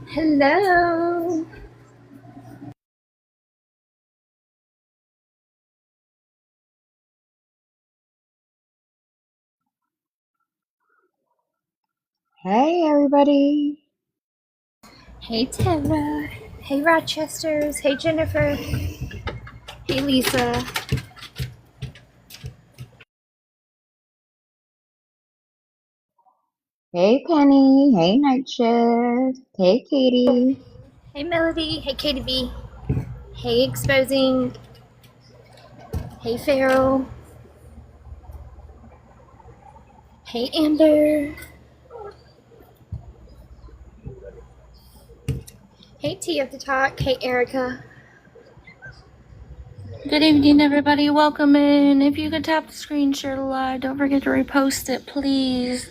Hello. Hey everybody. Hey Tara. Hey Rochesters. Hey Jennifer. Hey Lisa. Hey Penny. Hey Night Shift. Hey Katie. Hey Melody. Hey KDB. Hey Exposing. Hey Farrell. Hey Amber. Hey T of the Talk. Hey Erica. Good evening, everybody. Welcome in. If you could tap the screen, share the live. Don't forget to repost it, please.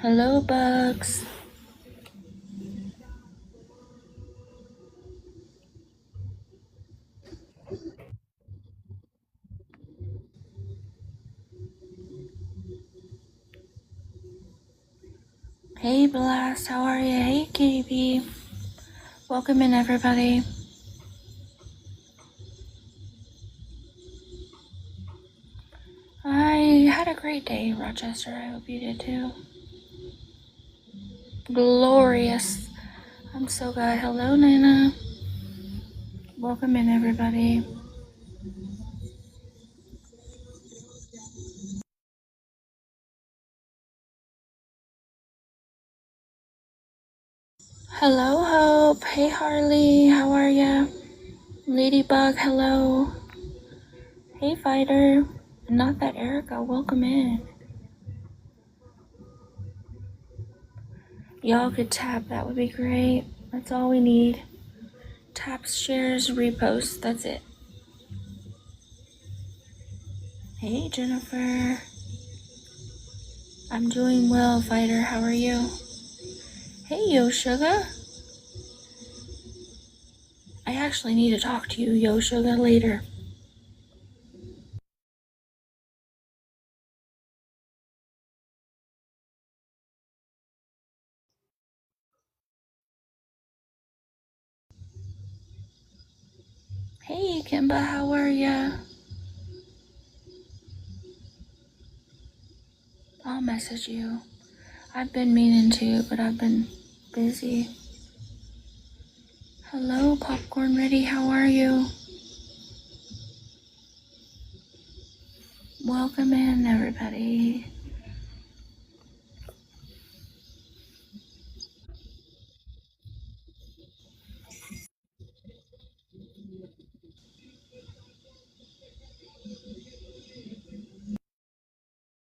Hello, Bugs. Hey, Blast. How are you? Hey, KB. Welcome in, everybody. I had a great day, Rochester. I hope you did too. Glorious. I'm so glad. Hello, Nana. Welcome in, everybody. Hello, Hope. Hey, Harley. How are ya? Ladybug, hello. Hey, Fighter. Not that Erica. Welcome in. Y'all could tap, that would be great. That's all we need. Taps, shares, reposts, that's it. Hey, Jennifer. I'm doing well, Fighter. How are you? Hey, Yo Sugar. I actually need to talk to you, Yo Sugar, later. Hey, Kimba, how are ya? I'll message you. I've been meaning to, but I've been busy. Hello, Popcorn Ready, how are you? Welcome in, everybody.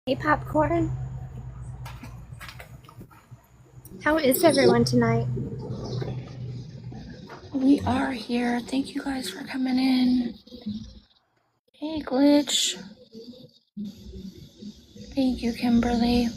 Hey Popcorn. How is everyone tonight? We are here. Thank you guys for coming in. Hey, Glitch. Thank you, Kimberly.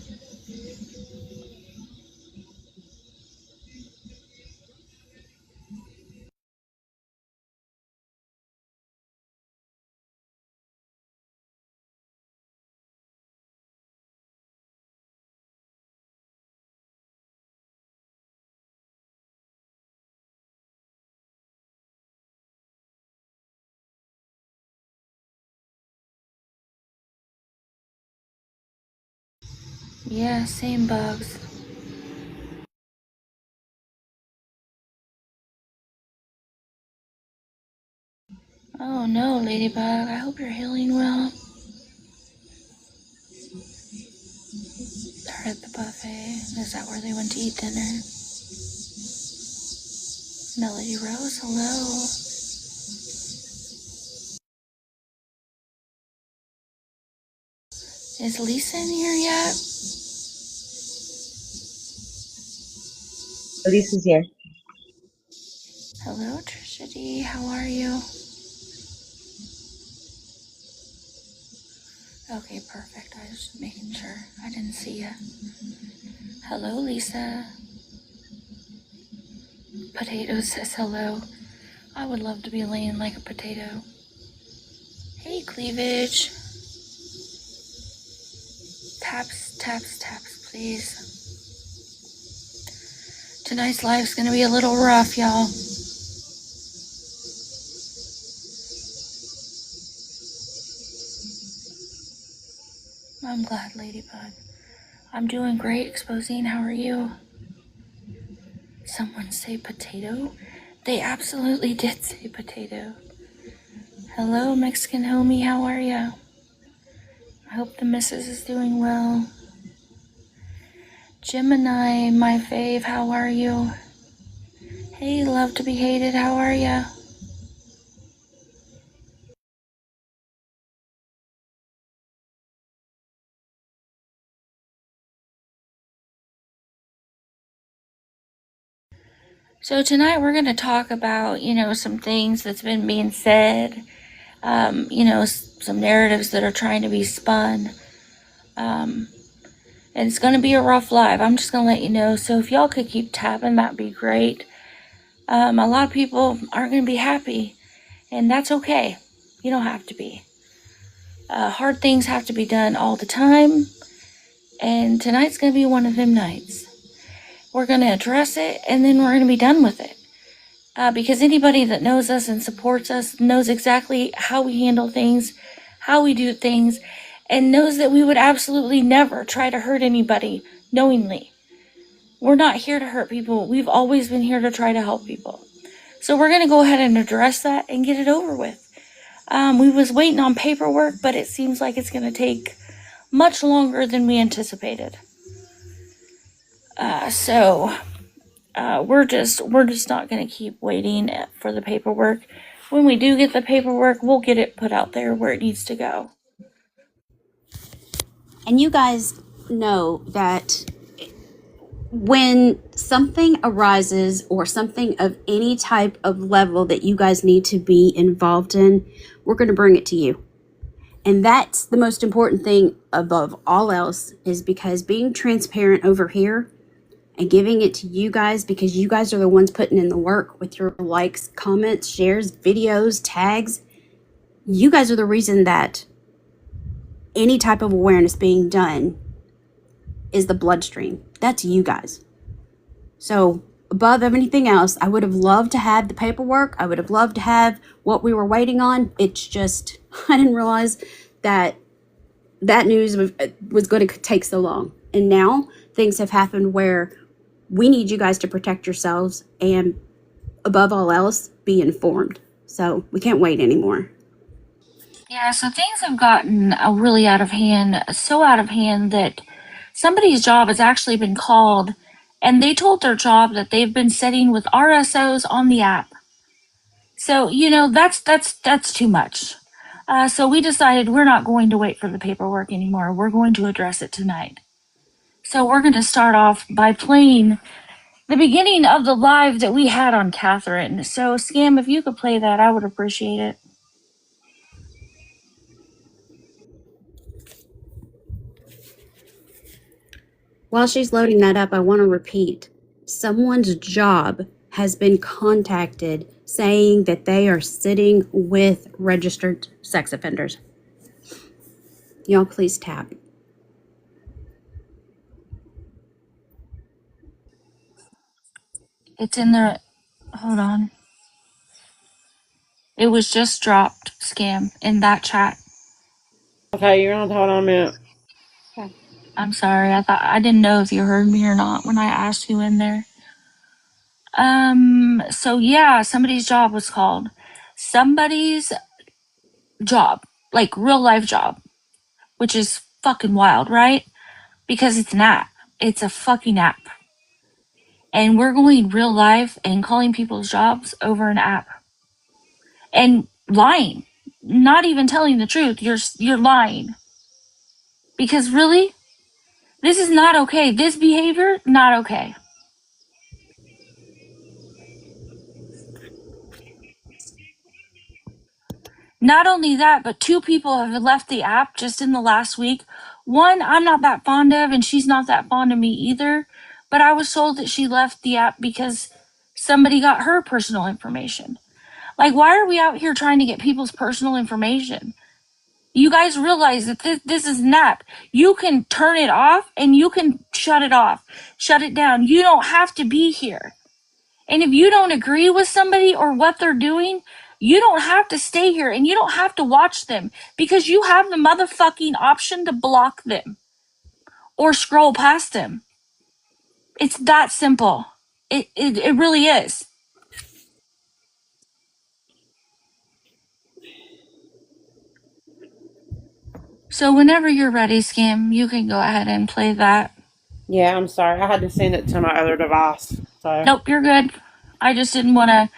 Yeah, same, Bugs. Oh no, Ladybug. I hope you're healing well. They're at the buffet. Is that where they went to eat dinner? Melody Rose, hello. Is Lisa in here yet? Elisa's here. Hello, Trisha D. How are you? Okay, perfect. I was just making sure. I didn't see you. Hello, Lisa. Potato says hello. I would love to be laying like a potato. Hey, Cleavage. taps, taps, taps, please. Tonight's live's gonna be a little rough, y'all. I'm glad, Ladybug. I'm doing great, Exposine. How are you? Someone say potato? They absolutely did say potato. Hello, Mexican homie. How are ya? I hope the missus is doing well. Gemini, my fave. How are you? Hey, love to be hated. How are ya? So tonight we're going to talk about, some things that's been being said, some narratives that are trying to be spun. And it's going to be a rough live. I'm just going to let you know. So if y'all could keep tapping, that'd be great. A lot of people aren't going to be happy, and that's okay. You don't have to be. Hard things have to be done all the time, and tonight's going to be one of them nights. We're going to address it, and then we're going to be done with it. Because anybody that knows us and supports us knows exactly how we handle things, how we do things, and knows that we would absolutely never try to hurt anybody knowingly. We're not here to hurt people. We've always been here to try to help people. So we're going to go ahead and address that and get it over with. We was waiting on paperwork, but it seems like it's going to take much longer than we anticipated. We're just not going to keep waiting for the paperwork. When we do get the paperwork, we'll get it put out there where it needs to go. And you guys know that when something arises or something of any type of level that you guys need to be involved in, we're going to bring it to you. And that's the most important thing above all else, is because being transparent over here and giving it to you guys, because you guys are the ones putting in the work with your likes, comments, shares, videos, tags. You guys are the reason that any type of awareness being done is the bloodstream. That's you guys. So above anything else, I would have loved to have the paperwork. I would have loved to have what we were waiting on. It's just, I didn't realize that news was going to take so long. And now things have happened where we need you guys to protect yourselves and, above all else, be informed. So we can't wait anymore. Yeah, so things have gotten really out of hand, so out of hand that somebody's job has actually been called, and they told their job that they've been sitting with RSOs on the app. So, that's too much. So we decided we're not going to wait for the paperwork anymore. We're going to address it tonight. So we're going to start off by playing the beginning of the live that we had on Catherine. So, Scam, if you could play that, I would appreciate it. While she's loading that up, I want to repeat, someone's job has been contacted saying that they are sitting with registered sex offenders. Y'all please tap. It's in the. Hold on. It was just dropped, Scam, in that chat. Okay, you're gonna have to hold on a minute. I'm sorry. I didn't know if you heard me or not when I asked you in there. So yeah, somebody's job was called. Somebody's job, like real life job, which is fucking wild, right? Because it's an app. It's a fucking app. And we're going real life and calling people's jobs over an app. And lying. Not even telling the truth. You're lying. Because really, this is not okay. This behavior, not okay. Not only that, but 2 people have left the app just in the last week. One I'm not that fond of, and she's not that fond of me either. But I was told that she left the app because somebody got her personal information. Like, why are we out here trying to get people's personal information? You guys realize that this is an app. You can turn it off and you can shut it off, shut it down. You don't have to be here. And if you don't agree with somebody or what they're doing, you don't have to stay here and you don't have to watch them because you have the motherfucking option to block them or scroll past them. It's that simple. It really is. So whenever you're ready, Scam, you can go ahead and play that. Yeah, I'm sorry. I had to send it to my other device. So Nope, you're good. I just didn't want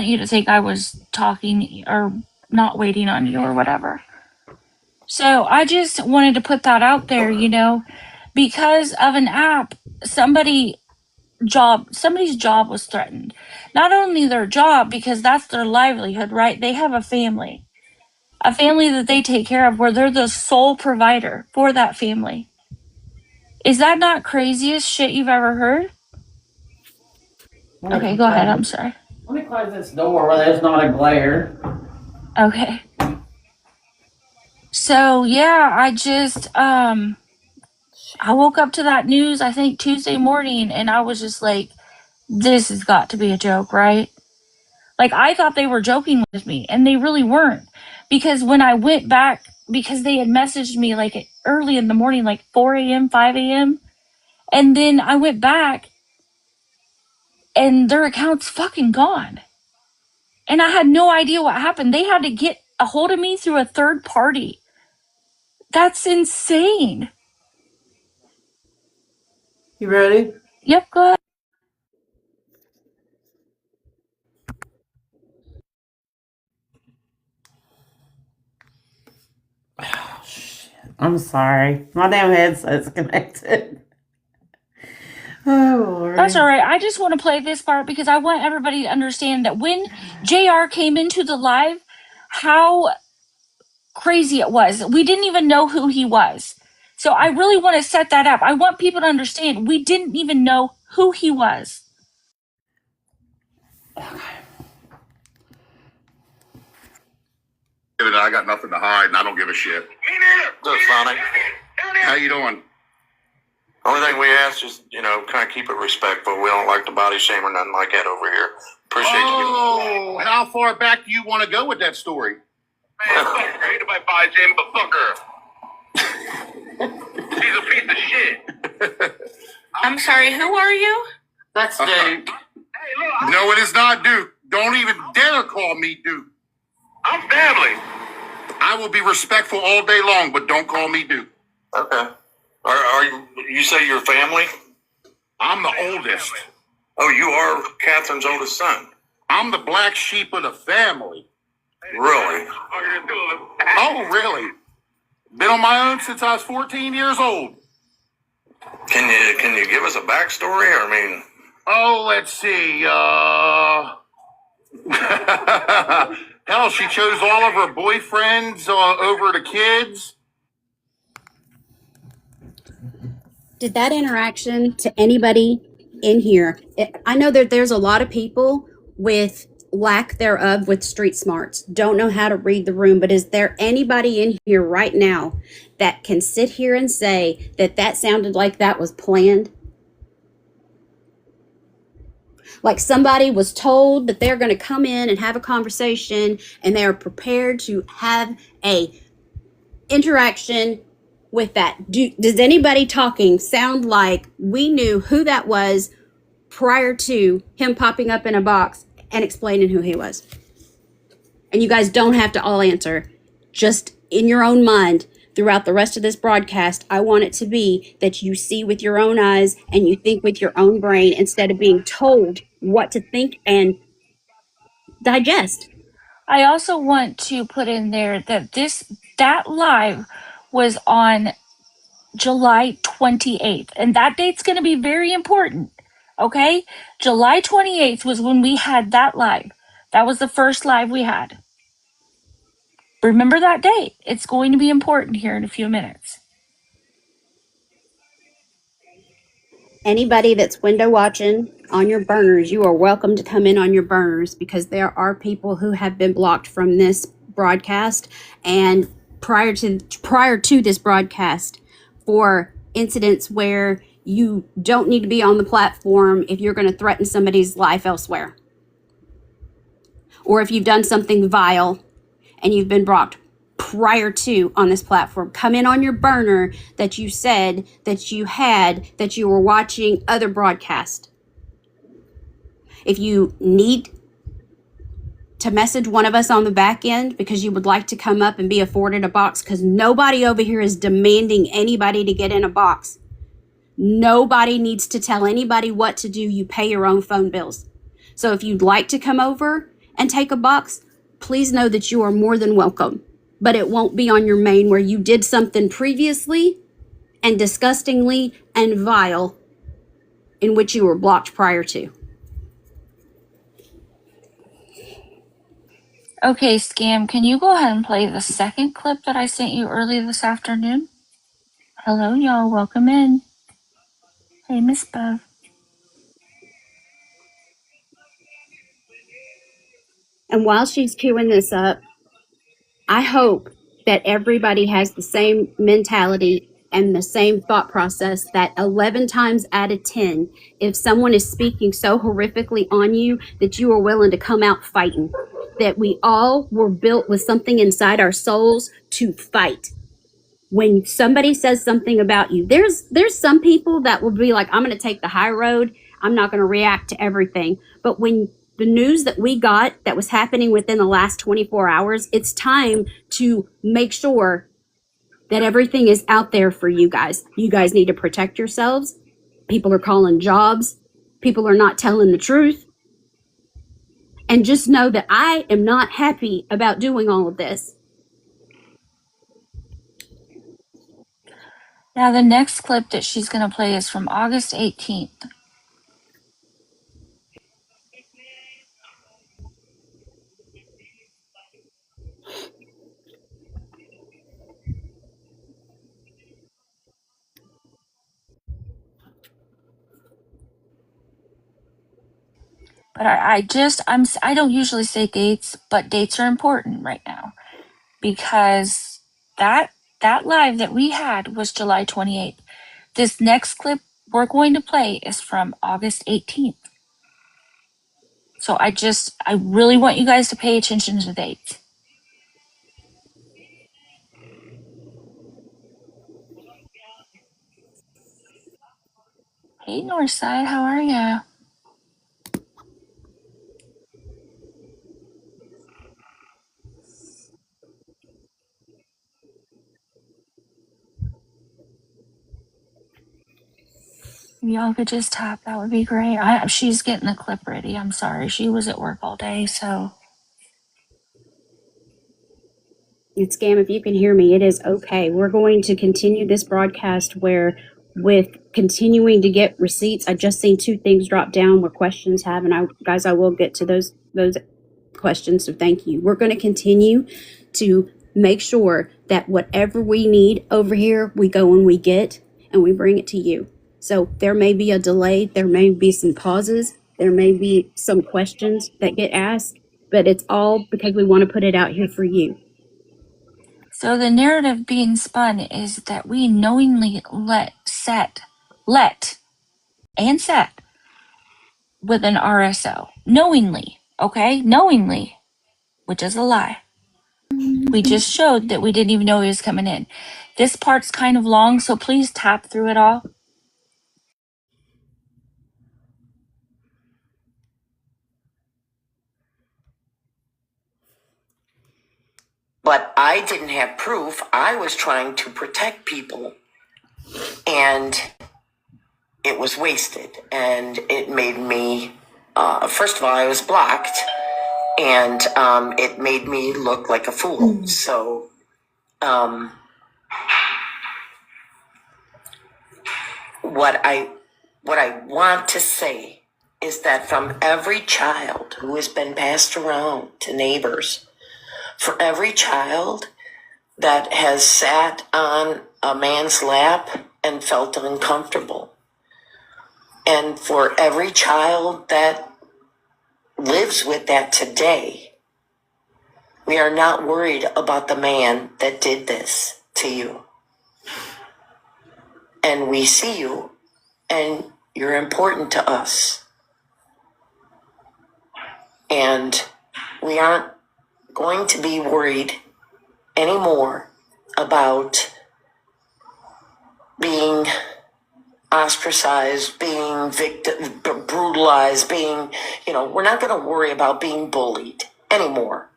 you to think I was talking or not waiting on you or whatever. So I just wanted to put that out there, because of an app, somebody's job was threatened. Not only their job, because that's their livelihood, right? They have a family that they take care of where they're the sole provider for that family. Is that not craziest shit you've ever heard? Okay, go ahead. I'm sorry. let me close this door where there's not a glare. Okay. So yeah, I woke up to that news, I think Tuesday morning, and I was just like, this has got to be a joke, right? Like, I thought they were joking with me, and they really weren't. Because when I went back, because they had messaged me like early in the morning, like 4 a.m., 5 a.m., and then I went back, and their account's fucking gone. And I had no idea what happened. They had to get a hold of me through a third party. That's insane. You ready? Yep, go ahead. Oh, shit. I'm sorry. My damn headset's connected. Oh, Lord. That's all right. I just want to play this part because I want everybody to understand that when JR came into the live, how crazy it was. We didn't even know who he was. So I really want to set that up. I want people to understand we didn't even know who he was. I got nothing to hide, and I don't give a shit. Me neither. That's funny. How you doing? Only thing we ask is, kind of keep it respectful. We don't like the body shame or nothing like that over here. Appreciate you. Oh, how far back do you want to go with that story? Man, fuck her. Anybody body shame, but fuck her. She's a piece of shit. I'm sorry, who are you? That's Duke. Hey, look, No, it is not Duke. Don't even dare call me Duke. I'm family. I will be respectful all day long, but don't call me Duke. Okay. Are you say you're family? I'm the oldest. Oh, you are Catherine's oldest son. I'm the black sheep of the family. Really? Oh, really? Been on my own since I was 14 years old. Can you give us a backstory? Oh, let's see. Hell, she chose all of her boyfriends over the kids. Did that interaction to anybody in here? I know that there's a lot of people with lack thereof with street smarts, don't know how to read the room, but is there anybody in here right now that can sit here and say that that sounded like that was planned? Like somebody was told that they're going to come in and have a conversation and they're prepared to have a interaction with that. Does anybody talking sound like we knew who that was prior to him popping up in a box and explaining who he was? And you guys don't have to all answer. Just in your own mind throughout the rest of this broadcast, I want it to be that you see with your own eyes and you think with your own brain instead of being told what to think and digest. I also want to put in there that that live was on July 28th, and that date's going to be very important. Okay? July 28th was when we had that live. That was the first live we had. Remember that date. It's going to be important here in a few minutes. Anybody that's window watching on your burners, you are welcome to come in on your burners because there are people who have been blocked from this broadcast and prior to this broadcast for incidents where you don't need to be on the platform if you're going to threaten somebody's life elsewhere, or if you've done something vile and you've been blocked prior to on this platform. Come in on your burner that you said that you had, that you were watching other broadcasts. If you need to message one of us on the back end because you would like to come up and be afforded a box, because nobody over here is demanding anybody to get in a box. Nobody needs to tell anybody what to do. You pay your own phone bills. So if you'd like to come over and take a box, please know that you are more than welcome. But it won't be on your main where you did something previously and disgustingly and vile in which you were blocked prior to. Okay, Scam, can you go ahead and play the second clip that I sent you earlier this afternoon? Hello, y'all. Welcome in. Hey, Miss Bev. And while she's queuing this up, I hope that everybody has the same mentality and the same thought process that 11 times out of 10, if someone is speaking so horrifically on you, that you are willing to come out fighting. That we all were built with something inside our souls to fight. When somebody says something about you, there's some people that will be like, I'm going to take the high road. I'm not going to react to everything. But when the news that we got that was happening within the last 24 hours, it's time to make sure that everything is out there for you guys. You guys need to protect yourselves. People are calling jobs. People are not telling the truth. And just know that I am not happy about doing all of this. Now, the next clip that she's going to play is from August 18th. But I don't usually say dates, but dates are important right now because that live that we had was July 28th. This next clip we're going to play is from August 18th. So I really want you guys to pay attention to the dates. Hey, Northside, how are ya? If y'all could just tap, that would be great. She's getting the clip ready. I'm sorry. She was at work all day, so. And Scam, if you can hear me, it is okay. We're going to continue this broadcast where with continuing to get receipts. I just seen 2 things drop down where questions have, and I will get to those questions, so thank you. We're going to continue to make sure that whatever we need over here, we go and we get, and we bring it to you. So there may be a delay, there may be some pauses, there may be some questions that get asked, but it's all because we want to put it out here for you. So the narrative being spun is that we knowingly set with an RSO. Knowingly, okay? Knowingly, which is a lie. We just showed that we didn't even know he was coming in. This part's kind of long, so please tap through it all. But I didn't have proof. I was trying to protect people. And it was wasted. And it made me, first of all, I was blocked. And it made me look like a fool. So, what I want to say is that from every child who has been passed around to neighbors, for every child that has sat on a man's lap and felt uncomfortable, and for every child that lives with that today, We are not worried about the man that did this to you. And we see you, and you're important to us. And we aren't going to be worried anymore about being ostracized, being brutalized, being, we're not going to worry about being bullied anymore.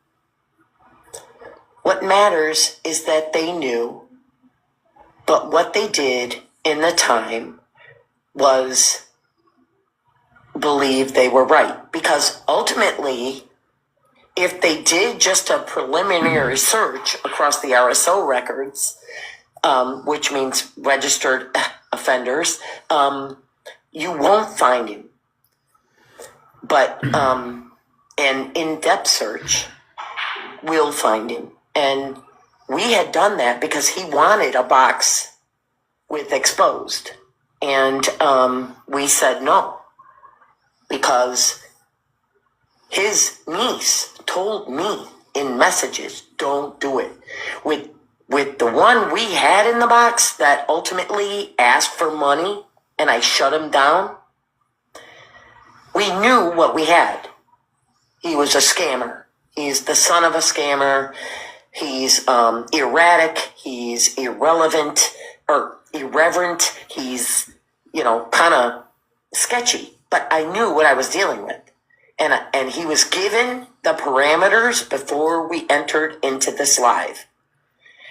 What matters is that they knew, but what they did in the time was believe they were right. Because ultimately, if they did just a preliminary search across the RSO records, which means registered offenders, you won't find him. But an in-depth search will find him. And we had done that because he wanted a box with exposed. And we said no. Because his niece told me in messages, don't do it. With the one we had in the box that ultimately asked for money and I shut him down, we knew what we had. He was a scammer. He's the son of a scammer. He's erratic. He's irrelevant or irreverent. He's, kind of sketchy. But I knew what I was dealing with. And he was given the parameters before we entered into this live.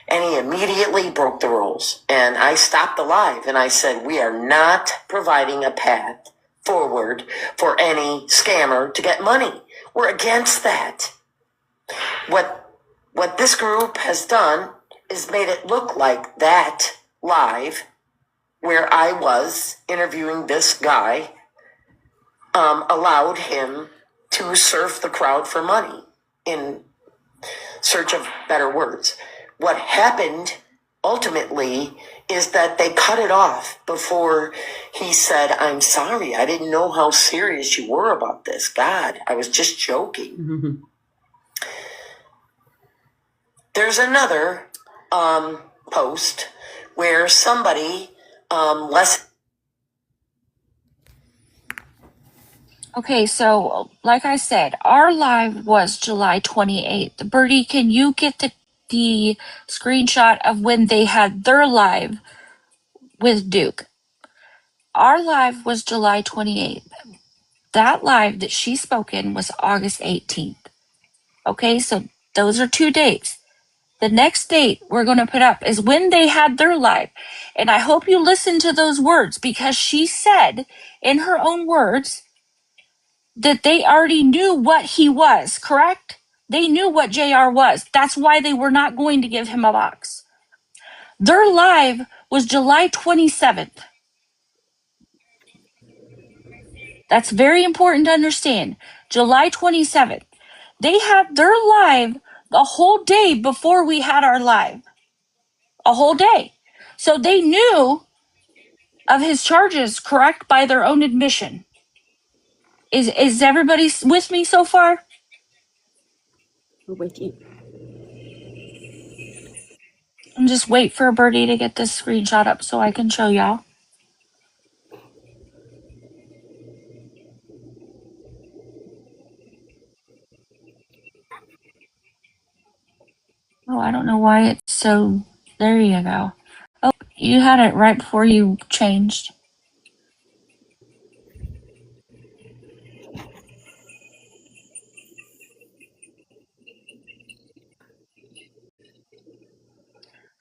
And he immediately broke the rules. And I stopped the live and I said, we are not providing a path forward for any scammer to get money. We're against that. What this group has done is made it look like that live where I was interviewing this guy allowed him to surf the crowd for money, in search of better words. What happened ultimately is that they cut it off before he said, I'm sorry, I didn't know how serious you were about this. God, I was just joking. Mm-hmm. There's another post where somebody less. Okay, so like I said, our live was July 28th. Birdie, can you get the screenshot of when they had their live with Duke? Our live was July 28th. That live that she spoke in was August 18th. Okay, so those are 2 dates. The next date we're going to put up is when they had their live. And I hope you listen to those words, because she said in her own words that they already knew what he was, correct? They knew what JR was. That's why they were not going to give him a box. Their live was July 27th. That's very important to understand. July 27th. They had their live the whole day before we had our live. A whole day. So they knew of his charges, correct, by their own admission. Is everybody with me so far? We're with you. And just wait for Birdie to get this screenshot up so I can show y'all. Oh, I don't know why it's so. There you go. Oh, you had it right before you changed.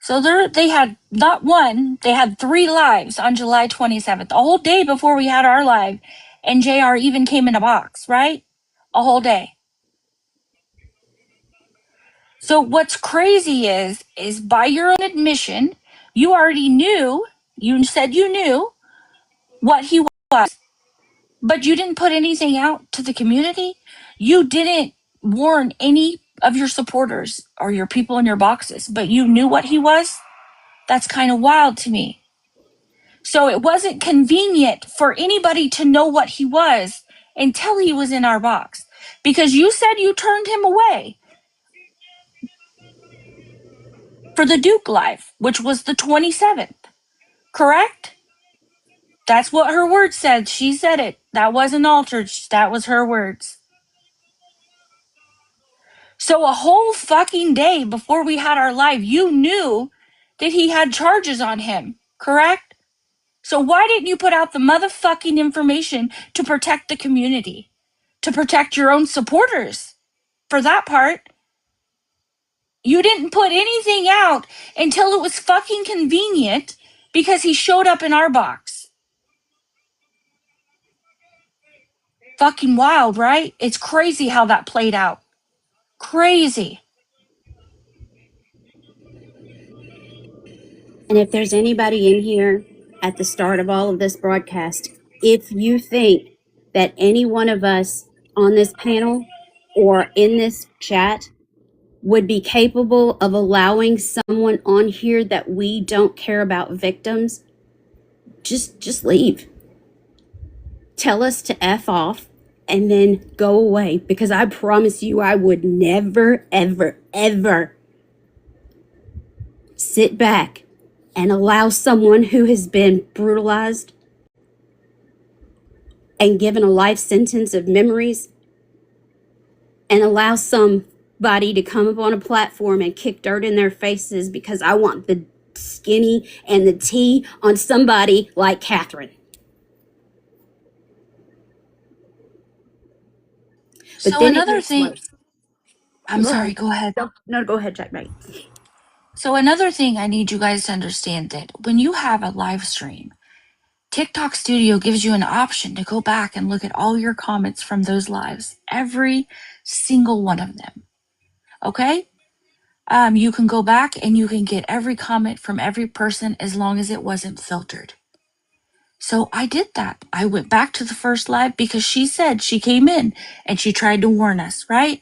So they had not one, they had 3 lives on July 27th, a whole day before we had our live, and JR even came in a box, right? A whole day. So what's crazy is by your own admission, you already knew, you said you knew what he was, but you didn't put anything out to the community. You didn't warn any of your supporters or your people in your boxes, but you knew what he was. That's kind of wild to me. So it wasn't convenient for anybody to know what he was until he was in our box, because you said you turned him away. for the Duke Live, which was the 27th. Correct? That's what her words said. She said it. That wasn't altered. That was her words. So a whole fucking day before we had our live, you knew that he had charges on him, correct? So why didn't you put out the motherfucking information to protect the community? To protect your own supporters? For that part, you didn't put anything out until it was fucking convenient because he showed up in our box. Fucking wild, right? It's crazy how that played out. Crazy. And if there's anybody in here at the start of all of this broadcast, if you think that any one of us on this panel or in this chat would be capable of allowing someone on here that we don't care about victims, just leave. Tell us to F off and then go away, because I promise you I would never, ever, ever sit back and allow someone who has been brutalized and given a life sentence of memories and allow somebody to come up on a platform and kick dirt in their faces because I want the skinny and the tea on somebody like Catherine. But So then it another gets thing, worse. I'm Go sorry, ahead. go ahead. No, go ahead, Jack Knight. So another thing I need you guys to understand that when you have a live stream, TikTok Studio gives you an option to go back and look at all your comments from those lives, every single one of them. Okay? You can go back and you can get every comment from every person as long as it wasn't filtered. So I did that. I went back to the first live because she said she came in and she tried to warn us, right?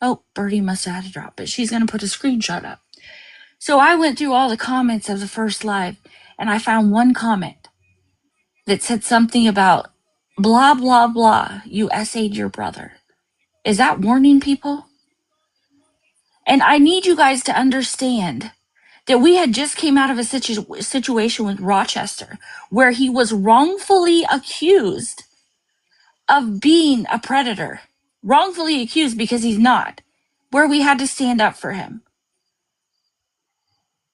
Oh, Birdie must have had to drop, but she's going to put a screenshot up. So I went through all the comments of the first live and I found one comment that said something about blah, blah, blah, you essayed your brother. Is that warning people? And I need you guys to understand that we had just came out of a situation with Rochester where he was wrongfully accused of being a predator. Wrongfully accused because he's not. Where we had to stand up for him.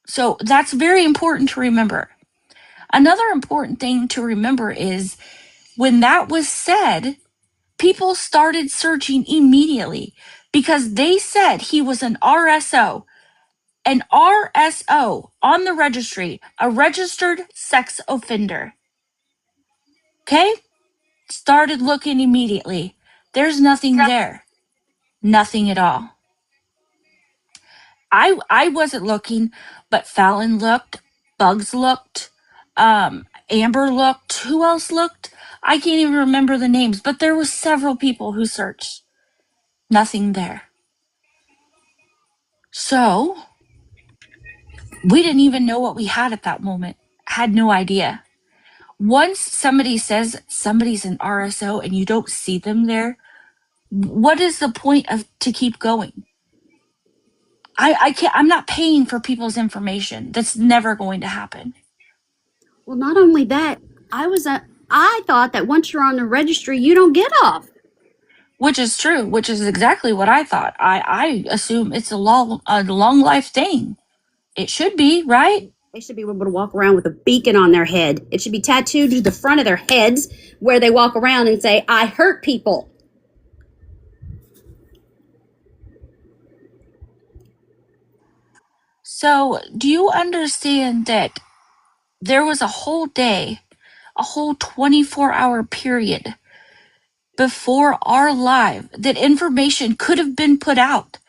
So that's very important to remember. Another important thing to remember is when that was said, people started searching immediately because they said he was an RSO. An RSO on the registry, a registered sex offender. Okay? Started looking immediately. There's nothing there. Nothing at all. I wasn't looking, but Fallon looked, Bugs looked, Amber looked, who else looked? I can't even remember the names, but there was several people who searched. Nothing there. So, we didn't even know what we had at that moment. Had no idea. Once somebody says somebody's an RSO and you don't see them there, what is the point of to keep going? I can't. I'm not paying for people's information. That's never going to happen. Well, not only that, I thought that once you're on the registry, you don't get off. Which is true. Which is exactly what I thought. I assume it's a long life thing. It should be, right? They should be able to walk around with a beacon on their head. It should be tattooed to the front of their heads where they walk around and say, I hurt people. So, do you understand that there was a whole day, a whole 24-hour period before our live that information could have been put out?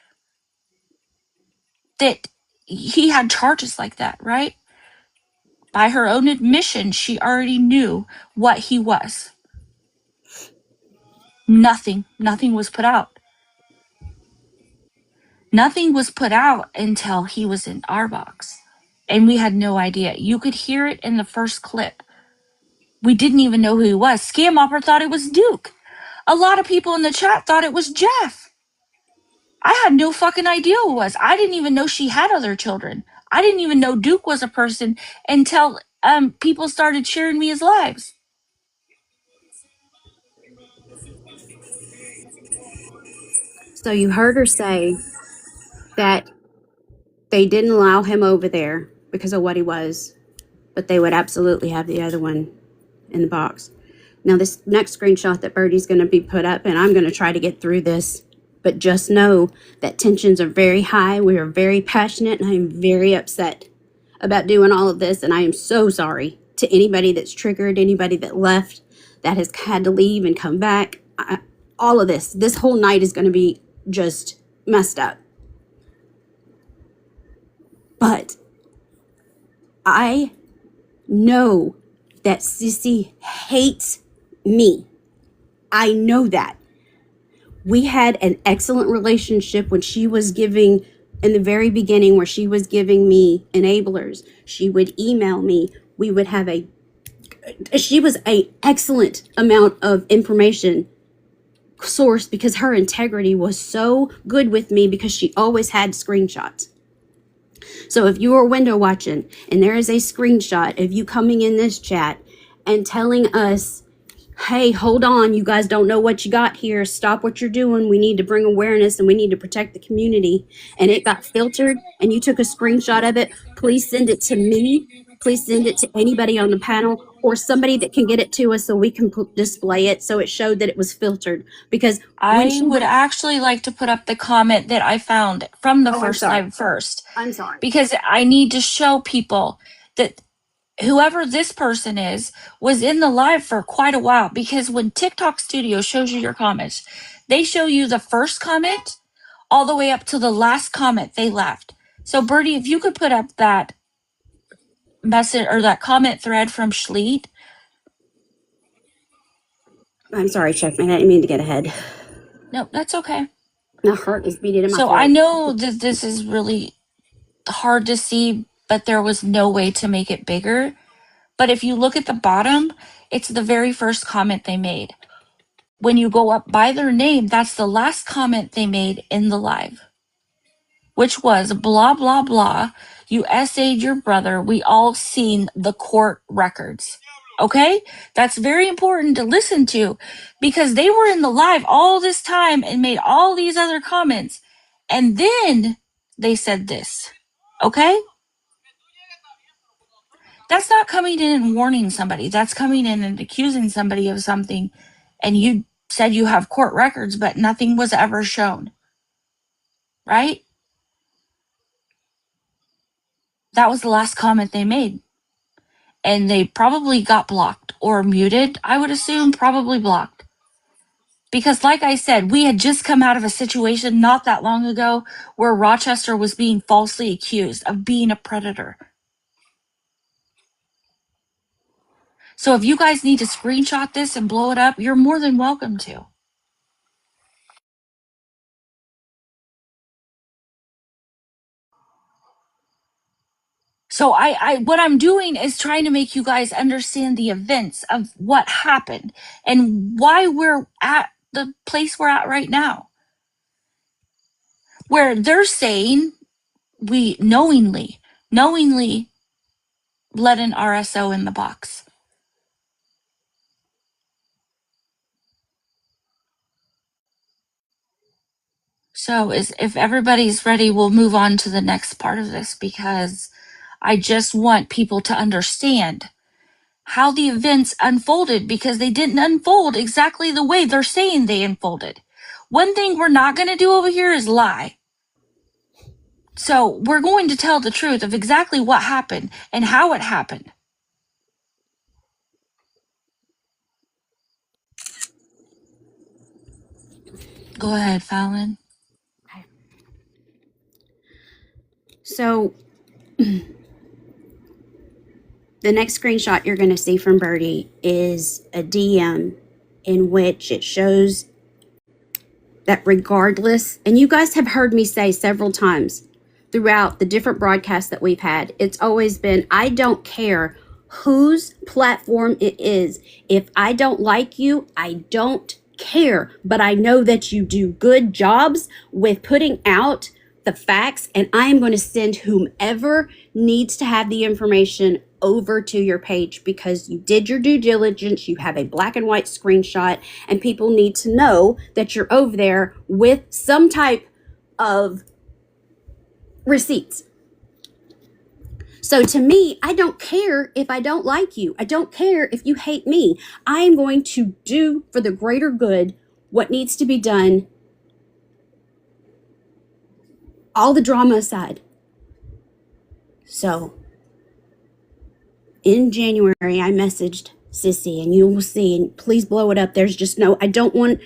That he had charges like that, right? By her own admission, she already knew what he was. Nothing was put out. Nothing was put out until he was in our box. And we had no idea. You could hear it in the first clip. We didn't even know who he was. Scam Opera thought it was Duke. A lot of people in the chat thought it was Jeff. I had no fucking idea who it was. I didn't even know she had other children. I didn't even know Duke was a person until people started sharing me his lives. So you heard her say that they didn't allow him over there because of what he was, but they would absolutely have the other one in the box. Now, this next screenshot that Birdie's going to be put up, and I'm going to try to get through this, but just know that tensions are very high. We are very passionate, and I am very upset about doing all of this, and I am so sorry to anybody that's triggered, anybody that left, that has had to leave and come back. All of this whole night is going to be just messed up. But I know that Sissy hates me. I know that. We had an excellent relationship when she was giving, in the very beginning, where she was giving me enablers. She would email me. We would have she was an excellent amount of information source because her integrity was so good with me because she always had screenshots. So if you are window watching and there is a screenshot of you coming in this chat and telling us, hey, hold on, you guys don't know what you got here, stop what you're doing, we need to bring awareness and we need to protect the community, and it got filtered and you took a screenshot of it, please send it to me. Please send it to anybody on the panel or somebody that can get it to us so we can display it so it showed that it was filtered. Because I would actually like to put up the comment that I found from the first live first. I'm sorry. Because I need to show people that whoever this person is was in the live for quite a while. Because when TikTok Studio shows you your comments, they show you the first comment all the way up to the last comment they left. So Birdie, if you could put up that message or that comment thread from Schleet. I'm sorry, Checkmate. I didn't mean to get ahead. No, that's okay. My heart is beating in my So throat. I know that this is really hard to see, but there was no way to make it bigger. But if you look at the bottom, it's the very first comment they made. When you go up by their name, that's the last comment they made in the live, which was blah, blah, blah. You essayed your brother. We all seen the court records. Okay? That's very important to listen to because they were in the live all this time and made all these other comments. And then they said this. Okay? That's not coming in and warning somebody. That's coming in and accusing somebody of something. And you said you have court records, but nothing was ever shown. Right? That was the last comment they made. And they probably got blocked or muted. I would assume probably blocked. Because like I said, we had just come out of a situation not that long ago where Rochester was being falsely accused of being a predator. So if you guys need to screenshot this and blow it up, you're more than welcome to. So what I'm doing is trying to make you guys understand the events of what happened and why we're at the place we're at right now. Where they're saying we knowingly let an RSO in the box. So if everybody's ready, we'll move on to the next part of this because I just want people to understand how the events unfolded because they didn't unfold exactly the way they're saying they unfolded. One thing we're not going to do over here is lie. So we're going to tell the truth of exactly what happened and how it happened. Go ahead, Fallon. So the next screenshot you're going to see from Birdie is a DM in which it shows that regardless, and you guys have heard me say several times throughout the different broadcasts that we've had, it's always been, I don't care whose platform it is. If I don't like you, I don't care. But I know that you do good jobs with putting out the facts, and I am going to send whomever needs to have the information over to your page because you did your due diligence. You have a black and white screenshot, and people need to know that you're over there with some type of receipts. So to me, I don't care if I don't like you. I don't care if you hate me. I am going to do for the greater good what needs to be done, all the drama aside. So in January, I messaged Sissy, and you will see, and please blow it up. There's just no, I don't want,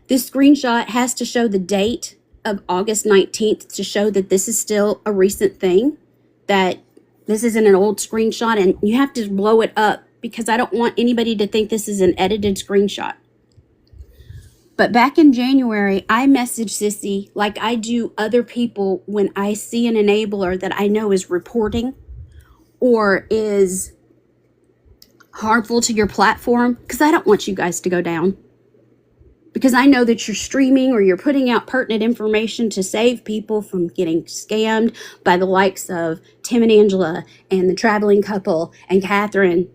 this screenshot has to show the date of August 19th to show that this is still a recent thing, that this isn't an old screenshot, and you have to blow it up because I don't want anybody to think this is an edited screenshot. But back in January, I messaged Sissy like I do other people when I see an enabler that I know is reporting or is harmful to your platform, because I don't want you guys to go down. Because I know that you're streaming or you're putting out pertinent information to save people from getting scammed by the likes of Tim and Angela and the traveling couple and Catherine.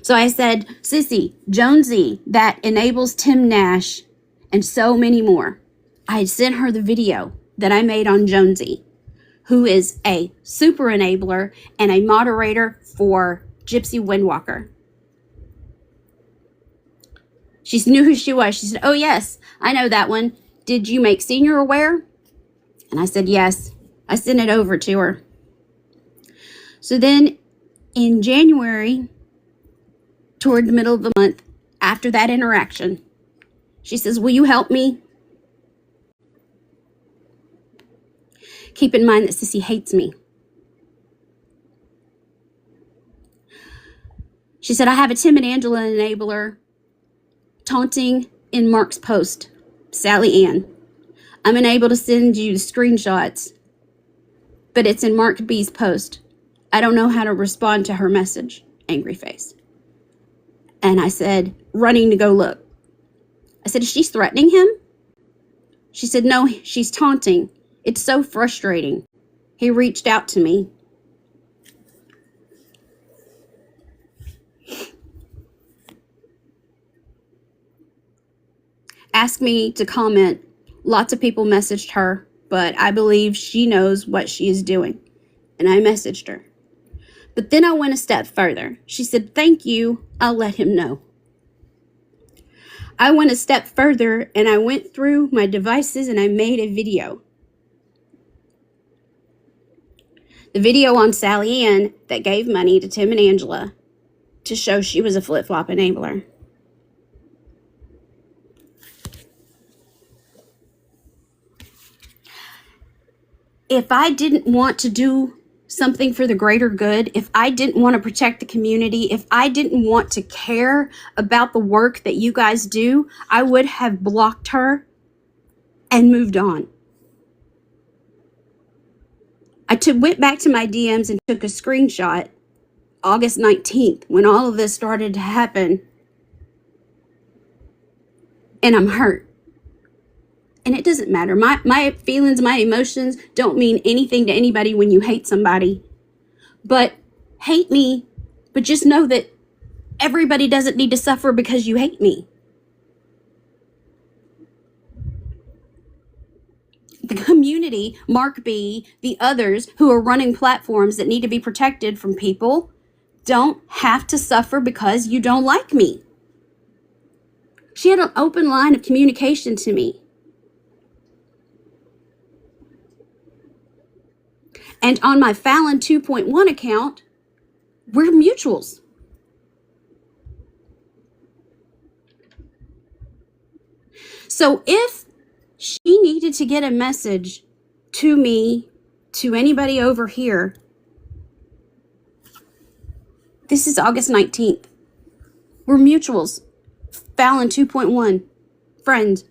So I said, Sissy, Jonesy, that enables Tim Nash and so many more. I had sent her the video that I made on Jonesy, who is a super enabler and a moderator for Gypsy Windwalker. She knew who she was. She said, oh yes, I know that one. Did you make Senior aware? And I said, yes. I sent it over to her. So then in January, toward the middle of the month, after that interaction, she says, will you help me? Keep in mind that Sissy hates me. She said, I have a Tim and Angela enabler taunting in Mark's post, Sally Ann. I'm unable to send you the screenshots, but it's in Mark B's post. I don't know how to respond to her message, angry face. And I said, running to go look. I said, is she threatening him? She said, no, she's taunting. It's so frustrating. He reached out to me. Asked me to comment. Lots of people messaged her, but I believe she knows what she is doing. And I messaged her. But then I went a step further. She said, thank you. I'll let him know. I went a step further and I went through my devices and I made a video. The video on Sally Ann that gave money to Tim and Angela to show she was a flip-flop enabler. If I didn't want to do something for the greater good, if I didn't want to protect the community, if I didn't want to care about the work that you guys do, I would have blocked her and moved on. I went back to my DMs and took a screenshot August 19th when all of this started to happen. And I'm hurt. And it doesn't matter. My feelings, my emotions don't mean anything to anybody when you hate somebody. But hate me, but just know that everybody doesn't need to suffer because you hate me. The community, Mark B, the others who are running platforms that need to be protected from people don't have to suffer because you don't like me. She had an open line of communication to me. And on my Fallon 2.1 account, we're mutuals. So if she needed to get a message to me, to anybody over here, this is August 19th. We're mutuals. Fallon 2.1. Friends.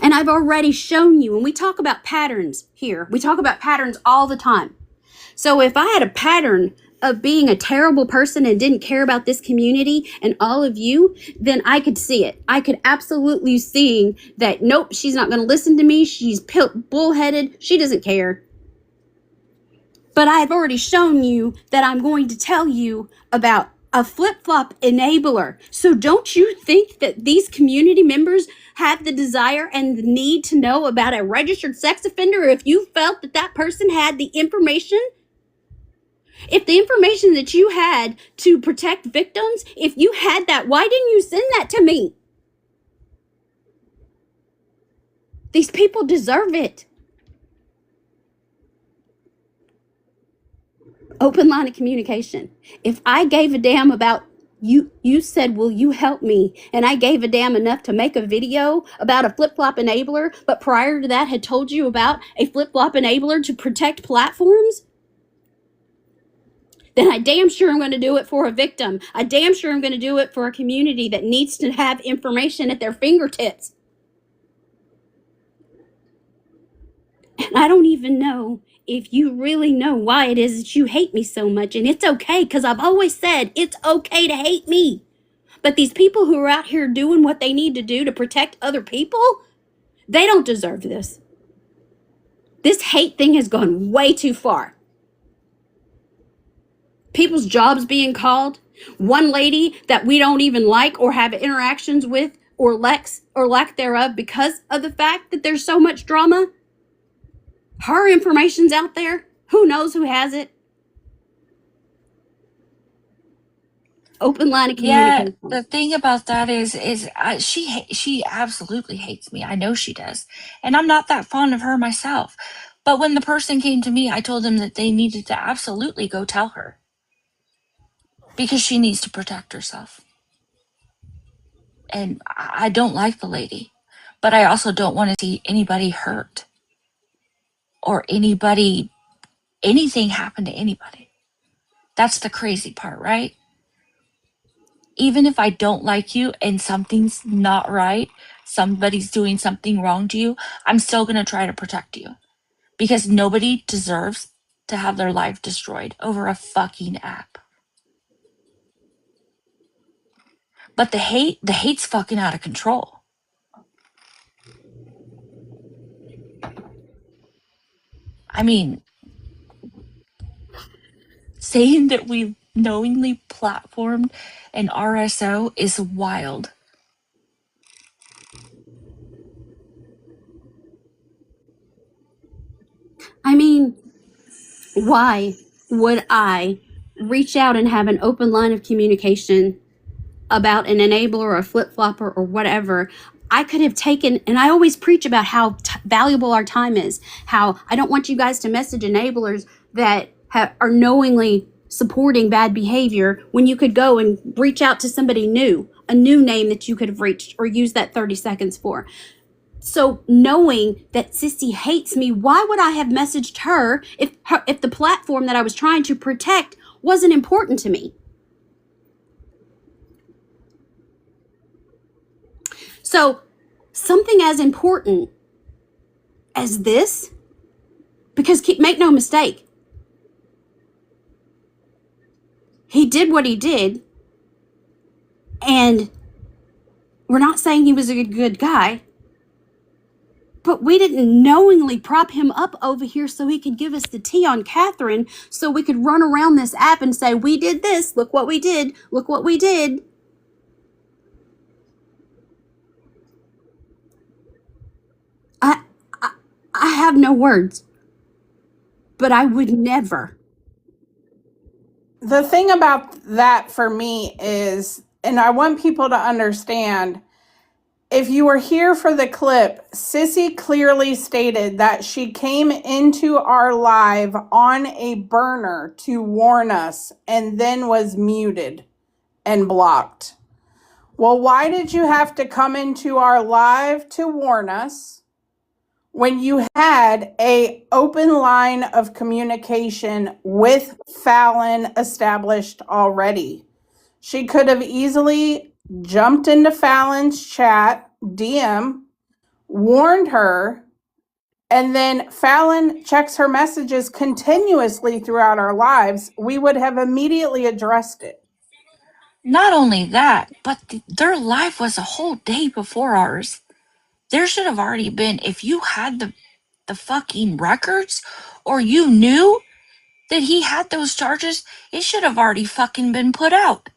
And I've already shown you, and we talk about patterns here. We talk about patterns all the time. So if I had a pattern of being a terrible person and didn't care about this community and all of you, then I could see it. I could absolutely see that, nope, she's not going to listen to me. She's bullheaded. She doesn't care. But I've already shown you that I'm going to tell you about a flip-flop enabler. So don't you think that these community members have the desire and the need to know about a registered sex offender if you felt that that person had the information? If the information that you had to protect victims, if you had that, why didn't you send that to me? These people deserve it. Open line of communication. If I gave a damn about you said, will you help me? And I gave a damn enough to make a video about a flip-flop enabler, but prior to that had told you about a flip-flop enabler to protect platforms, then I damn sure I'm going to do it for a victim. I damn sure I'm going to do it for a community that needs to have information at their fingertips. And I don't even know if you really know why it is that you hate me so much. And it's okay, because I've always said it's okay to hate me. But these people who are out here doing what they need to do to protect other people, they don't deserve this. This hate thing has gone way too far. People's jobs being called. One lady that we don't even like or have interactions with or lack thereof because of the fact that there's so much drama. Her information's out there. Who knows who has it? Open line of Yeah, communication. the thing about that is she absolutely hates me. I know she does, and I'm not that fond of her myself. But when the person came to me, I told them that they needed to absolutely go tell her because she needs to protect herself. And I don't like the lady, but I also don't want to see anybody hurt or anything happen to anybody. That's the crazy part, right? Even if I don't like you and something's not right, somebody's doing something wrong to you, I'm still going to try to protect you because nobody deserves to have their life destroyed over a fucking app. But the hate's fucking out of control. I mean, saying that we knowingly platformed an RSO is wild. I mean, why would I reach out and have an open line of communication about an enabler or a flip-flopper or whatever? I could have taken, and I always preach about how valuable our time is, how I don't want you guys to message enablers that are knowingly supporting bad behavior when you could go and reach out to somebody new, a new name that you could have reached or used that 30 seconds for. So knowing that Sissy hates me, why would I have messaged her if the platform that I was trying to protect wasn't important to me? So something as important as this, because make no mistake, he did what he did, and we're not saying he was a good guy, but we didn't knowingly prop him up over here so he could give us the tea on Catherine, so we could run around this app and say, we did this, look what we did, look what we did. I have no words, but I would never. The thing about that for me is, and I want people to understand, if you were here for the clip, Sissy clearly stated that she came into our live on a burner to warn us and then was muted and blocked. Well, why did you have to come into our live to warn us when you had a open line of communication with Fallon established already? She could have easily jumped into Fallon's chat, DM, warned her, and then Fallon checks her messages continuously throughout our lives, we would have immediately addressed it. Not only that, but their live was a whole day before ours. There should have already been, if you had the fucking records or you knew that he had those charges, it should have already fucking been put out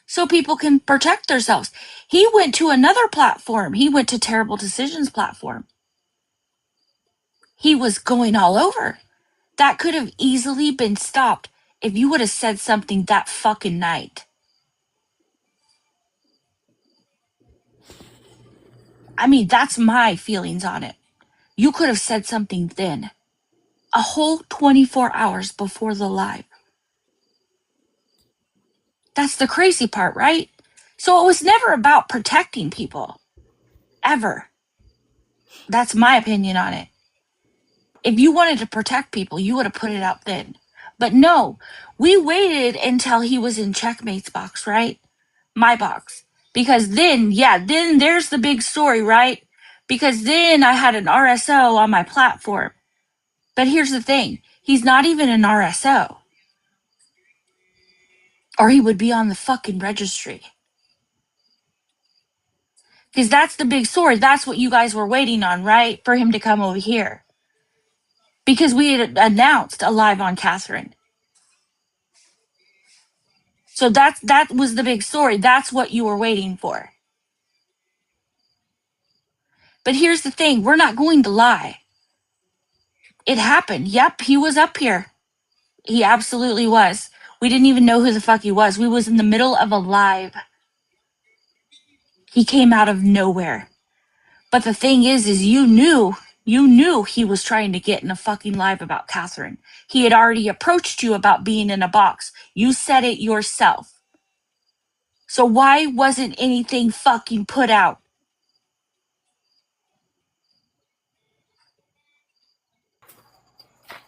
so people can protect themselves. He went to another platform. He went to Terrible Decisions platform. He was going all over. That could have easily been stopped if you would have said something that fucking night. I mean, that's my feelings on it. You could have said something then. A whole 24 hours before the live. That's the crazy part, right? So it was never about protecting people. Ever. That's my opinion on it. If you wanted to protect people, you would have put it out then. But no, we waited until he was in Checkmate's box, right? My box. Because then there's the big story, right? Because then I had an RSO on my platform. But here's the thing. He's not even an RSO. Or he would be on the fucking registry. Because that's the big story. That's what you guys were waiting on, right? For him to come over here. Because we had announced a live on Catherine. So that was the big story. That's what you were waiting for. But here's the thing. We're not going to lie. It happened. Yep, he was up here. He absolutely was. We didn't even know who the fuck he was. We was in the middle of a live. He came out of nowhere. But the thing is you knew he was trying to get in a fucking live about Catherine. He had already approached you about being in a box. You said it yourself. So why wasn't anything fucking put out?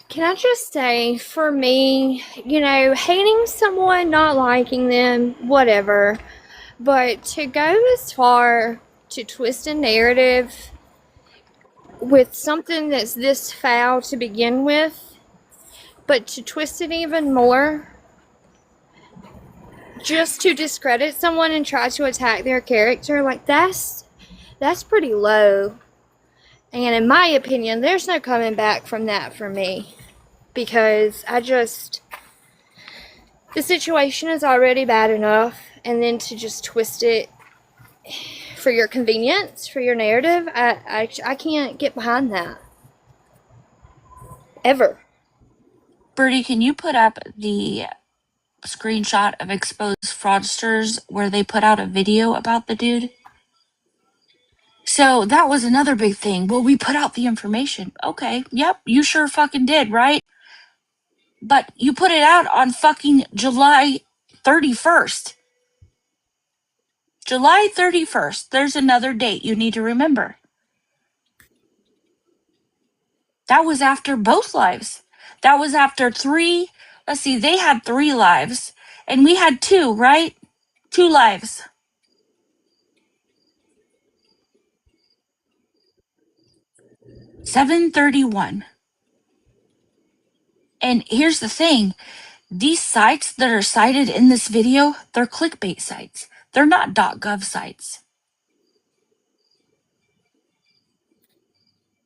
Can I just say, for me, hating someone, not liking them, whatever, but to go as far to twist a narrative with something that's this foul to begin with, but to twist it even more, just to discredit someone and try to attack their character, like that's pretty low. And in my opinion, there's no coming back from that for me. Because the situation is already bad enough, and then to just twist it for your convenience, for your narrative, I can't get behind that. Ever. Birdie, can you put up the screenshot of Exposed Fraudsters where they put out a video about the dude? So that was another big thing. Well, we put out the information. Okay, yep, you sure fucking did, right? But you put it out on fucking July 31st. July 31st. There's another date you need to remember. That was after both lives. That was after they had 3 lives. And we had 2, right? 2 lives. $7:31. And here's the thing. These sites that are cited in this video, they're clickbait sites. They're not .gov sites.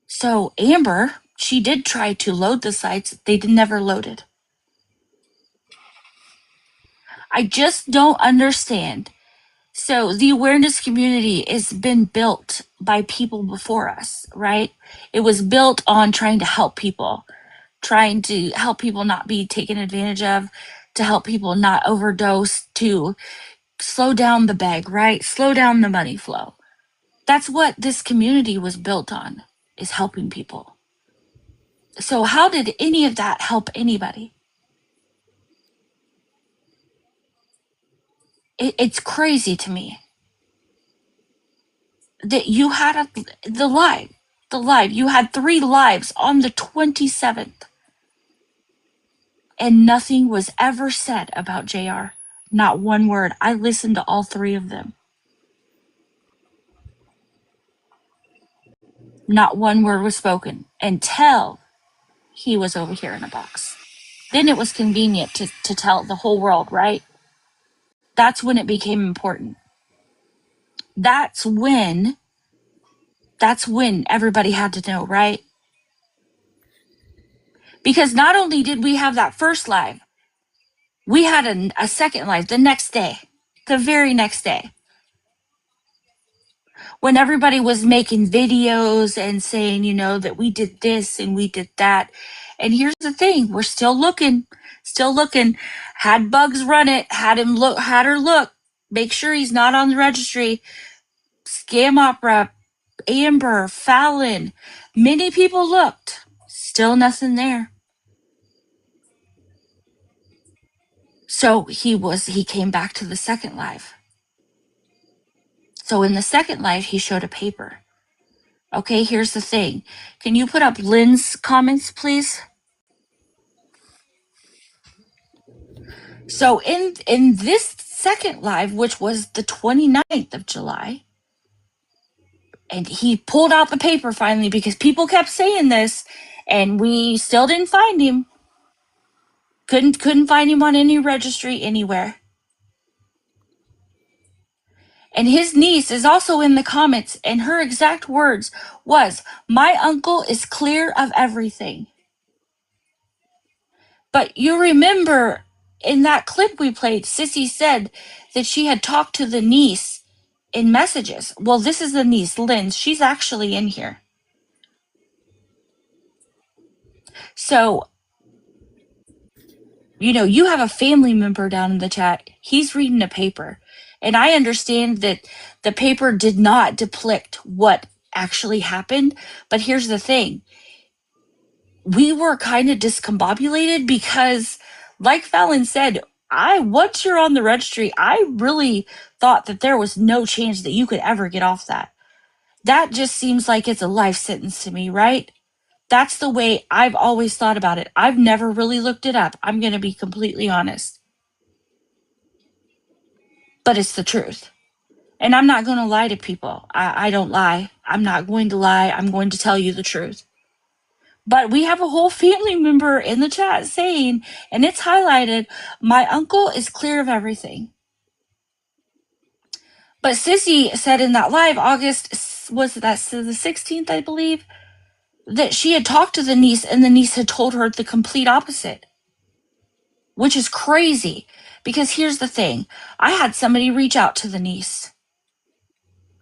So Amber, she did try to load the sites. They never loaded. I just don't understand. So the awareness community has been built by people before us, right? It was built on trying to help people not be taken advantage of, to help people not overdose, to slow down the bag, right? Slow down the money flow. That's what this community was built on, is helping people. So how did any of that help anybody? It's crazy to me that you had the live, you had 3 lives on the 27th, and nothing was ever said about JR. Not one word. I listened to all 3 of them. Not one word was spoken. until he was over here in a box. Then it was convenient to tell the whole world, right? That's when it became important. That's when everybody had to know, right? Because not only did we have that first live, we had a second live the next day, the very next day, when everybody was making videos and saying, you know, that we did this and we did that. And here's the thing, we're still looking. Had Bugs run it, had her look, make sure he's not on the registry. Scam Opera, Amber, Fallon, many people looked, still nothing there. So he came back to the second live. So in the second live, he showed a paper. Okay, here's the thing. Can you put up Lynn's comments, please? So in this second live, which was the 29th of July, and he pulled out the paper finally because people kept saying this, and we still didn't find him. Couldn't find him on any registry anywhere. And his niece is also in the comments, and her exact words was, "My uncle is clear of everything." But you remember in that clip we played, Sissy said that she had talked to the niece in messages. Well, this is the niece, Lynn. She's actually in here. So, you know, you have a family member down in the chat. He's reading a paper. And I understand that the paper did not depict what actually happened. But here's the thing. We were kind of discombobulated because, like Fallon said, once you're on the registry, I really thought that there was no chance that you could ever get off that. That just seems like it's a life sentence to me, right? That's the way I've always thought about it. I've never really looked it up. I'm going to be completely honest. But it's the truth. And I'm not going to lie to people. I don't lie. I'm not going to lie. I'm going to tell you the truth. But we have a whole family member in the chat saying, and it's highlighted, "My uncle is clear of everything." But Sissy said in that live, August, was that the 16th, I believe, that she had talked to the niece and the niece had told her the complete opposite. Which is crazy. Because here's the thing. I had somebody reach out to the niece.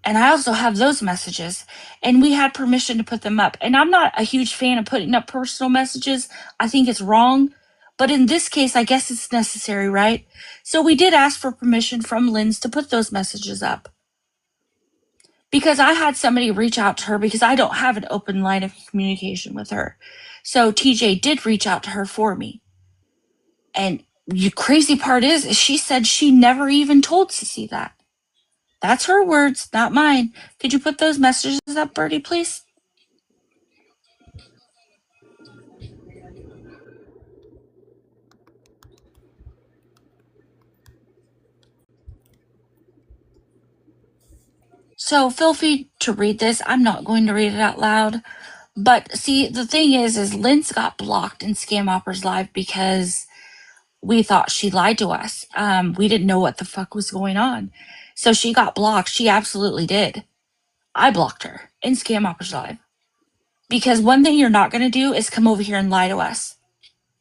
And I also have those messages, and we had permission to put them up. And I'm not a huge fan of putting up personal messages. I think it's wrong. But in this case, I guess it's necessary, right? So we did ask for permission from Lynn's to put those messages up. Because I had somebody reach out to her because I don't have an open line of communication with her. So TJ did reach out to her for me. And the crazy part is she said she never even told Sissy that. That's her words, not mine. Could you put those messages up, Birdie, please? So feel free to read this. I'm not going to read it out loud. But see, the thing is Lynn's got blocked in Scam Opera's live because we thought she lied to us. We didn't know what the fuck was going on. So she got blocked. She absolutely did. I blocked her in Scam Opera's live. Because one thing you're not going to do is come over here and lie to us.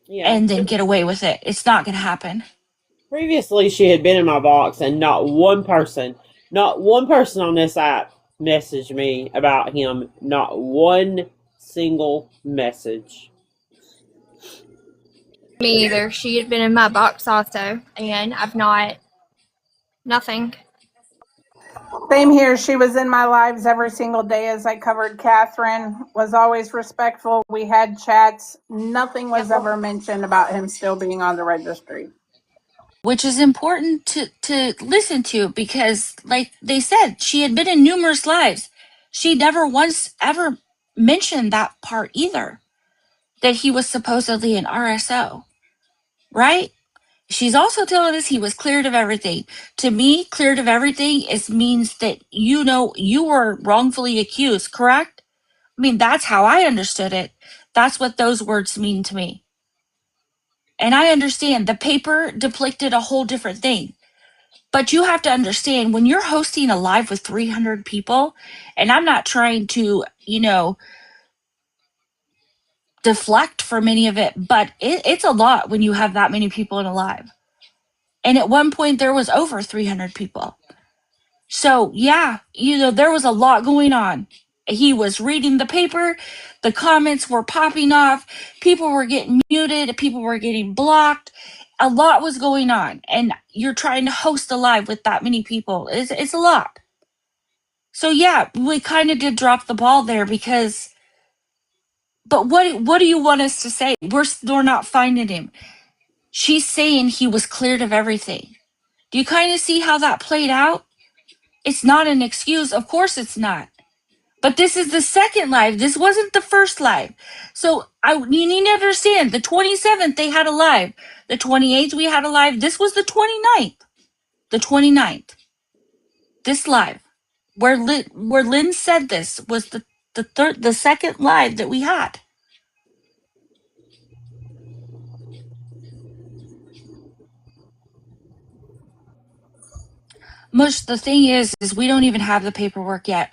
Yeah. And then get away with it. It's not going to happen. Previously, she had been in my box, and not one person on this app messaged me about him. Not one single message. Me either. She had been in my box also, and I've not. Nothing. Same here. She was in my lives every single day as I covered Catherine. Was always respectful. We had chats. Nothing was ever mentioned about him still being on the registry. Which is important to listen to because, like they said, she had been in numerous lives. She never once ever mentioned that part either, that he was supposedly an RSO, right? She's also telling us he was cleared of everything. To me, cleared of everything means that you know you were wrongfully accused, correct? I mean, that's how I understood it. That's what those words mean to me. And I understand the paper depicted a whole different thing. But you have to understand when you're hosting a live with 300 people, and I'm not trying to, deflect from any of it, but it's a lot when you have that many people in a live. And at one point, there was over 300 people. So, yeah, there was a lot going on. He was reading the paper, the comments were popping off, people were getting muted, people were getting blocked. A lot was going on, and you're trying to host a live with that many people. It's a lot. So, yeah, we kind of did drop the ball there because, but what do you want us to say? We're not finding him. She's saying he was cleared of everything. Do you kind of see how that played out? It's not an excuse. Of course it's not. But this is the second live. This wasn't the first live. So you need to understand, the 27th, they had a live. The 28th, we had a live. This was the 29th. The 29th. This live. Where Lynn said this was the second live that we had. Mush, the thing is we don't even have the paperwork yet.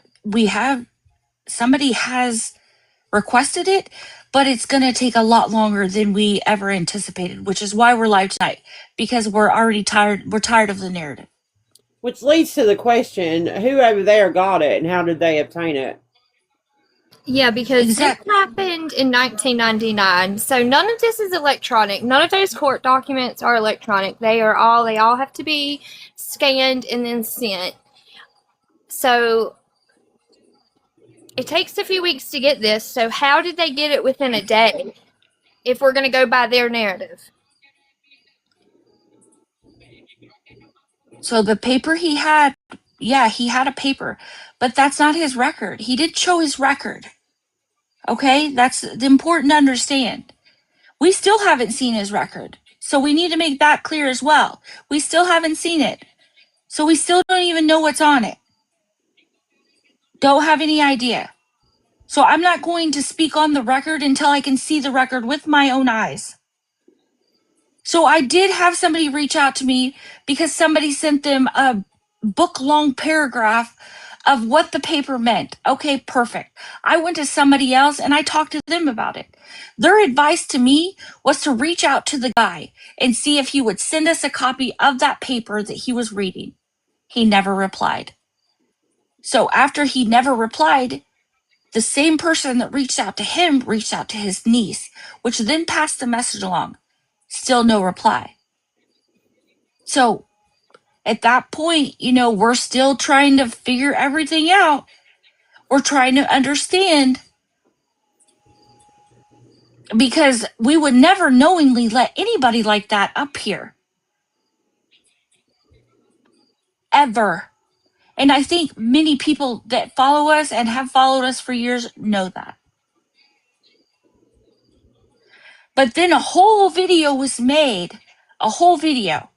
Somebody has requested it, but it's going to take a lot longer than we ever anticipated, which is why we're live tonight, because we're already tired. We're tired of the narrative. Which leads to the question, who over there got it and how did they obtain it? Yeah, because Exactly. this happened in 1999, so none of this is electronic. None of those court documents are electronic. They all have to be scanned and then sent. So it takes a few weeks to get this. So how did they get it within a day? If we're going to go by their narrative. So the paper he had, yeah, he had a paper, but that's not his record. He did show his record. Okay, that's important to understand. We still haven't seen his record. So we need to make that clear as well. We still haven't seen it. So we still don't even know what's on it. Don't have any idea. So I'm not going to speak on the record until I can see the record with my own eyes. So I did have somebody reach out to me because somebody sent them a book-long paragraph of what the paper meant. Okay, perfect. I went to somebody else and I talked to them about it. Their advice to me was to reach out to the guy and see if he would send us a copy of that paper that he was reading. He never replied. So after he never replied, the same person that reached out to him reached out to his niece, which then passed the message along. Still no reply. So at that point, we're still trying to figure everything out. We're trying to understand, because we would never knowingly let anybody like that up here. Ever. And I think many people that follow us and have followed us for years know that. But then a whole video was made. A whole video.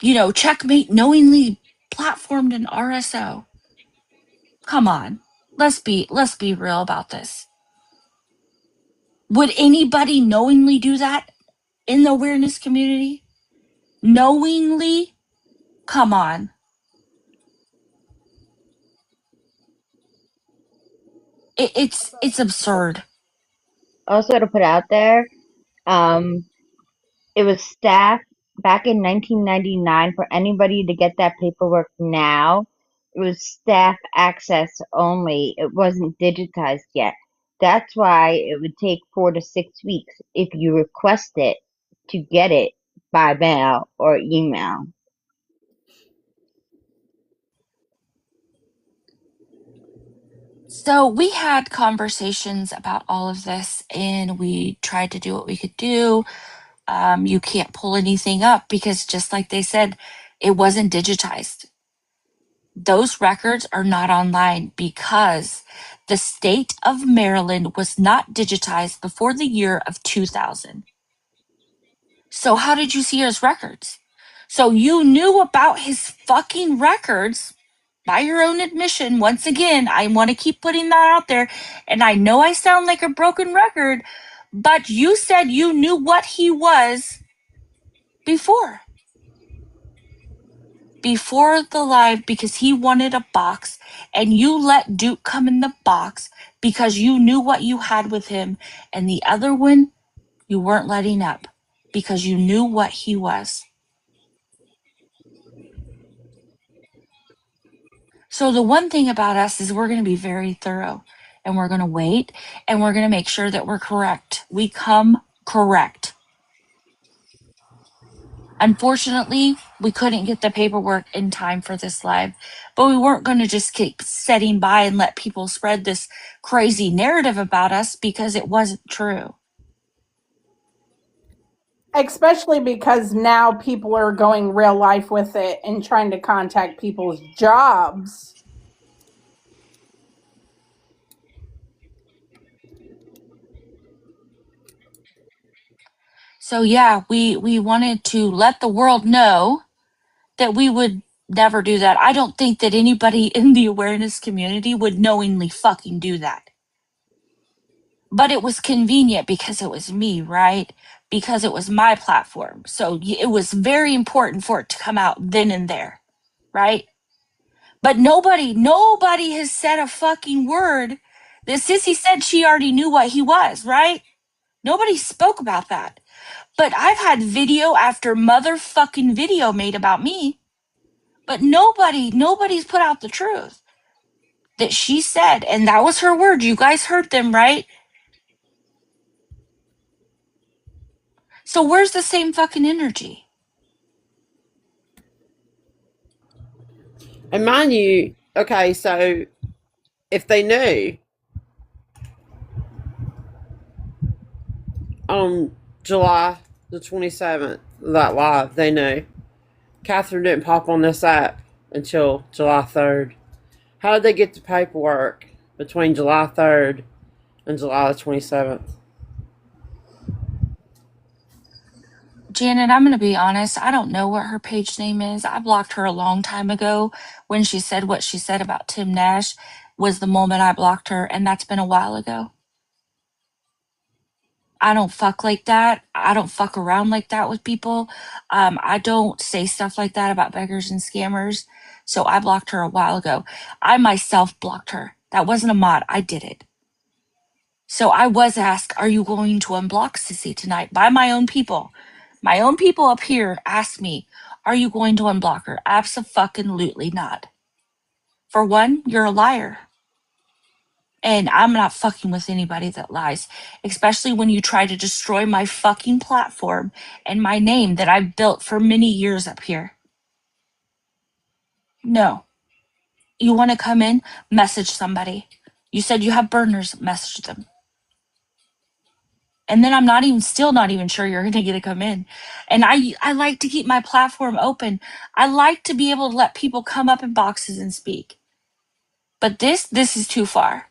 Checkmate knowingly platformed an RSO. Come on. Let's be real about this. Would anybody knowingly do that in the awareness community? Knowingly? Come on. It's absurd. Also, to put out there, it was staff back in 1999 for anybody to get that paperwork now. It was staff access only. It wasn't digitized yet. That's why it would take 4 to 6 weeks if you request it to get it by mail or email. So we had conversations about all of this, and we tried to do what we could do. You can't pull anything up because, just like they said, it wasn't digitized. Those records are not online because the state of Maryland was not digitized before the year of 2000. So how did you see his records? So you knew about his fucking records by your own admission, once again, I want to keep putting that out there, and I know I sound like a broken record, but you said you knew what he was before the live because he wanted a box, and you let Duke come in the box because you knew what you had with him, and the other one you weren't letting up because you knew what he was. So the one thing about us is we're going to be very thorough, and we're going to wait, and we're going to make sure that we're correct. We come correct. Unfortunately, we couldn't get the paperwork in time for this live, but we weren't going to just keep sitting by and let people spread this crazy narrative about us because it wasn't true. Especially because now people are going real life with it and trying to contact people's jobs. So yeah, we wanted to let the world know that we would never do that. I don't think that anybody in the awareness community would knowingly fucking do that. But it was convenient because it was me, right? Because it was my platform. So it was very important for it to come out then and there, right? But nobody has said a fucking word. That Sissy said she already knew what he was, right? Nobody spoke about that. But I've had video after motherfucking video made about me. But nobody's put out the truth that she said, and that was her word. You guys heard them, right? So where's the same fucking energy? And mind you, okay, so if they knew on July the 27th, that live, they knew. Catherine didn't pop on this app until July 3rd. How did they get the paperwork between July 3rd and July the 27th? Janet, I'm going to be honest. I don't know what her page name is. I blocked her a long time ago when she said what she said about Tim Nash was the moment I blocked her, and that's been a while ago. I don't fuck like that. I don't fuck around like that with people. I don't say stuff like that about beggars and scammers. So I blocked her a while ago. I myself blocked her. That wasn't a mod. I did it. So I was asked, are you going to unblock Sissy tonight? By my own people. My own people up here asked me, are you going to unblock her? Abso-fucking-lutely not. For one, you're a liar. And I'm not fucking with anybody that lies, especially when you try to destroy my fucking platform and my name that I've built for many years up here. No. You want to come in? Message somebody. You said you have burners, message them. And then I'm still not even sure you're gonna get to come in. And I like to keep my platform open. I like to be able to let people come up in boxes and speak. But this is too far.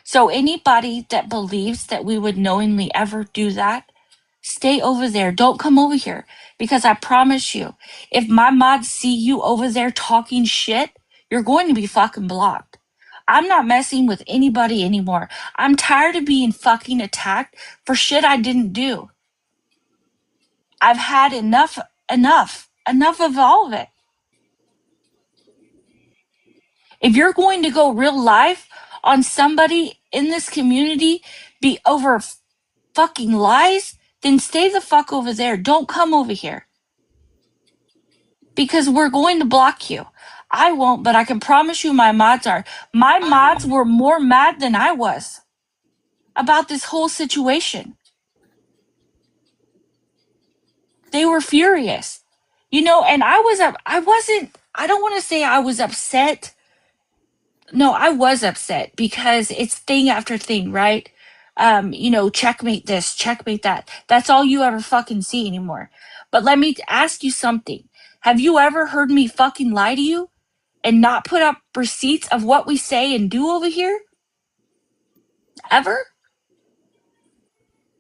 So anybody that believes that we would knowingly ever do that, stay over there. Don't come over here. Because I promise you, if my mods see you over there talking shit, you're going to be fucking blocked. I'm not messing with anybody anymore. I'm tired of being fucking attacked for shit I didn't do. I've had enough of all of it. If you're going to go real life on somebody in this community be over fucking lies, then stay the fuck over there. Don't come over here. Because we're going to block you. I won't, but I can promise you my mods are. My mods were more mad than I was about this whole situation. They were furious. You know, and I don't want to say I was upset. No, I was upset because it's thing after thing, right? Checkmate this, checkmate that. That's all you ever fucking see anymore. But let me ask you something. Have you ever heard me fucking lie to you and not put up receipts of what we say and do over here? Ever?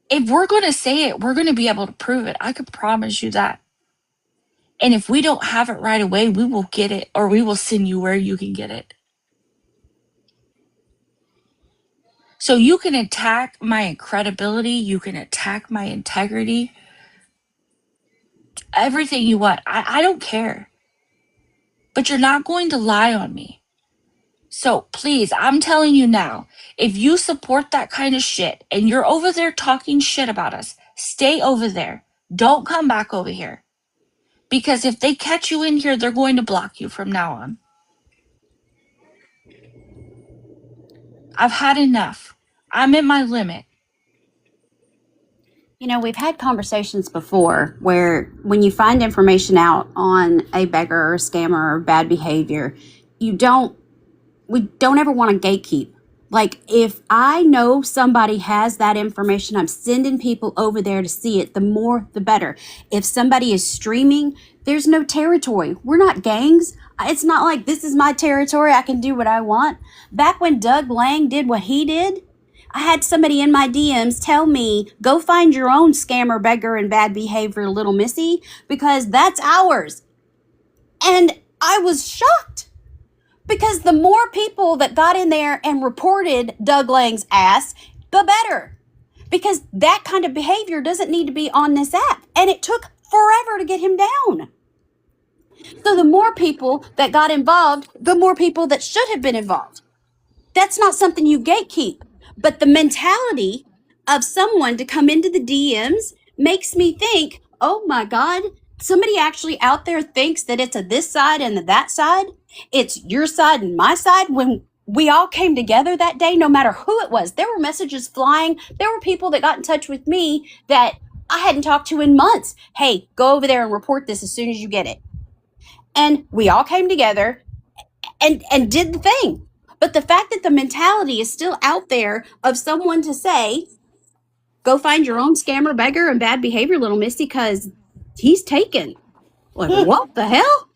If we're going to say it, we're going to be able to prove it. I can promise you that. And if we don't have it right away, we will get it, or we will send you where you can get it. So you can attack my credibility, you can attack my integrity, everything you want. I don't care. But you're not going to lie on me. So please, I'm telling you now, if you support that kind of shit and you're over there talking shit about us, stay over there. Don't come back over here. Because if they catch you in here, they're going to block you from now on. I've had enough. I'm at my limit. You know, we've had conversations before where when you find information out on a beggar or a scammer or bad behavior, we don't ever want to gatekeep. Like, if I know somebody has that information, I'm sending people over there to see it. The more, the better. If somebody is streaming, there's no territory. We're not gangs. It's not like this is my territory. I can do what I want. Back when Doug Lang did what he did, I had somebody in my DMs tell me, go find your own scammer, beggar, and bad behavior, little missy, because that's ours. And I was shocked. Because the more people that got in there and reported Doug Lang's ass, the better. Because that kind of behavior doesn't need to be on this app. And it took forever to get him down. So the more people that got involved, the more people that should have been involved. That's not something you gatekeep. But the mentality of someone to come into the DMs makes me think, oh my God, somebody actually out there thinks that it's a this side and a that side. It's your side and my side. When we all came together that day, no matter who it was, there were messages flying. There were people that got in touch with me that I hadn't talked to in months. Hey, go over there and report this as soon as you get it. And we all came together and did the thing. But the fact that the mentality is still out there of someone to say, go find your own scammer, beggar, and bad behavior, little missy, because he's taken. Like, what the hell?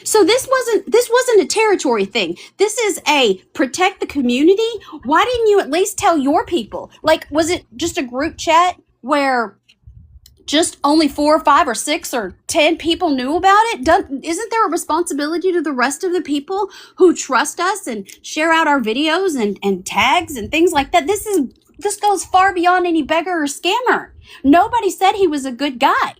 So this wasn't a territory thing. This is a protect the community. Why didn't you at least tell your people? Like, was it just a group chat where just only 4 or 5 or 6 or 10 people knew about it? Isn't there a responsibility to the rest of the people who trust us and share out our videos and tags and things like that? This goes far beyond any beggar or scammer. Nobody said he was a good guy.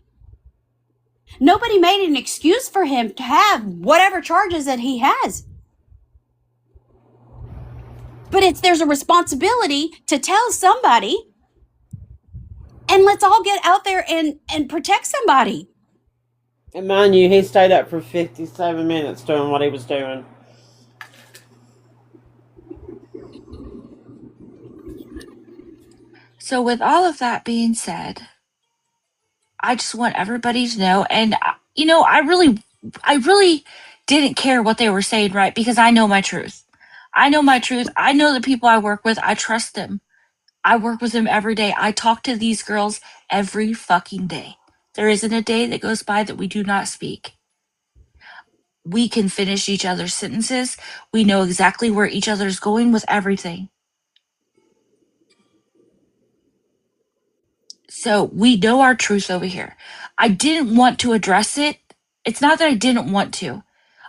Nobody made an excuse for him to have whatever charges that he has. But there's a responsibility to tell somebody, and let's all get out there and protect somebody. And mind you, he stayed up for 57 minutes doing what he was doing. So with all of that being said, I just want everybody to know, and you know, I really didn't care what they were saying, right? Because I know my truth. I know my truth. I know the people I work with. I trust them. I work with them every day. I talk to these girls every fucking day. There isn't a day that goes by that we do not speak. We can finish each other's sentences. We know exactly where each other's going with everything. So we know our truth over here. I didn't want to address it. It's not that I didn't want to.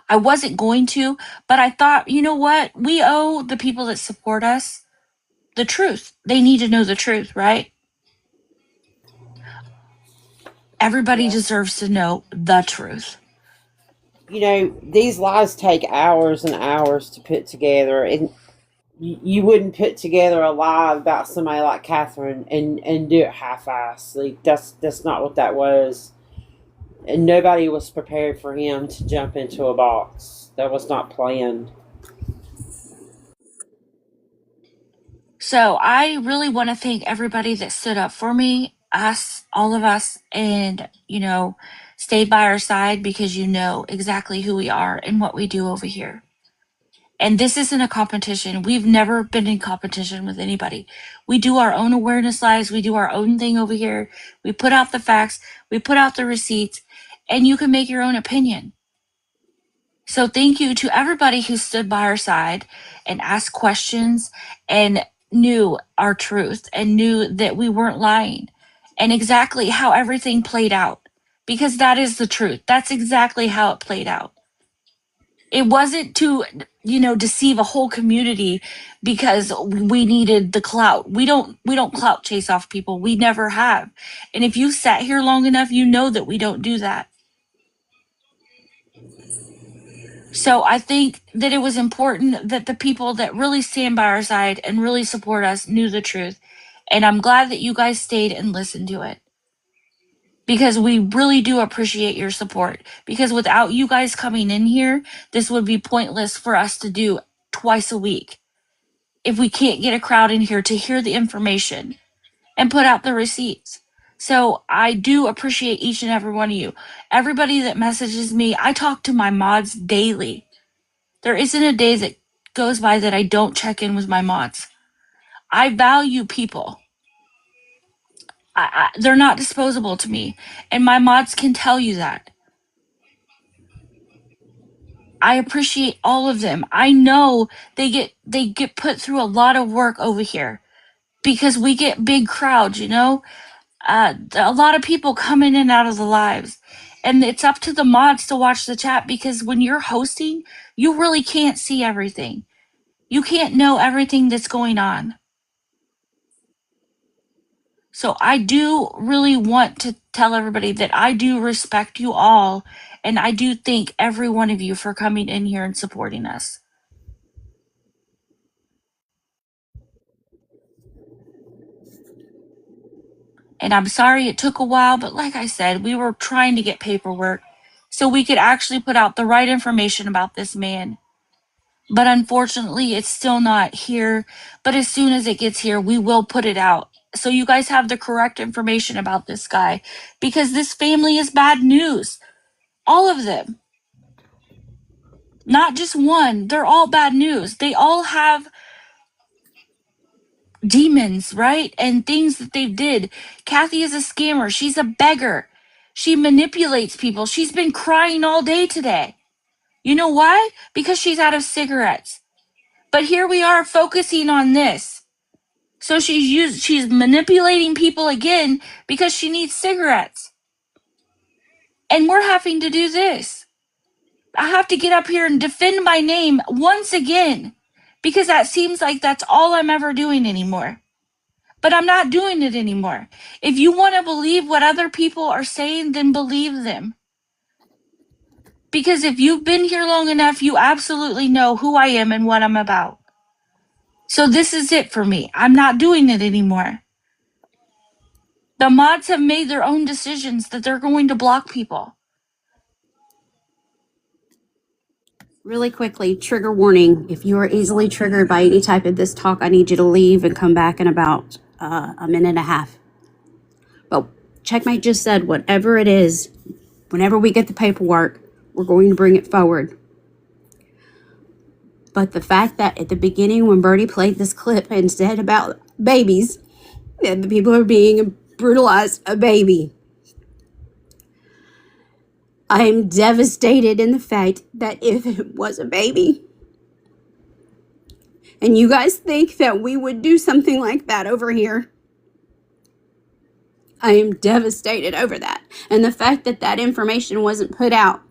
I wasn't going to, but I thought, you know what? We owe the people that support us the truth. They need to know the truth, right? Everybody deserves to know the truth. You know, these lies take hours and hours to put together, and you wouldn't put together a lie about somebody like Catherine and do it half-assed. Like, that's not what that was. And nobody was prepared for him to jump into a box. That was not planned. So I really want to thank everybody that stood up for me, us, all of us, and, you know, stayed by our side, because you know exactly who we are and what we do over here. And this isn't a competition. We've never been in competition with anybody. We do our own awareness lives. We do our own thing over here. We put out the facts. We put out the receipts, and you can make your own opinion. So thank you to everybody who stood by our side and asked questions and knew our truth and knew that we weren't lying and exactly how everything played out. because that is the truth. That's exactly how it played out. It wasn't to, deceive a whole community because we needed the clout. We don't clout chase off people. We never have. And if you sat here long enough, you know that we don't do that. So I think that it was important that the people that really stand by our side and really support us knew the truth. And I'm glad that you guys stayed and listened to it. Because we really do appreciate your support. Because without you guys coming in here, this would be pointless for us to do twice a week. If we can't get a crowd in here to hear the information and put out the receipts. So I do appreciate each and every one of you. Everybody that messages me, I talk to my mods daily. There isn't a day that goes by that I don't check in with my mods. I value people. They're not disposable to me, and my mods can tell you that. I appreciate all of them. I know they get put through a lot of work over here because we get big crowds, a lot of people come in and out of the lives, and it's up to the mods to watch the chat because when you're hosting, you really can't see everything. You can't know everything that's going on. So I do really want to tell everybody that I do respect you all, and I do thank every one of you for coming in here and supporting us. And I'm sorry it took a while, but like I said, we were trying to get paperwork so we could actually put out the right information about this man. But unfortunately, it's still not here. But as soon as it gets here, we will put it out. So you guys have the correct information about this guy, because this family is bad news. All of them. Not just one. They're all bad news. They all have demons, right? And things that they did. Kathy is a scammer. She's a beggar. She manipulates people. She's been crying all day today. You know why? Because she's out of cigarettes. But here we are focusing on this. So she's manipulating people again because she needs cigarettes. And we're having to do this. I have to get up here and defend my name once again because that seems like that's all I'm ever doing anymore. But I'm not doing it anymore. If you want to believe what other people are saying, then believe them. Because if you've been here long enough, you absolutely know who I am and what I'm about. So this is it for me. I'm not doing it anymore. The mods have made their own decisions that they're going to block people. Really quickly, trigger warning. If you are easily triggered by any type of this talk, I need you to leave and come back in about a minute and a half. But Checkmate just said whatever it is, whenever we get the paperwork, we're going to bring it forward. But the fact that at the beginning when Birdie played this clip and said about babies, that the people are being brutalized a baby, I am devastated in the fact that if it was a baby, and you guys think that we would do something like that over here, I am devastated over that. And the fact that that information wasn't put out.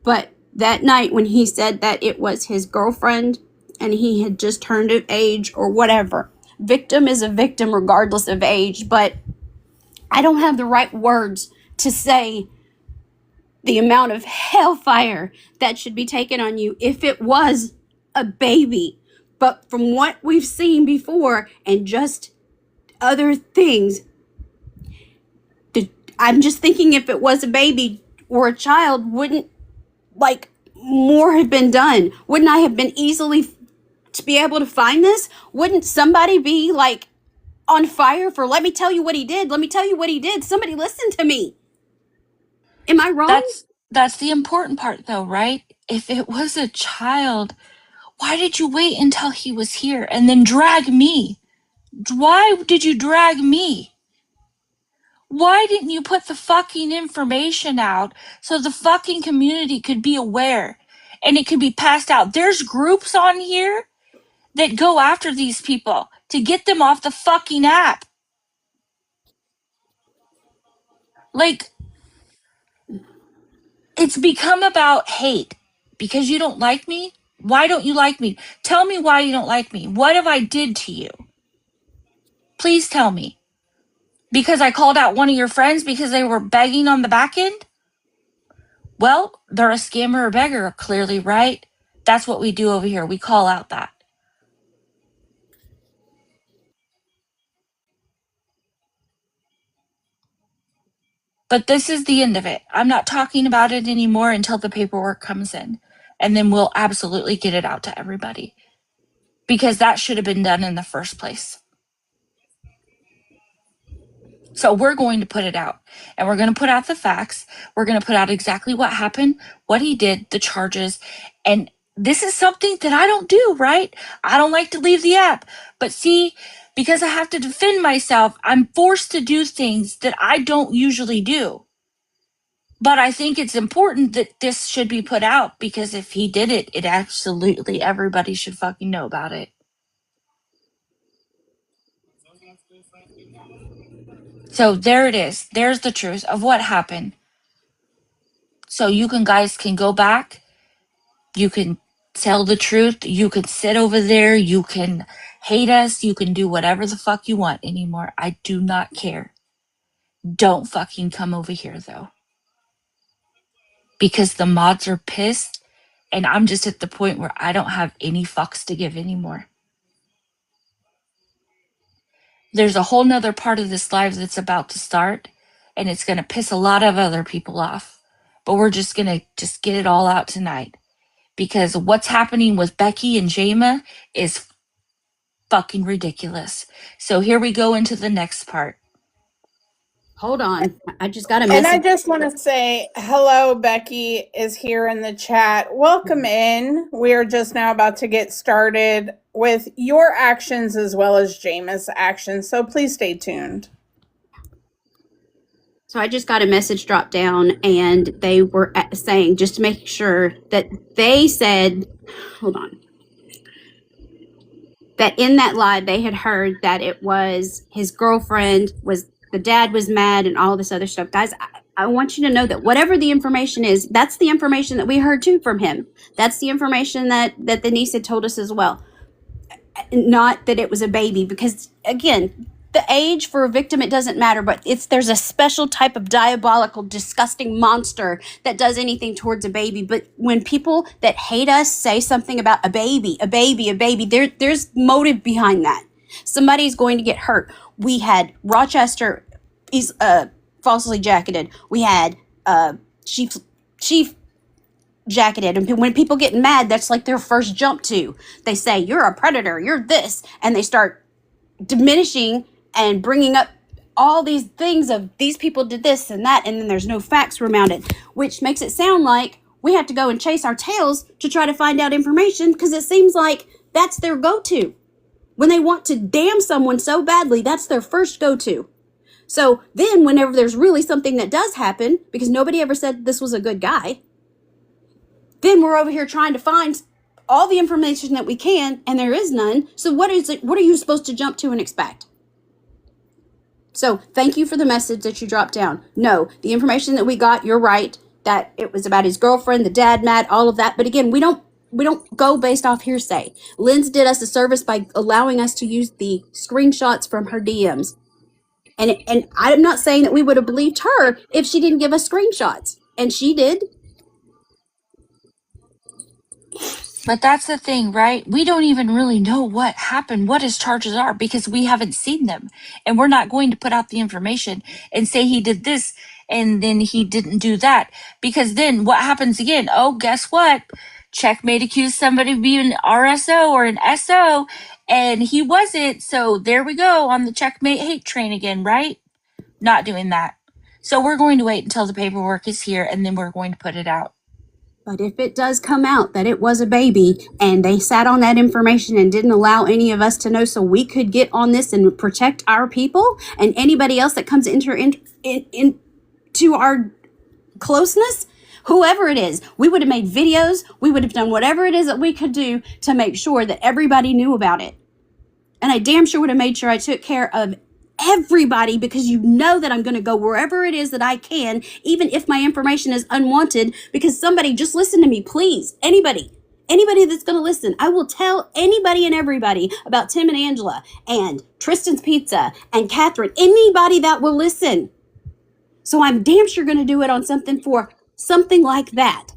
But that night when he said that it was his girlfriend and he had just turned of age or whatever, victim is a victim regardless of age, but I don't have the right words to say the amount of hellfire that should be taken on you if it was a baby. But from what we've seen before and just other things, I'm just thinking if it was a baby or a child, wouldn't like more have been done? Wouldn't I have been easily to be able to find this? Wouldn't somebody be like on fire for let me tell you what he did? Let me tell you what he did. Somebody listen to me. Am I wrong? That's the important part though, right? If it was a child, why did you wait until he was here and then drag me? Why did you drag me? Why didn't you put the fucking information out so the fucking community could be aware and it could be passed out? There's groups on here that go after these people to get them off the fucking app. Like, It's become about hate because you don't like me. Why don't you like me? Tell me why you don't like me. What have I did to you? Please tell me. Because I called out one of your friends because they were begging on the back end? Well, they're a scammer or beggar, clearly, right? That's what we do over here. We call out that. But this is the end of it. I'm not talking about it anymore until the paperwork comes in. And then we'll absolutely get it out to everybody. Because that should have been done in the first place. So we're going to put it out. And we're going to put out the facts. We're going to put out exactly what happened, what he did, the charges. And this is something that I don't do, right? I don't like to leave the app. But see, because I have to defend myself, I'm forced to do things that I don't usually do. But I think it's important that this should be put out because if he did it, it absolutely everybody should fucking know about it. So there it is. There's the truth of what happened. So you guys can go back. You can tell the truth. You can sit over there. You can hate us. You can do whatever the fuck you want anymore. I do not care. Don't fucking come over here though. Because the mods are pissed and I'm just at the point where I don't have any fucks to give anymore. There's a whole nother part of this live that's about to start and it's going to piss a lot of other people off. But we're just going to get it all out tonight. Because what's happening with Becky and Jama is fucking ridiculous. So here we go into the next part. Hold on. I just got a And I message. just want to say hello, Becky is here in the chat. Welcome in. We're just now about to get started with your actions as well as Jama's actions. So please stay tuned. So I just got a message drop down and they were saying, just to make sure that they said, hold on, that in that live they had heard that it was his girlfriend, was the dad was mad and all this other stuff. Guys, I want you to know that whatever the information is, that's the information that we heard too from him. That's the information that the niece had told us as well. Not that it was a baby, because again, the age for a victim, it doesn't matter, but there's a special type of diabolical, disgusting monster that does anything towards a baby. But when people that hate us say something about a baby, there's motive behind that. Somebody's going to get hurt. We had Rochester, he's falsely jacketed. We had Chief jacketed, and when people get mad, that's like their first jump to. They say, you're a predator, you're this, and they start diminishing and bringing up all these things of these people did this and that, and then there's no facts around it, which makes it sound like we have to go and chase our tails to try to find out information, because it seems like that's their go-to. When they want to damn someone so badly, that's their first go-to. So then whenever there's really something that does happen, because nobody ever said this was a good guy, then we're over here trying to find all the information that we can, and there is none. So what is it? What are you supposed to jump to and expect? So thank you for the message that you dropped down. No, the information that we got, you're right, that it was about his girlfriend, the dad mad, all of that. But again, we don't go based off hearsay. Lynn's did us a service by allowing us to use the screenshots from her DMs. And I'm not saying that we would have believed her if she didn't give us screenshots. And she did. But that's the thing, right? We don't even really know what happened, what his charges are, because we haven't seen them. And we're not going to put out the information and say he did this and then he didn't do that. Because then what happens again? Oh, guess what? Checkmate accused somebody of being an RSO or an SO, and he wasn't. So there we go on the checkmate hate train again, right? Not doing that. So we're going to wait until the paperwork is here, and then we're going to put it out. But if it does come out that it was a baby and they sat on that information and didn't allow any of us to know so we could get on this and protect our people and anybody else that comes into our closeness, whoever it is, we would have made videos. We would have done whatever it is that we could do to make sure that everybody knew about it. And I damn sure would have made sure I took care of everybody, because you know that I'm going to go wherever it is that I can, even if my information is unwanted, because somebody just listen to me, please. Anybody that's going to listen, I will tell anybody and everybody about Tim and Angela and Tristan's Pizza and Catherine, anybody that will listen. So I'm damn sure going to do it on something like that.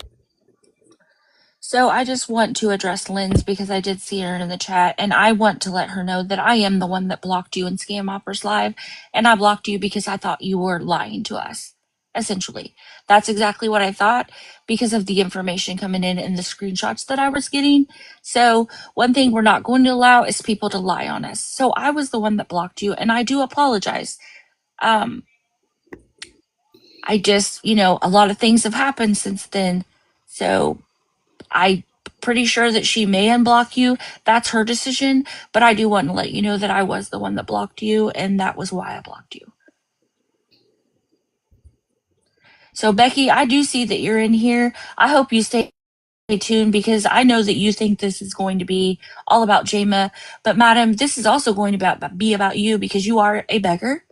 So I just want to address Lynn's because I did see her in the chat, and I want to let her know that I am the one that blocked you in Scam Offers Live, and I blocked you because I thought you were lying to us. Essentially, that's exactly what I thought because of the information coming in and the screenshots that I was getting. So one thing we're not going to allow is people to lie on us. So I was the one that blocked you, and I do apologize. I just, a lot of things have happened since then. So I'm pretty sure that she may unblock you. That's her decision. But I do want to let you know that I was the one that blocked you, and that was why I blocked you. So, Becky, I do see that you're in here. I hope you stay tuned because I know that you think this is going to be all about Jama. But, madam, this is also going to be about you because you are a beggar.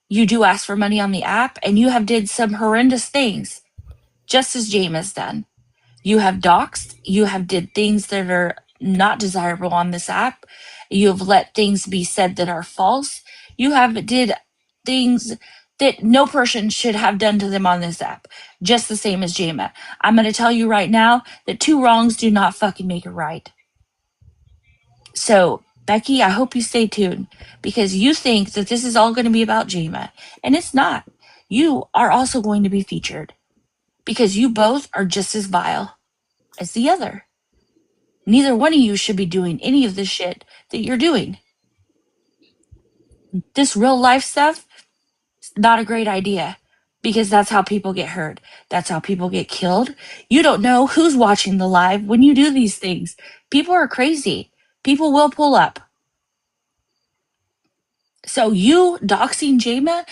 You do ask for money on the app, and you have did some horrendous things, just as Jama's done. You have doxed, you have did things that are not desirable on this app. You have let things be said that are false. You have did things that no person should have done to them on this app, just the same as Jama. I'm going to tell you right now that 2 wrongs do not fucking make it right. So, Becky, I hope you stay tuned because you think that this is all going to be about Jama, and it's not. You are also going to be featured because you both are just as vile as the other. Neither one of you should be doing any of this shit that you're doing. This real life stuff is not a great idea because that's how people get hurt. That's how people get killed. You don't know who's watching the live when you do these things. People are crazy. People will pull up. So you doxing Jama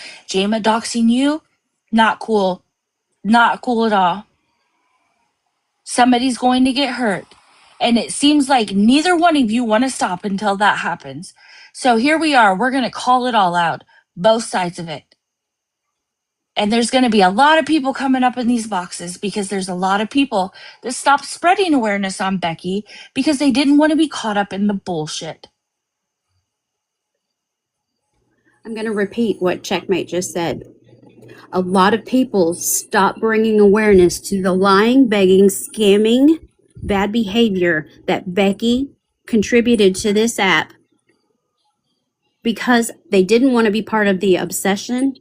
doxing you, not cool. Not cool at all. Somebody's going to get hurt. And it seems like neither one of you want to stop until that happens. So here we are. We're going to call it all out. Both sides of it. And there's going to be a lot of people coming up in these boxes because there's a lot of people that stopped spreading awareness on Becky because they didn't want to be caught up in the bullshit. I'm going to repeat what Checkmate just said. A lot of people stop bringing awareness to the lying, begging, scamming, bad behavior that Becky contributed to this app because they didn't want to be part of the obsession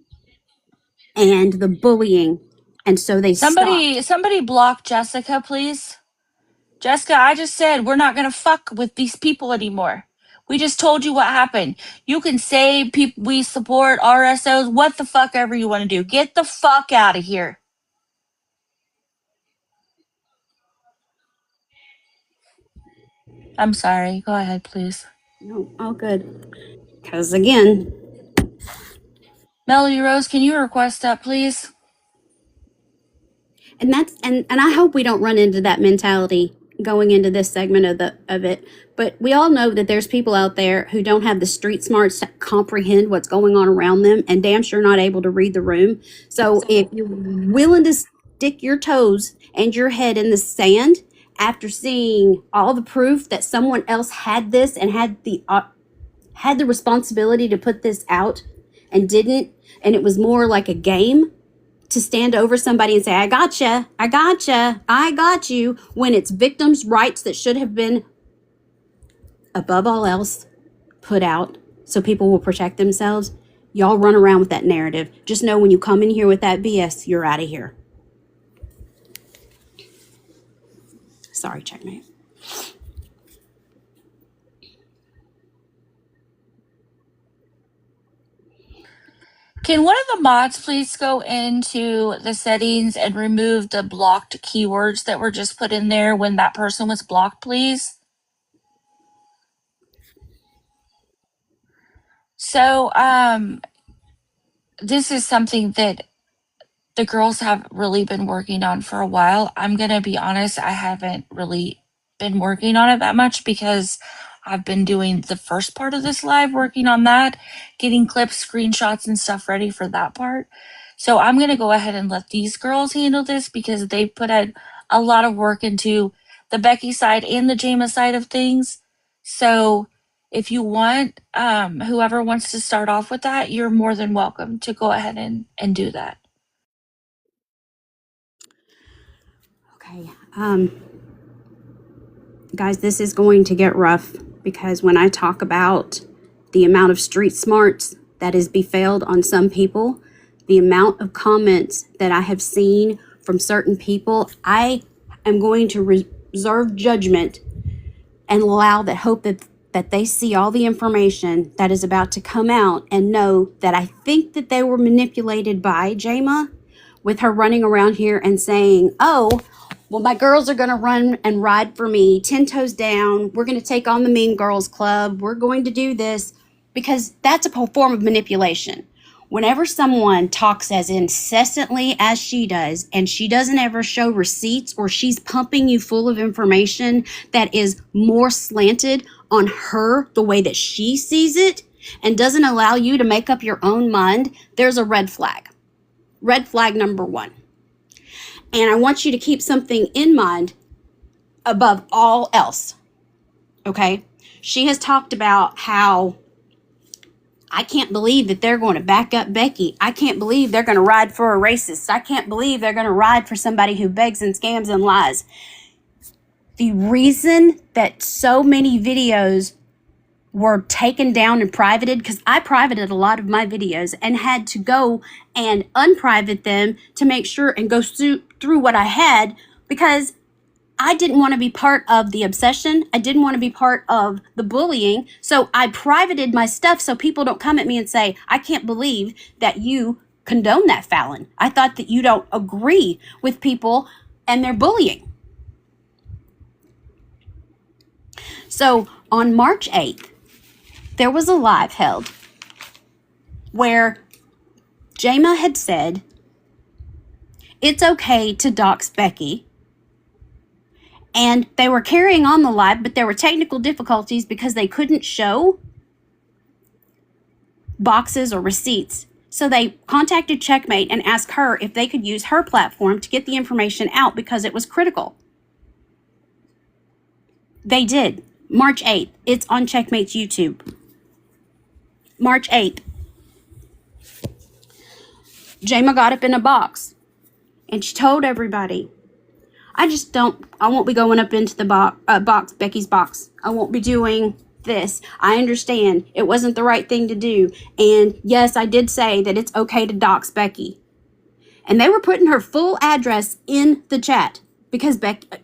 and the bullying. And so they stopped. Somebody block Jessica, please. Jessica, I just said we're not going to fuck with these people anymore. We just told you what happened. You can say we support RSOs, what the fuck ever you want to do. Get the fuck out of here. I'm sorry. Go ahead, please. No, all good. Because again, Melody Rose, can you request that, please? and that's and I hope we don't run into that mentality going into this segment of it. But we all know that there's people out there who don't have the street smarts to comprehend what's going on around them and damn sure not able to read the room. So if you're willing to stick your toes and your head in the sand after seeing all the proof that someone else had this and had the responsibility to put this out and didn't, and it was more like a game to stand over somebody and say, I gotcha, I got you, when it's victims' rights that should have been, above all else, put out so people will protect themselves. Y'all run around with that narrative. Just know when you come in here with that BS, you're out of here. Sorry, Checkmate. Can one of the mods please go into the settings and remove the blocked keywords that were just put in there when that person was blocked, please? So, this is something that the girls have really been working on for a while. I'm going to be honest, I haven't really been working on it that much because I've been doing the first part of this live, working on that, getting clips, screenshots, and stuff ready for that part. So I'm going to go ahead and let these girls handle this because they put a lot of work into the Becky side and the Jama side of things. So if you want, whoever wants to start off with that, you're more than welcome to go ahead and do that. Okay. Guys, this is going to get rough because when I talk about the amount of street smarts that is befouled on some people, the amount of comments that I have seen from certain people, I am going to reserve judgment and allow that hope that they see all the information that is about to come out and know that I think that they were manipulated by Jama with her running around here and saying, oh, well, my girls are going to run and ride for me 10 toes down. We're going to take on the Mean Girls Club. We're going to do this, because that's a form of manipulation. Whenever someone talks as incessantly as she does, and she doesn't ever show receipts, or she's pumping you full of information that is more slanted on her, the way that she sees it, and doesn't allow you to make up your own mind, there's a red flag. Red flag number 1. And I want you to keep something in mind above all else. Okay? She has talked about how I can't believe that they're going to back up Becky. I can't believe they're going to ride for a racist. I can't believe they're going to ride for somebody who begs and scams and lies. The reason that so many videos were taken down and privated, because I privated a lot of my videos and had to go and unprivate them to make sure and go through what I had, because I didn't want to be part of the obsession. I didn't want to be part of the bullying. So I privated my stuff so people don't come at me and say, I can't believe that you condone that, Fallon. I thought that you don't agree with people and their bullying. So on March 8th, there was a live held where Jama had said, it's okay to dox Becky. And they were carrying on the live, but there were technical difficulties because they couldn't show boxes or receipts. So they contacted Checkmate and asked her if they could use her platform to get the information out because it was critical. They did. March 8th. It's on Checkmate's YouTube. March 8th. Jama got up in a box and she told everybody, I won't be going up into the box, Becky's box. I won't be doing this. I understand it wasn't the right thing to do. And yes, I did say that it's okay to dox Becky. And they were putting her full address in the chat because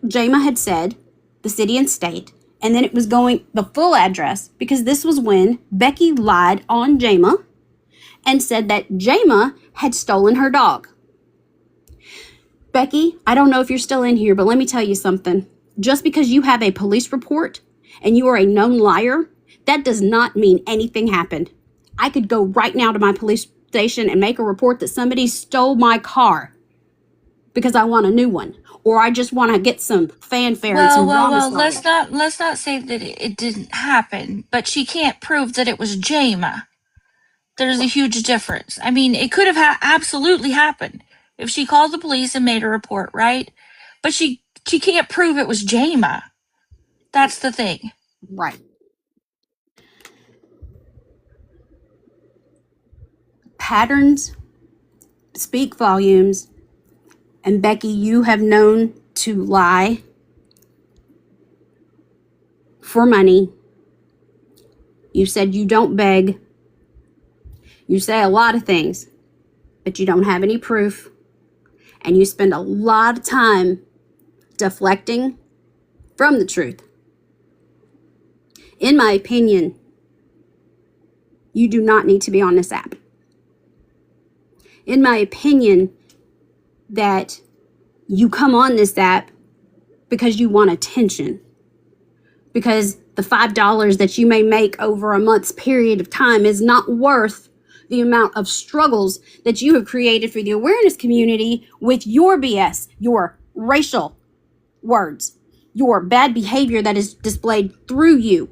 Jama had said the city and state. And then it was going the full address because this was when Becky lied on Jama and said that Jama had stolen her dog. Becky, I don't know if you're still in here, but let me tell you something. Just because you have a police report and you are a known liar, that does not mean anything happened. I could go right now to my police station and make a report that somebody stole my car because I want a new one. Or I just want to get some fanfare and some Well, let's not say that it didn't happen, but she can't prove that it was Jama. There's a huge difference. I mean, it could have absolutely happened if she called the police and made a report, right? But she can't prove it was Jama. That's the thing. Right. Patterns speak volumes. And Becky, you have known to lie for money. You said you don't beg. You say a lot of things, but you don't have any proof. And you spend a lot of time deflecting from the truth. In my opinion, you do not need to be on this app. In my opinion, that you come on this app because you want attention. Because the $5 that you may make over a month's period of time is not worth the amount of struggles that you have created for the awareness community with your BS, your racial words, your bad behavior that is displayed through you.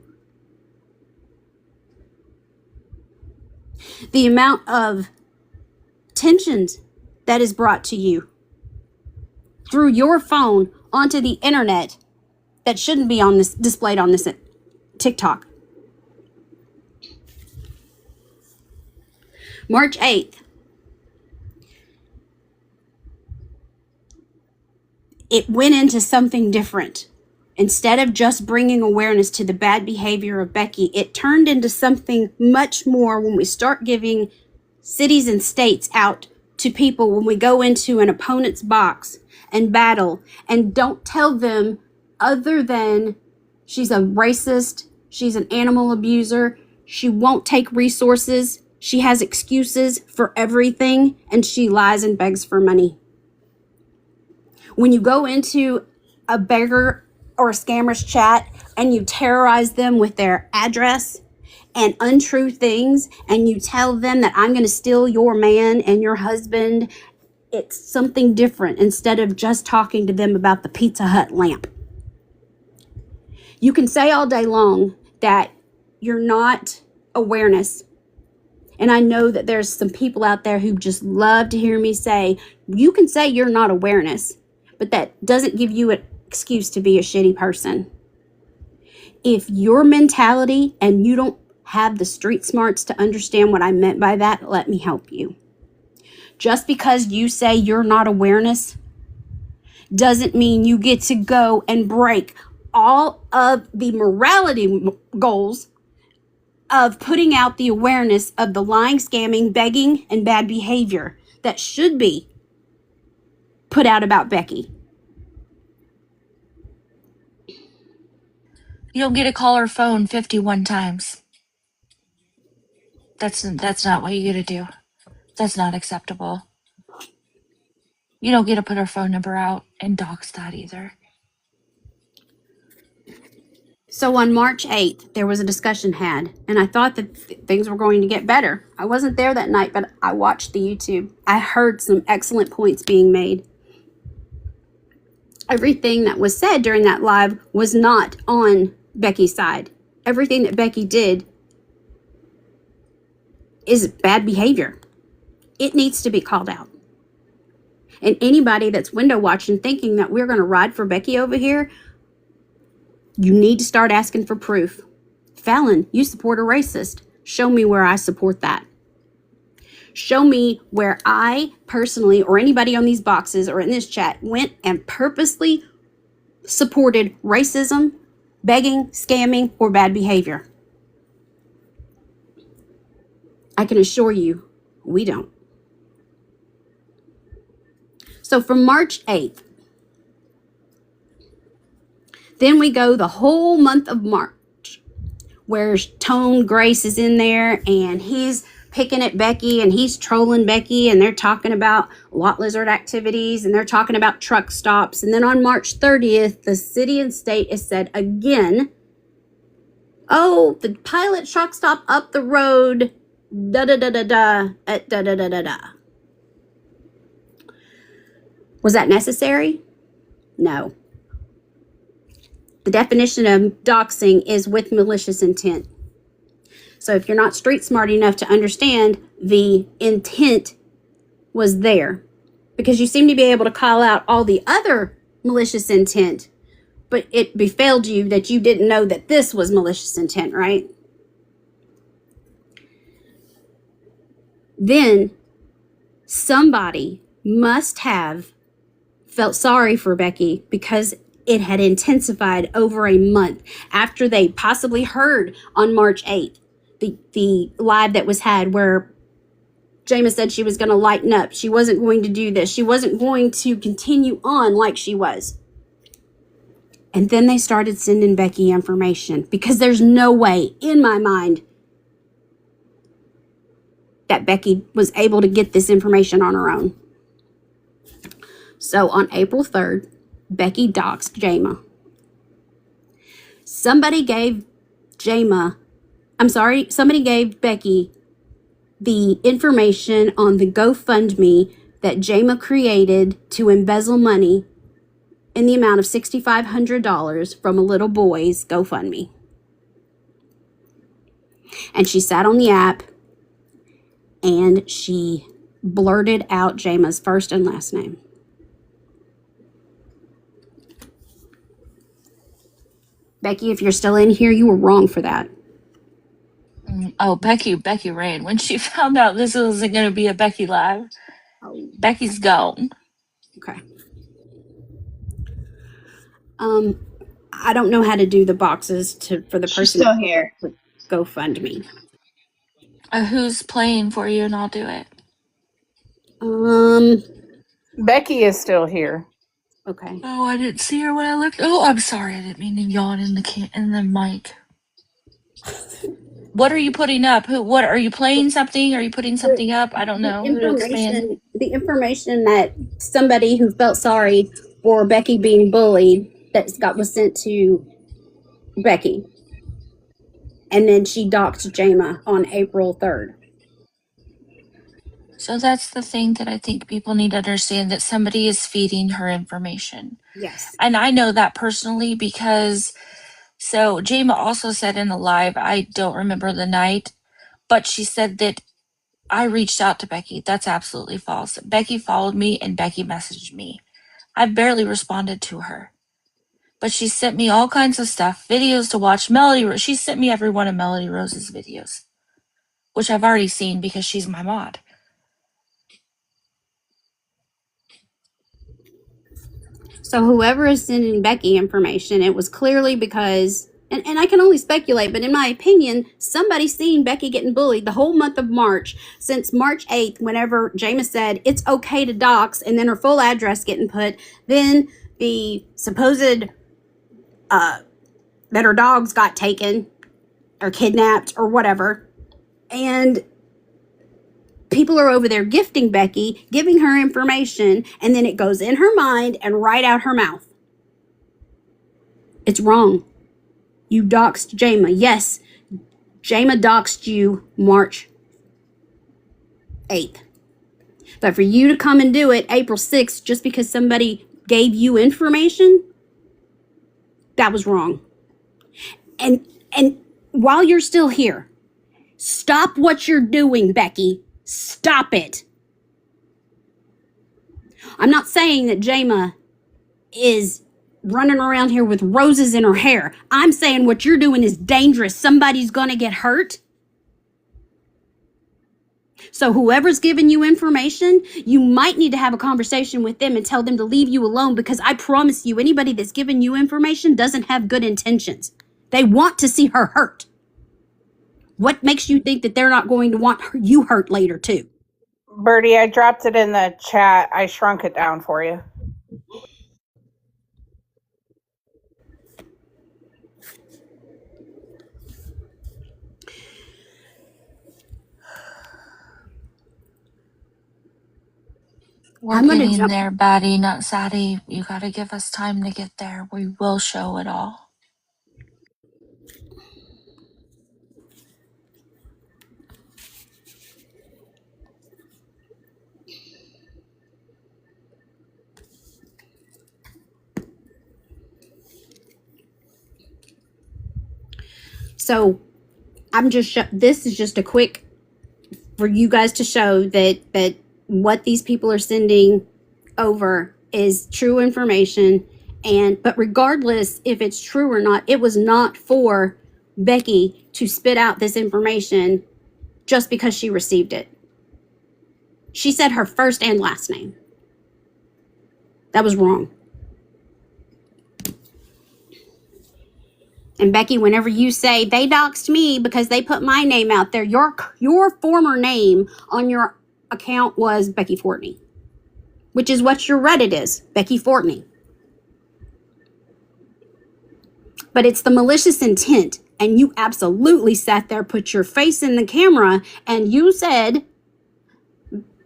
The amount of tensions that is brought to you through your phone onto the internet that shouldn't be on this displayed on this TikTok. March 8th. It went into something different. Instead of just bringing awareness to the bad behavior of Becky, it turned into something much more when we start giving cities and states out to people when we go into an opponent's box and battle and don't tell them other than she's a racist, she's an animal abuser, she won't take resources, she has excuses for everything, and she lies and begs for money. When you go into a beggar or a scammer's chat and you terrorize them with their address and untrue things, and you tell them that I'm going to steal your man and your husband, it's something different instead of just talking to them about the Pizza Hut lamp. You can say all day long that you're not awareness. And I know that there's some people out there who just love to hear me say, you can say you're not awareness, but that doesn't give you an excuse to be a shitty person. If your mentality and you don't have the street smarts to understand what I meant by that, let me help you. Just because you say you're not awareness doesn't mean you get to go and break all of the morality goals of putting out the awareness of the lying, scamming, begging, and bad behavior that should be put out about Becky. You don't get to call her phone 51 times. That's not what you get to do. That's not acceptable. You don't get to put her phone number out and dox that either. So on March 8th, there was a discussion had, and I thought that things were going to get better. I wasn't there that night, but I watched the YouTube. I heard some excellent points being made. Everything that was said during that live was not on Becky's side. Everything that Becky did is bad behavior. It needs to be called out. And anybody that's window watching thinking that we're going to ride for Becky over here, you need to start asking for proof. Fallon, you support a racist. Show me where I support that. Show me where I personally, or anybody on these boxes or in this chat, went and purposely supported racism, begging, scamming, or bad behavior. I can assure you, we don't. So from March 8th, then we go the whole month of March, where Tone Grace is in there and he's picking at Becky and he's trolling Becky, and they're talking about lot lizard activities and they're talking about truck stops. And then on March 30th, the city and state has said again, oh, the pilot truck stop up the road, at da-da-da-da-da. Was that necessary? No. The definition of doxing is with malicious intent. So if you're not street smart enough to understand, the intent was there, because you seem to be able to call out all the other malicious intent, but it befelled you that you didn't know that this was malicious intent, right? Then somebody must have felt sorry for Becky, because it had intensified over a month after they possibly heard on March 8th, the live that was had where Jayma said she was going to lighten up. She wasn't going to do this. She wasn't going to continue on like she was. And then they started sending Becky information, because there's no way in my mind that Becky was able to get this information on her own. So on April 3rd, Becky doxed Jayma. Somebody gave Becky the information on the GoFundMe that Jayma created to embezzle money in the amount of $6,500 from a little boy's GoFundMe. And she sat on the app and she blurted out Jama's first and last name. Becky, if you're still in here, you were wrong for that. Oh, Becky ran when she found out this wasn't going to be a Becky live. Oh, Becky's gone. okay. I don't know how to do the boxes for the She's person still here. to GoFundMe. Who's playing for you, and I'll do it. Becky is still here. Okay. Oh, I didn't see her when I looked. Oh, I'm sorry. I didn't mean to yawn in the mic. What are you putting up? What are you playing something? Are you putting something up? I don't know. Who to expand? The information that somebody who felt sorry for Becky being bullied was sent to Becky. And then she doxed Jama on April 3rd. So that's the thing that I think people need to understand, that somebody is feeding her information. Yes. And I know that personally because, so Jama also said in the live, I don't remember the night, but she said that I reached out to Becky. That's absolutely false. Becky followed me and Becky messaged me. I barely responded to her. But she sent me all kinds of stuff, videos to watch. She sent me every one of Melody Rose's videos, which I've already seen because she's my mod. So whoever is sending Becky information, it was clearly because, and I can only speculate, but in my opinion, somebody's seen Becky getting bullied the whole month of March, since March 8th, whenever Jama said it's okay to dox, and then her full address getting put, then the supposed that her dogs got taken or kidnapped or whatever, and people are over there gifting Becky, giving her information, and then it goes in her mind and right out her mouth. It's wrong. You doxed Jama. Yes, Jama doxed you March 8th. But for you to come and do it April 6th just because somebody gave you information, that was wrong. And while you're still here, stop what you're doing, Becky. Stop it. I'm not saying that Jama is running around here with roses in her hair. I'm saying what you're doing is dangerous. Somebody's going to get hurt. So whoever's giving you information, you might need to have a conversation with them and tell them to leave you alone, because I promise you, anybody that's giving you information doesn't have good intentions. They want to see her hurt. What makes you think that they're not going to want you hurt later too? Birdie, I dropped it in the chat. I shrunk it down for you. We're getting there, baddie, not saddie. You gotta give us time to get there. We will show it all. So this is just a quick for you guys to show that what these people are sending over is true information. But regardless if it's true or not, it was not for Becky to spit out this information just because she received it. She said her first and last name. That was wrong. And Becky, whenever you say they doxed me because they put my name out there, your former name on your account was Becky Fortney, which is what your Reddit is, Becky Fortney. But it's the malicious intent, and you absolutely sat there, put your face in the camera, and you said,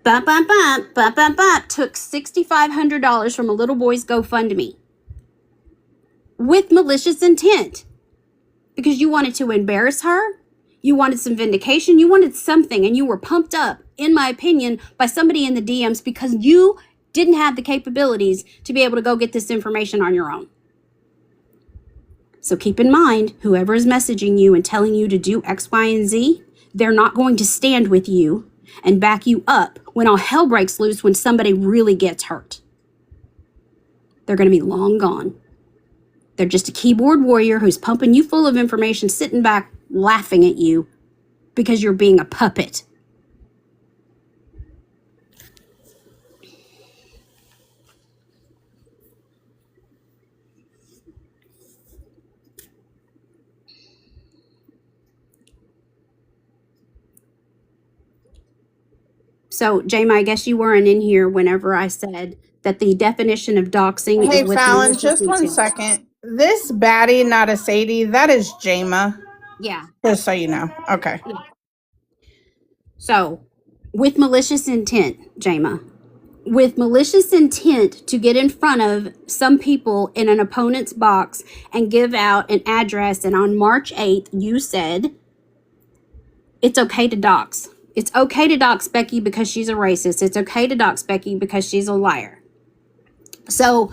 took $6,500 from a little boy's GoFundMe with malicious intent. Because you wanted to embarrass her, you wanted some vindication, you wanted something, and you were pumped up, in my opinion, by somebody in the DMs because you didn't have the capabilities to be able to go get this information on your own. So keep in mind, whoever is messaging you and telling you to do X, Y, and Z, they're not going to stand with you. and back you up when all hell breaks loose when somebody really gets hurt. They're going to be long gone. They're just a keyboard warrior who's pumping you full of information, sitting back laughing at you because you're being a puppet. So, Jamie, I guess you weren't in here whenever I said that the definition of doxing Hey, is with Fallon, malicious just one intent. second. This baddie, not a Sadie, that is Jama. Yeah. Just so you know. Okay. So, with malicious intent, Jama, with malicious intent to get in front of some people in an opponent's box and give out an address, and on March 8th, you said it's okay to dox. It's okay to dox Becky because she's a racist. It's okay to dox Becky because she's a liar. So,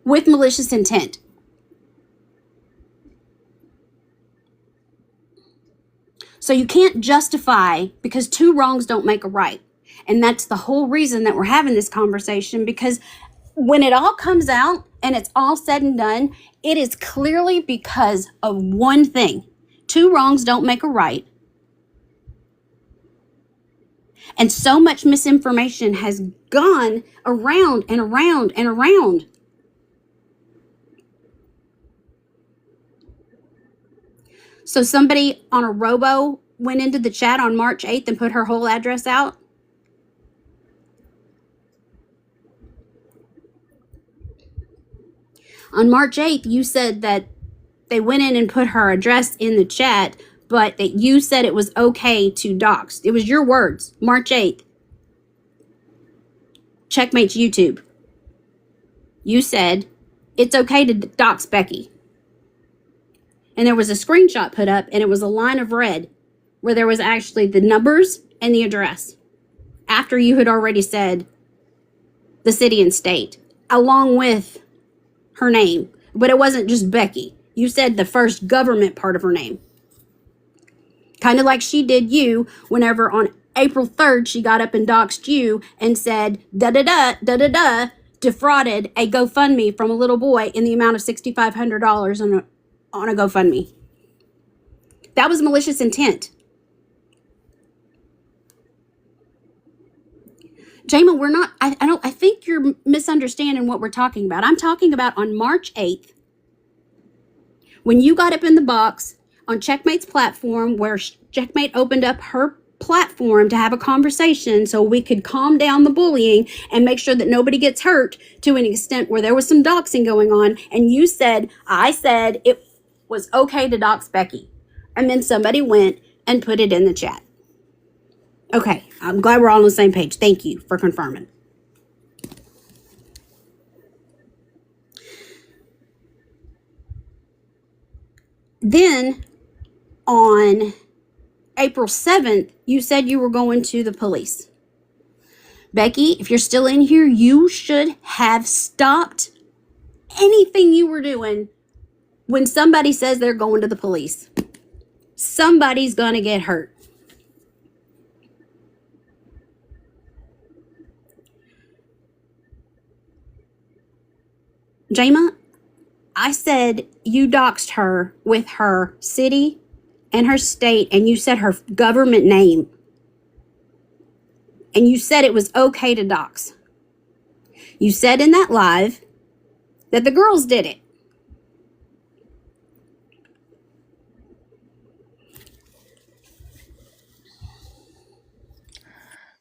with malicious intent, so you can't justify, because two wrongs don't make a right. And that's the whole reason that we're having this conversation, because when it all comes out and it's all said and done, it is clearly because of one thing. Two wrongs don't make a right. And so much misinformation has gone around and around and around. So somebody on a robo went into the chat on March 8th and put her whole address out. On March 8th, you said that they went in and put her address in the chat, but that you said it was okay to dox. It was your words, March 8th. Checkmate's YouTube. You said it's okay to dox Becky. And there was a screenshot put up, and it was a line of red where there was actually the numbers and the address after you had already said the city and state along with her name. But it wasn't just Becky. You said the first government part of her name. Kind of like she did you whenever on April 3rd she got up and doxed you and said da-da-da, defrauded a GoFundMe from a little boy in the amount of $6,500 on a GoFundMe. That was malicious intent. Jama, we're not, I think you're misunderstanding what we're talking about. I'm talking about on March 8th, when you got up in the box on Checkmate's platform, where Checkmate opened up her platform to have a conversation so we could calm down the bullying and make sure that nobody gets hurt, to an extent where there was some doxing going on. And you said, I said it was okay to dox Becky. And then somebody went and put it in the chat. Okay, I'm glad we're all on the same page. Thank you for confirming. Then on April 7th, you said you were going to the police. Becky, if you're still in here, you should have stopped anything you were doing when somebody says they're going to the police. Somebody's going to get hurt. Jama, I said you doxed her with her city and her state, and you said her government name. And you said it was okay to dox. You said in that live that the girls did it.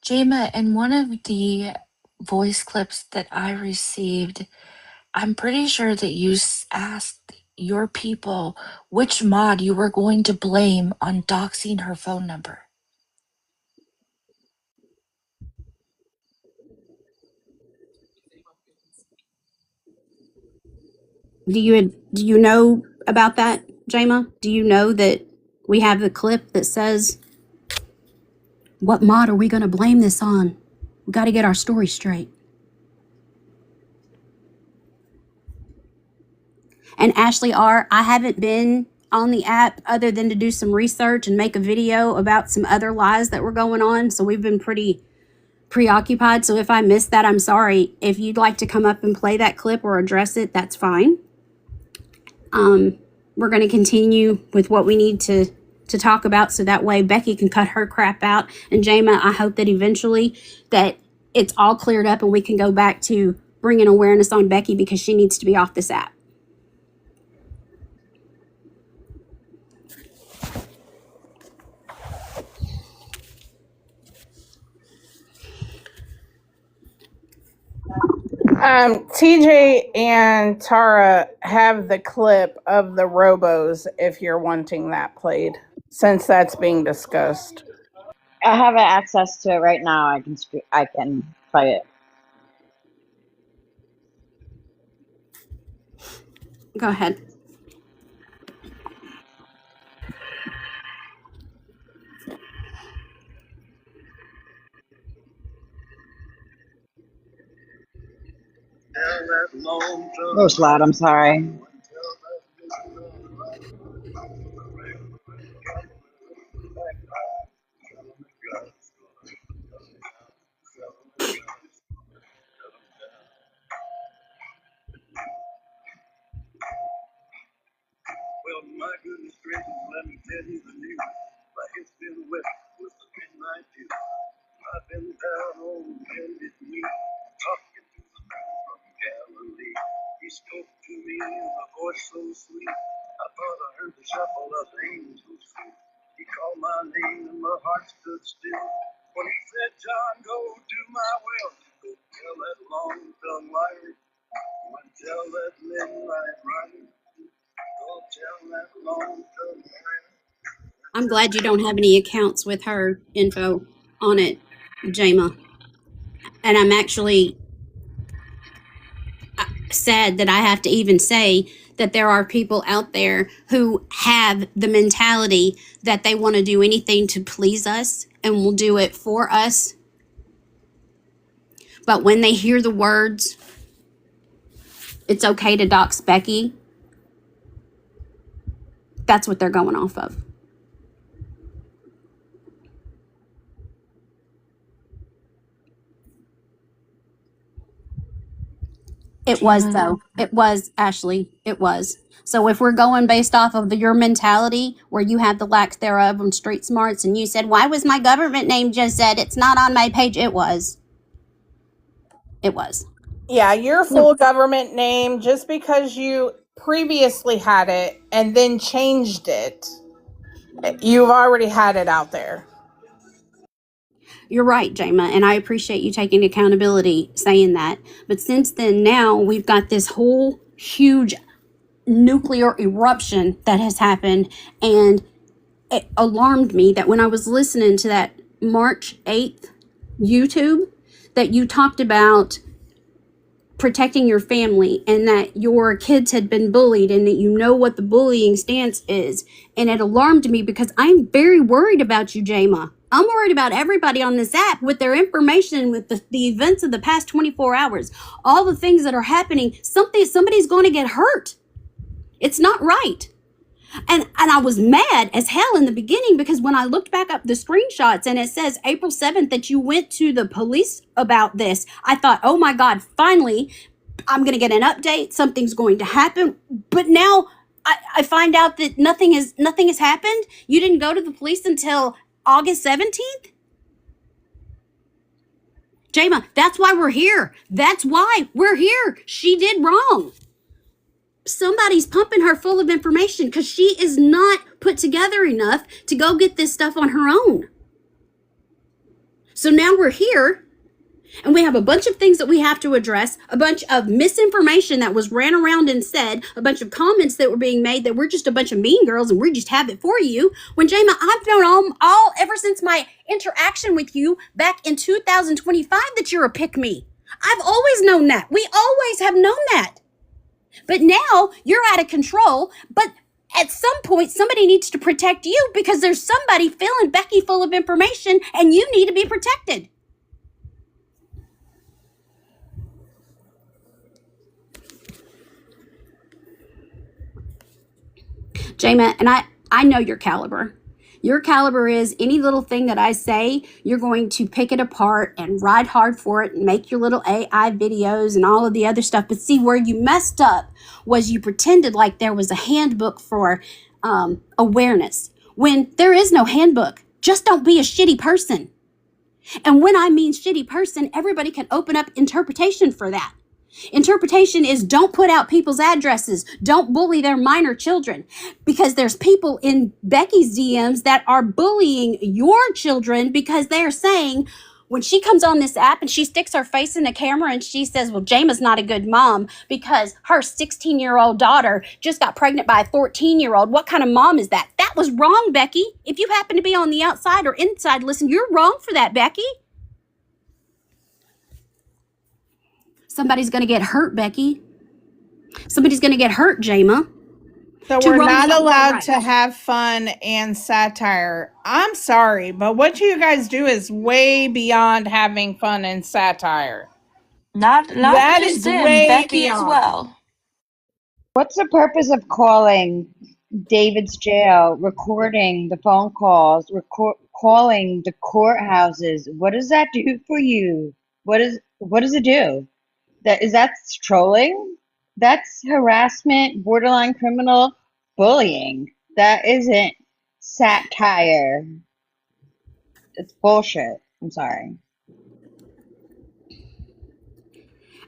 Jama, in one of the voice clips that I received, I'm pretty sure that you asked your people which mod you were going to blame on doxing her phone number. Do you know about that, Jama? Do you know that we have the clip that says, what mod are we going to blame this on? We got to get our story straight. And Ashley R., I haven't been on the app other than to do some research and make a video about some other lies that were going on. So we've been pretty preoccupied. So if I missed that, I'm sorry. If you'd like to come up and play that clip or address it, that's fine. We're going to continue with what we need to talk about, so that way Becky can cut her crap out. And Jama, I hope that eventually that it's all cleared up and we can go back to bringing awareness on Becky, because she needs to be off this app. TJ and Tara have the clip of the Robos if you're wanting that played, since that's being discussed. I have access to it right now. I can play it. Go ahead. It was loud, I'm sorry. Well, my goodness gracious, let me tell you the news. Like it's been wet with the midnight dew. I've been down on bended knee, talking to the man from Galilee. He spoke to me with a voice so sweet, I thought I heard the shuffle of angels' feet. He called my name and my heart stood still. When he said, John, go do my will. Go tell that long-tongued liar. Go and tell that midnight rider. I'm glad you don't have any accounts with her info on it, Jama. And I'm actually sad that I have to even say that there are people out there who have the mentality that they want to do anything to please us and will do it for us. But when they hear the words, it's okay to dox Becky, that's what they're going off of. It was, though. It was, Ashley. It was. So if we're going based off of your mentality, where you have the lack thereof on street smarts, and you said, why was my government name just said it's not on my page? It was. It was. Yeah, your full government name, just because you previously had it and then changed it, you've already had it out there. You're right, Jama, and I appreciate you taking accountability saying that. But since then, now we've got this whole huge nuclear eruption that has happened, and it alarmed me that when I was listening to that March 8th YouTube, that you talked about protecting your family and that your kids had been bullied and that you know what the bullying stance is. And it alarmed me because I'm very worried about you, Jama. I'm worried about everybody on this app with their information, with the events of the past 24 hours, all the things that are happening. Somebody's going to get hurt. It's not right. And I was mad as hell in the beginning, because when I looked back up the screenshots and it says April 7th that you went to the police about this, I thought, oh my God, finally, I'm going to get an update. Something's going to happen. But now I find out that nothing has happened. You didn't go to the police until August 17th? Jama, that's why we're here. That's why we're here. She did wrong. Somebody's pumping her full of information because she is not put together enough to go get this stuff on her own. So now we're here, and we have a bunch of things that we have to address, a bunch of misinformation that was ran around and said, a bunch of comments that were being made that we're just a bunch of mean girls and we just have it for you. When, Jama, I've known all ever since my interaction with you back in 2025 that you're a pick-me. I've always known that. We always have known that. But now you're out of control. But at some point, somebody needs to protect you, because there's somebody filling Becky full of information and you need to be protected. Jama, and I know your caliber. Your caliber is any little thing that I say, you're going to pick it apart and ride hard for it and make your little AI videos and all of the other stuff. But see, where you messed up was you pretended like there was a handbook for awareness when there is no handbook. Just don't be a shitty person. And when I mean shitty person, everybody can open up interpretation for that. Interpretation is don't put out people's addresses. Don't bully their minor children, because there's people in Becky's DMs that are bullying your children because they're saying when she comes on this app and she sticks her face in the camera and she says, well, Jama's not a good mom because her 16-year-old daughter just got pregnant by a 14-year-old. What kind of mom is that? That was wrong, Becky. If you happen to be on the outside or inside, listen, you're wrong for that, Becky. Somebody's going to get hurt, Becky. Somebody's going to get hurt, Jama. So Two we're wrongs not don't make allowed right. to have fun and satire. I'm sorry, but what you guys do is way beyond having fun and satire. Not That just is them, way Becky as beyond. well. What's the purpose of calling David's jail, recording the phone calls, calling the courthouses? What does that do for you? What does it do? That's trolling? That's harassment, borderline criminal bullying. That isn't satire. It's bullshit. I'm sorry.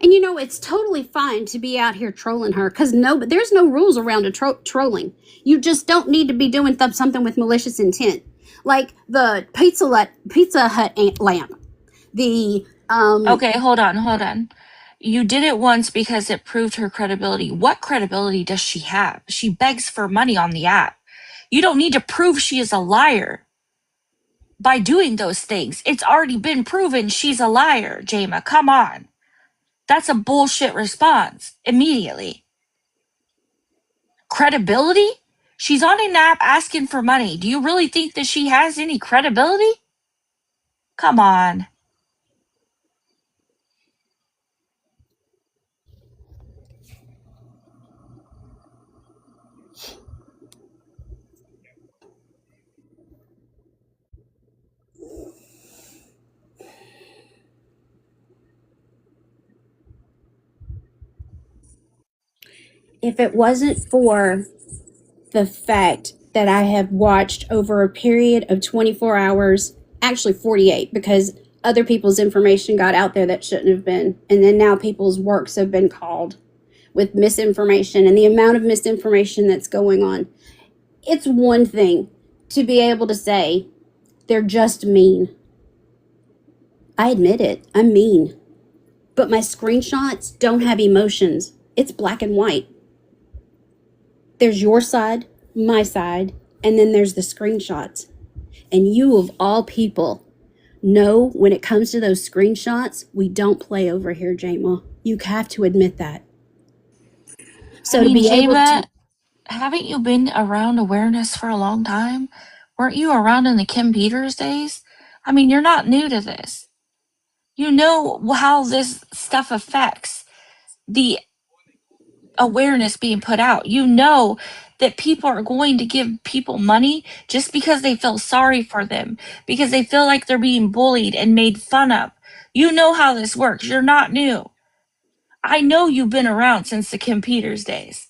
And you know, it's totally fine to be out here trolling her because there's no rules around trolling. You just don't need to be doing something with malicious intent. Like the Pizza Hut lamp. The, Okay, hold on. You did it once because it proved her credibility. What credibility does she have? She begs for money on the app. You don't need to prove she is a liar by doing those things. It's already been proven she's a liar, Jama. Come on. That's a bullshit response immediately. Credibility? She's on an app asking for money. Do you really think that she has any credibility? Come on. if it wasn't for the fact that I have watched over a period of 24 hours, actually 48, because other people's information got out there that shouldn't have been. And then now people's works have been called with misinformation and the amount of misinformation that's going on. It's one thing to be able to say, they're just mean. I admit it, I'm mean. But my screenshots don't have emotions. It's black and white. There's your side, my side, and then there's the screenshots. And you, of all people, know when it comes to those screenshots, we don't play over here, Jama. You have to admit that. So I mean, to be able Jama, to, haven't you been around awareness for a long time? Weren't you around in the Kim Peters days? I mean, you're not new to this. You know how this stuff affects the awareness being put out. You know that people are going to give people money just because they feel sorry for them, because they feel like they're being bullied and made fun of. You know how this works. You're not new. I know you've been around since the Kim Peters days.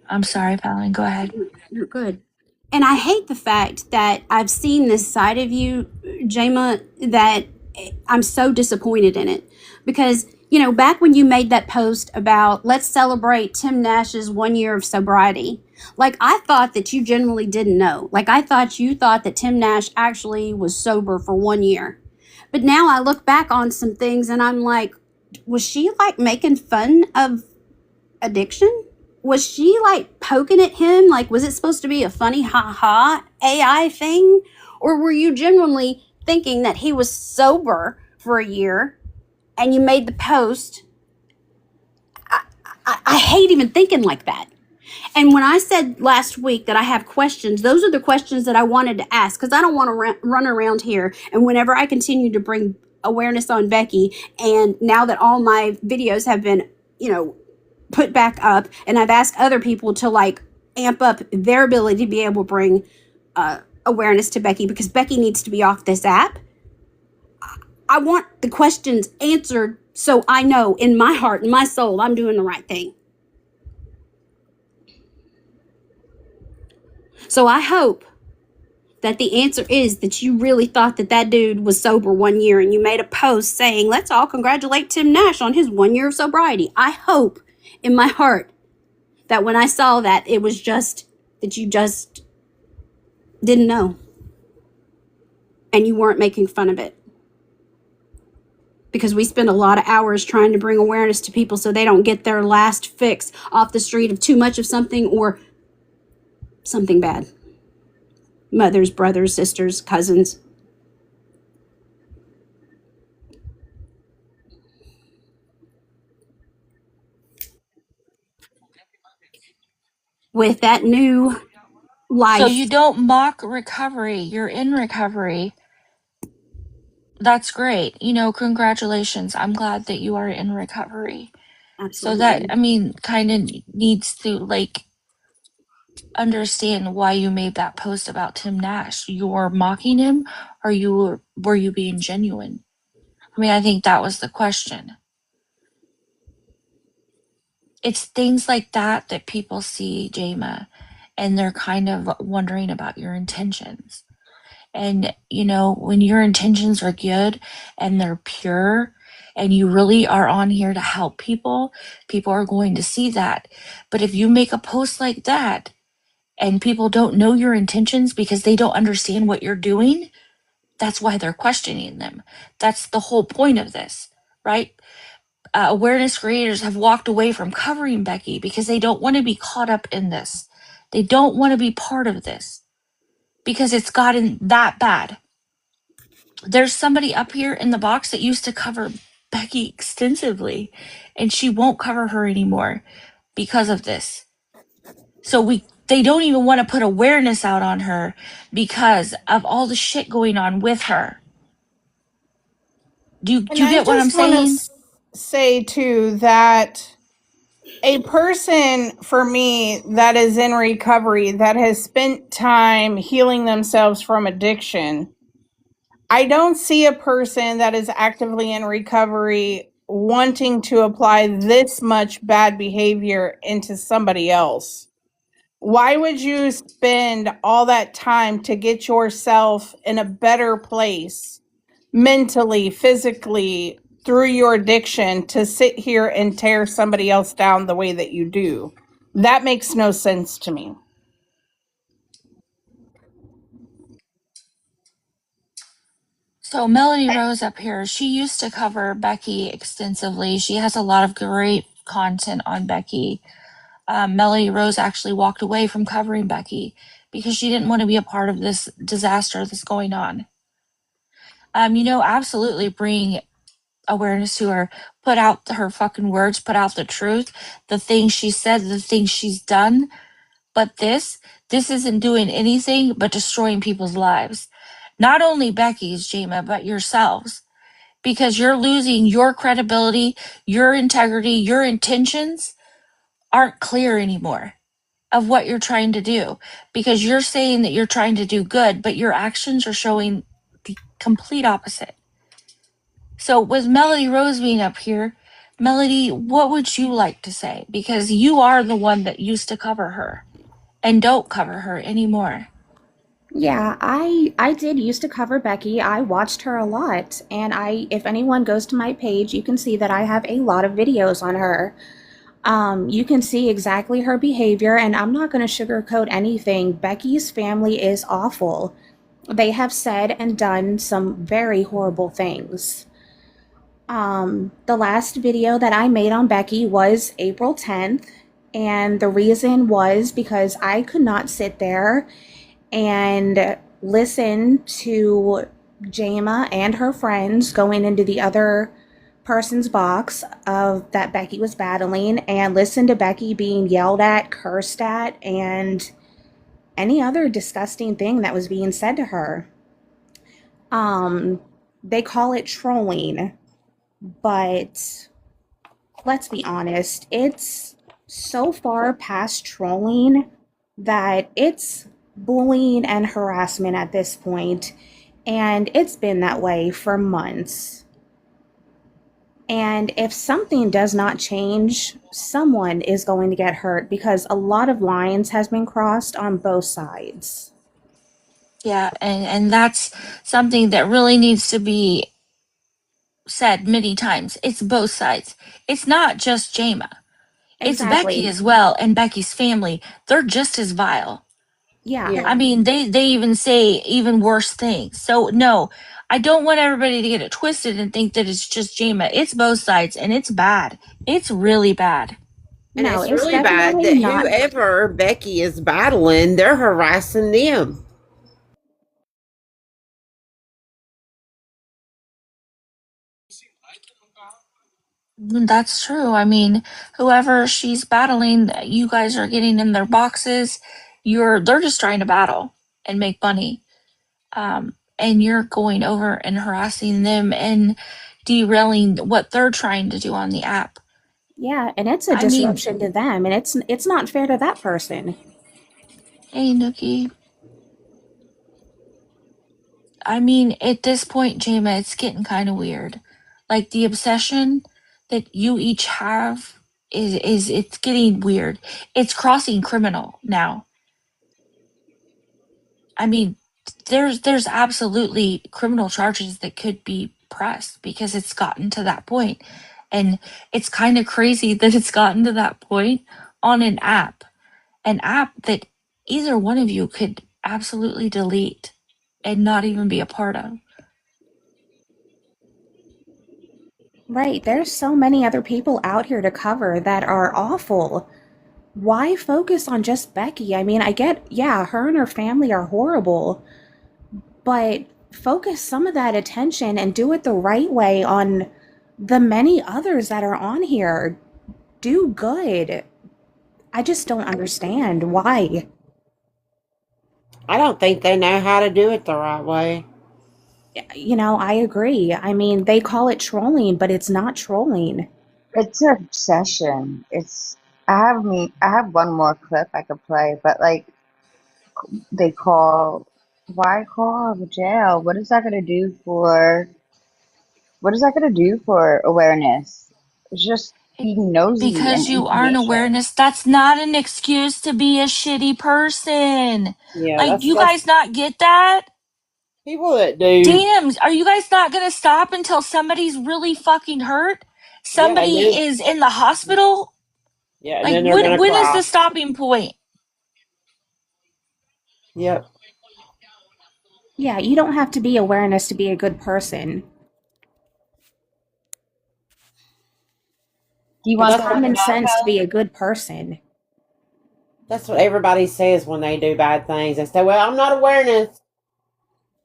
I'm sorry, Palin. Go ahead. you're good. And I hate the fact that I've seen this side of you, Jama, that I'm so disappointed in it. Because, you know, back when you made that post about let's celebrate Tim Nash's 1 year of sobriety, like I thought that you generally didn't know. Like I thought you thought that Tim Nash actually was sober for 1 year. But now I look back on some things and I'm like, was she like making fun of addiction? Was she like poking at him? Like, was it supposed to be a funny ha AI thing? Or were you genuinely thinking that he was sober for a year and you made the post? I hate even thinking like that. And when I said last week that I have questions, those are the questions that I wanted to ask because I don't want to run around here. And whenever I continue to bring awareness on Becky. And now that all my videos have been, put back up, and I've asked other people to like amp up their ability to be able to bring awareness to Becky, because Becky needs to be off this app. I want the questions answered so I know in my heart and my soul I'm doing the right thing. So I hope that the answer is that you really thought that dude was sober 1 year, and you made a post saying, let's all congratulate Tim Nash on his 1 year of sobriety. I hope in my heart that when I saw that, it was just that you just didn't know and you weren't making fun of it. Because we spend a lot of hours trying to bring awareness to people so they don't get their last fix off the street of too much of something or something bad. Mothers, brothers, sisters, cousins. With that new life. So you don't mock recovery. You're in recovery. That's great. Congratulations. I'm glad that you are in recovery. Absolutely. So that, kind of needs to understand why you made that post about Tim Nash. You were mocking him, or were you being genuine? I think that was the question. It's things like that that people see, Jama, and they're kind of wondering about your intentions. And, when your intentions are good and they're pure and you really are on here to help people, people are going to see that. But if you make a post like that and people don't know your intentions because they don't understand what you're doing, that's why they're questioning them. That's the whole point of this, right? Awareness creators have walked away from covering Becky because they don't want to be caught up in this. They don't want to be part of this because it's gotten that bad. There's somebody up here in the box that used to cover Becky extensively, and she won't cover her anymore because of this. So they don't even want to put awareness out on her because of all the shit going on with her. Do you get what I'm saying? Say too that a person, for me, that is in recovery, that has spent time healing themselves from addiction, I don't see a person that is actively in recovery wanting to apply this much bad behavior into somebody else. Why would you spend all that time to get yourself in a better place mentally, physically, through your addiction, to sit here and tear somebody else down the way that you do? That makes no sense to me. So Melody Rose up here, she used to cover Becky extensively. She has a lot of great content on Becky. Melody Rose actually walked away from covering Becky because she didn't want to be a part of this disaster that's going on. Absolutely bring awareness to her, put out her fucking words, put out the truth, the things she said, the things she's done. But this isn't doing anything but destroying people's lives. Not only Becky's, Jama, but yourselves. Because you're losing your credibility, your integrity, your intentions aren't clear anymore of what you're trying to do. Because you're saying that you're trying to do good, but your actions are showing the complete opposite. So with Melody Rose being up here, Melody, what would you like to say? Because you are the one that used to cover her and don't cover her anymore. Yeah, I did used to cover Becky. I watched her a lot, and if anyone goes to my page, you can see that I have a lot of videos on her. You can see exactly her behavior, and I'm not going to sugarcoat anything. Becky's family is awful. They have said and done some very horrible things. The last video that I made on Becky was April 10th, and the reason was because I could not sit there and listen to Jama and her friends going into the other person's box of that Becky was battling and listen to Becky being yelled at, cursed at, and any other disgusting thing that was being said to her. they call it trolling, but let's be honest, it's so far past trolling that it's bullying and harassment at this point, and it's been that way for months. And if something does not change, someone is going to get hurt because a lot of lines has been crossed on both sides. Yeah, and that's something that really needs to be said many times. It's both sides. It's not just Jama. It's Becky Exactly. as well, and Becky's family. They're just as vile. Yeah. Yeah. I mean, they even say even worse things. So no, I don't want everybody to get it twisted and think that it's just Jama. It's both sides, and it's bad. It's really bad. And No, it's it's really bad definitely that not. whoever Becky is battling, they're harassing them. That's true. I mean, whoever she's battling, you guys are getting in their boxes. They're just trying to battle and make money. And you're going over and harassing them and derailing what they're trying to do on the app. Yeah, and it's a I mean, disruption to them, and it's not fair to that person. hey, Nookie. I mean, at this point, Jama, it's getting kind of weird. Like the obsession that you each have is it's getting weird. It's crossing criminal now. I mean, there's absolutely criminal charges that could be pressed because it's gotten to that point. And it's kind of crazy that it's gotten to that point on an app that either one of you could absolutely delete and not even be a part of. Right, there's so many other people out here to cover that are awful. Why focus on just Becky? I mean, I get, yeah, her and her family are horrible, but focus some of that attention and do it the right way on the many others that are on here. Do good. I just don't understand why. I don't think they know how to do it the right way. You know, I agree. I mean, they call it trolling, but it's not trolling. It's an obsession. I have one more clip I could play, but like they call why call the jail? What is that gonna do for awareness? It's just being nosy Because and you aren't information. awareness, that's not an excuse to be a shitty person. Yeah, Like, do you that's guys not get that? people that do. Damn, are you guys not gonna stop until somebody's really fucking hurt? Yeah, and Somebody then is in the hospital? yeah, and Like, then they're gonna when is cry. the stopping point? Yep. Yeah, you don't have to be awareness to be a good person. Do you But want It's to that's talk what common about sense to be a good person. everybody says when they do bad things. They say, "Well, I'm not awareness.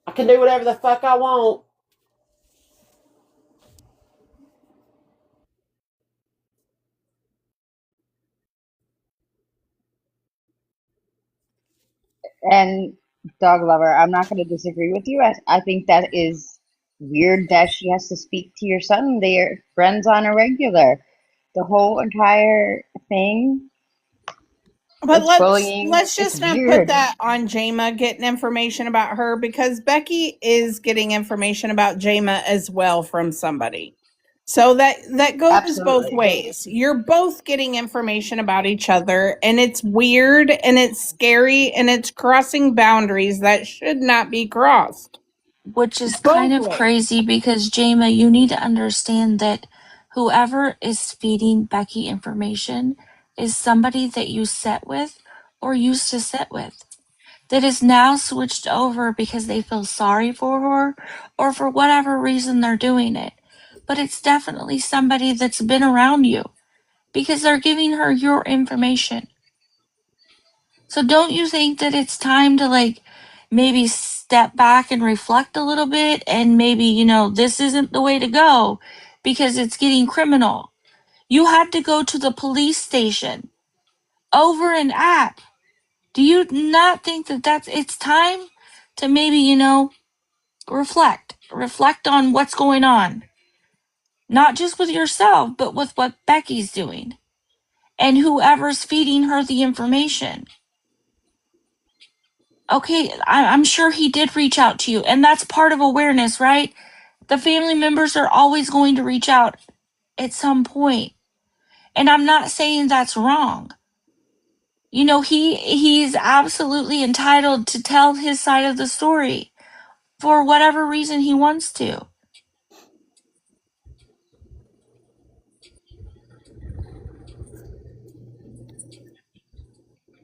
I can do whatever the fuck I want." and dog lover, I'm not going to disagree with you. I think that is weird that she has to speak to your son. They're friends on a regular. The whole entire thing, But it's let's bullying. let's It's just not put weird. that on Jama getting information about her, because Becky is getting information about Jama as well from somebody. So that goes both Absolutely. ways. You're both getting information about each other, and it's weird and it's scary and it's crossing boundaries that should not be crossed. Which is kind Both of ways. crazy because, Jama, you need to understand that whoever is feeding Becky information is somebody that you sit with or used to sit with, that is now switched over because they feel sorry for her or for whatever reason they're doing it. But it's definitely somebody that's been around you because they're giving her your information. So don't you think that it's time to, like, maybe step back and reflect a little bit and maybe, this isn't the way to go because it's getting criminal. You had to go to the police station over an app. Do you not think that it's time to maybe, reflect? reflect on what's going on, not just with yourself, but with what Becky's doing and whoever's feeding her the information. Okay, I'm sure he did reach out to you, and that's part of awareness, right? The family members are always going to reach out at some point. And I'm not saying that's wrong. You know, he's absolutely entitled to tell his side of the story for whatever reason he wants to.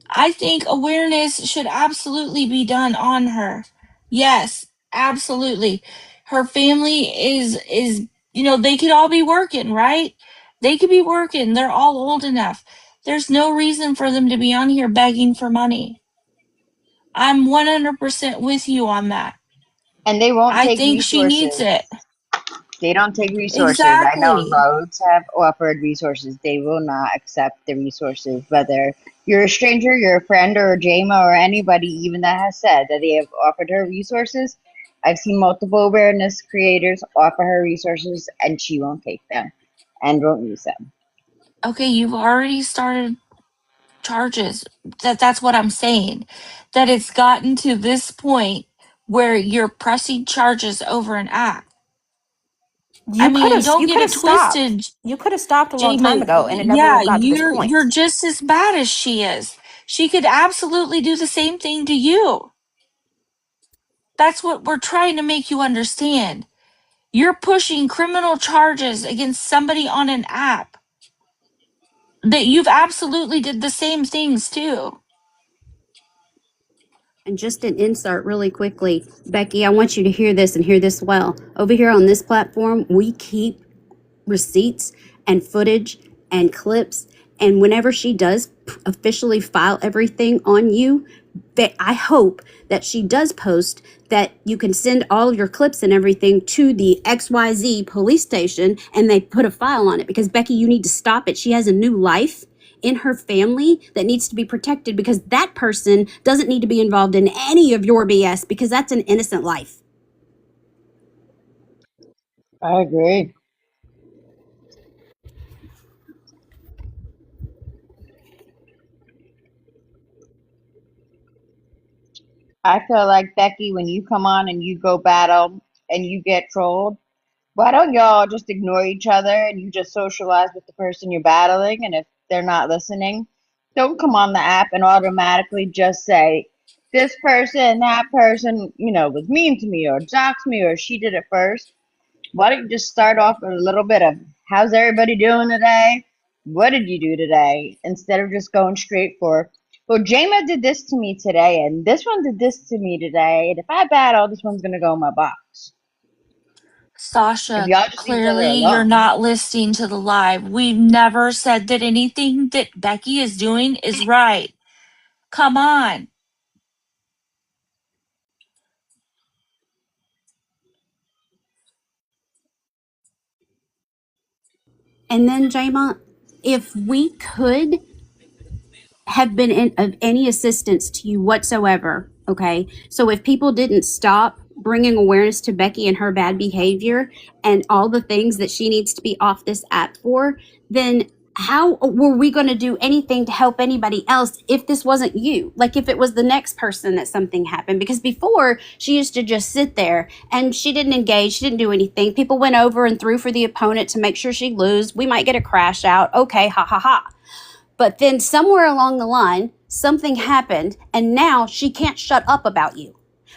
I think awareness should absolutely be done on her. Yes, absolutely. Her family is you know, they could all be working, right? They could be working. They're all old enough. There's no reason for them to be on here begging for money. I'm 100% with you on that. And they won't I take think she needs resources. it. They don't take resources. I know Exactly. roads have offered resources. They will not accept the resources, whether you're a stranger, you're a friend, or a JMA, or anybody even that has said that they have offered her resources. I've seen multiple awareness creators offer her resources, and she won't take them and won't use them. Okay, you've already started charges. That's what I'm saying. That it's gotten to this point where you're pressing charges over an app. I mean, and don't get it twisted, You could have stopped a long time Jamie. ago, and it never would Yeah, have got to this point. you're just as bad as she is. She could absolutely do the same thing to you. That's what we're trying to make you understand. You're pushing criminal charges against somebody on an app that you've absolutely did the same things too. And just an insert really quickly, Becky, I want you to hear this and hear this well. Over here on this platform, we keep receipts and footage and clips. And whenever she does officially file everything on you, that I hope that she does post that you can send all of your clips and everything to the XYZ police station and they put a file on it. Because Becky, you need to stop it. She has a new life in her family that needs to be protected, because that person doesn't need to be involved in any of your BS, because that's an innocent life. I agree. I feel like, Becky, when you come on and you go battle and you get trolled, why don't y'all just ignore each other and you just socialize with the person you're battling? And if they're not listening, don't come on the app and automatically just say, this person, that person, was mean to me or doxed me or she did it first. Why don't you just start off with a little bit of, how's everybody doing today? What did you do today? Instead of just going straight for, well, Jama did this to me today, and this one did this to me today, and if I battle, this one's gonna go in my box. If Sasha, y'all just leave each other clearly you're alone. not listening to the live. We've never said that anything that Becky is doing is right. Come on. And then, Jama, if we could have been of any assistance to you whatsoever, okay? So if people didn't stop bringing awareness to Becky and her bad behavior and all the things that she needs to be off this app for, then how were we going to do anything to help anybody else if this wasn't you? Like if it was the next person that something happened? Because before, she used to just sit there and she didn't engage, she didn't do anything. People went over and threw for the opponent to make sure she'd lose. We might get a crash out. Okay, ha ha ha. But then somewhere along the line, something happened, and now she can't shut up about you.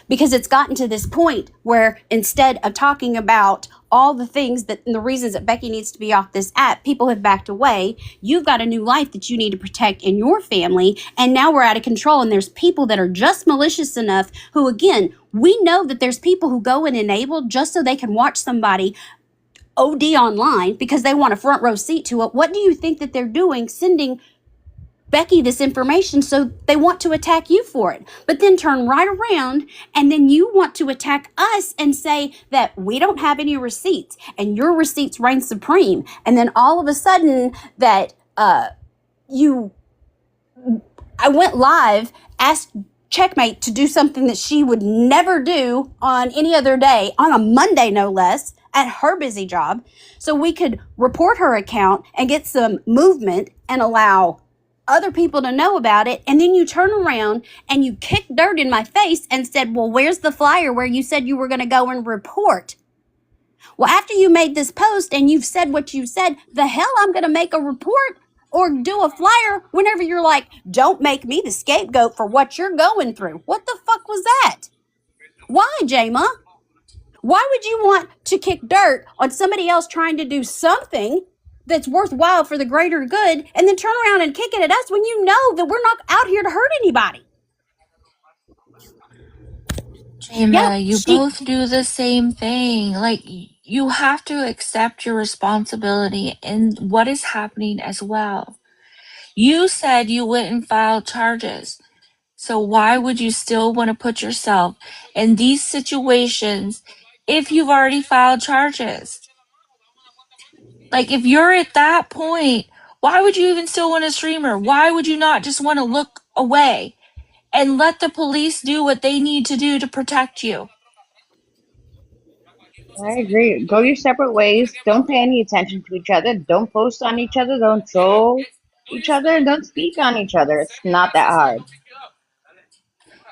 Because it's gotten to this point where instead of talking about all the things that and the reasons that Becky needs to be off this app, people have backed away. You've got a new life that you need to protect in your family, and now we're out of control, and there's people that are just malicious enough who, again, we know that there's people who go and enable just so they can watch somebody OD online because they want a front row seat to it. What do you think that they're doing, sending Becky this information so they want to attack you for it, but then turn right around and then you want to attack us and say that we don't have any receipts and your receipts reign supreme. And then all of a sudden that I went live, asked Checkmate to do something that she would never do on any other day, on a Monday no less, at her busy job, so we could report her account and get some movement and allow other people to know about it. And then you turn around and you kick dirt in my face and said, well, where's the flyer where you said you were going to go and report? Well, after you made this post and you've said what you said, the hell I'm going to make a report or do a flyer whenever you're like, don't make me the scapegoat for what you're going through. What the fuck was that? Why, Jama? Why would you want to kick dirt on somebody else trying to do something that's worthwhile for the greater good and then turn around and kick it at us when you know that we're not out here to hurt anybody? Jayma, Yeah, you both do the same thing. Like, you have to accept your responsibility in what is happening as well. You said you wouldn't file charges. So why would you still want to put yourself in these situations if you've already filed charges? Like, if you're at that point, why would you even still want to stream her? Why would you not just want to look away and let the police do what they need to do to protect you? I agree. Go your separate ways. Don't pay any attention to each other. Don't post on each other. Don't troll each other. And don't speak on each other. It's not that hard.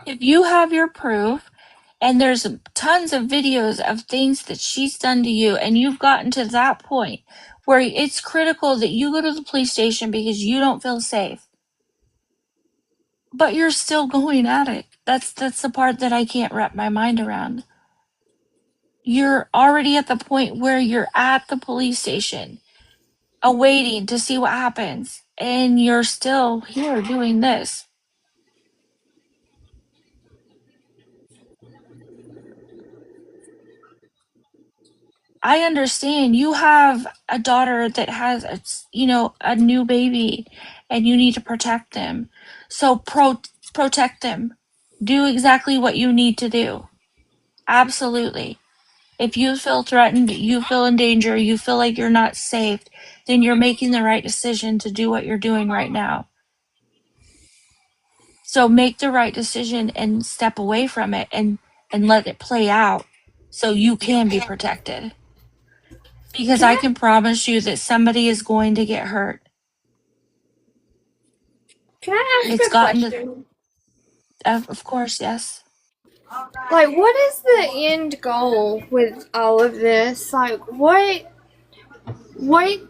If you have your proof, and there's tons of videos of things that she's done to you, and you've gotten to that point where it's critical that you go to the police station because you don't feel safe, but you're still going at it. That's the part that I can't wrap my mind around. You're already at the point where you're at the police station, awaiting to see what happens, and you're still here doing this. I understand you have a daughter that has a new baby, and you need to protect them. So protect them. Do exactly what you need to do. Absolutely. If you feel threatened, you feel in danger, you feel like you're not safe, then you're making the right decision to do what you're doing right now. So make the right decision and step away from it and let it play out so you can be protected. Because I can promise you that somebody is going to get hurt. Can I ask It's a gotten question? Of course, yes. Like, what is the end goal with all of this? Like, what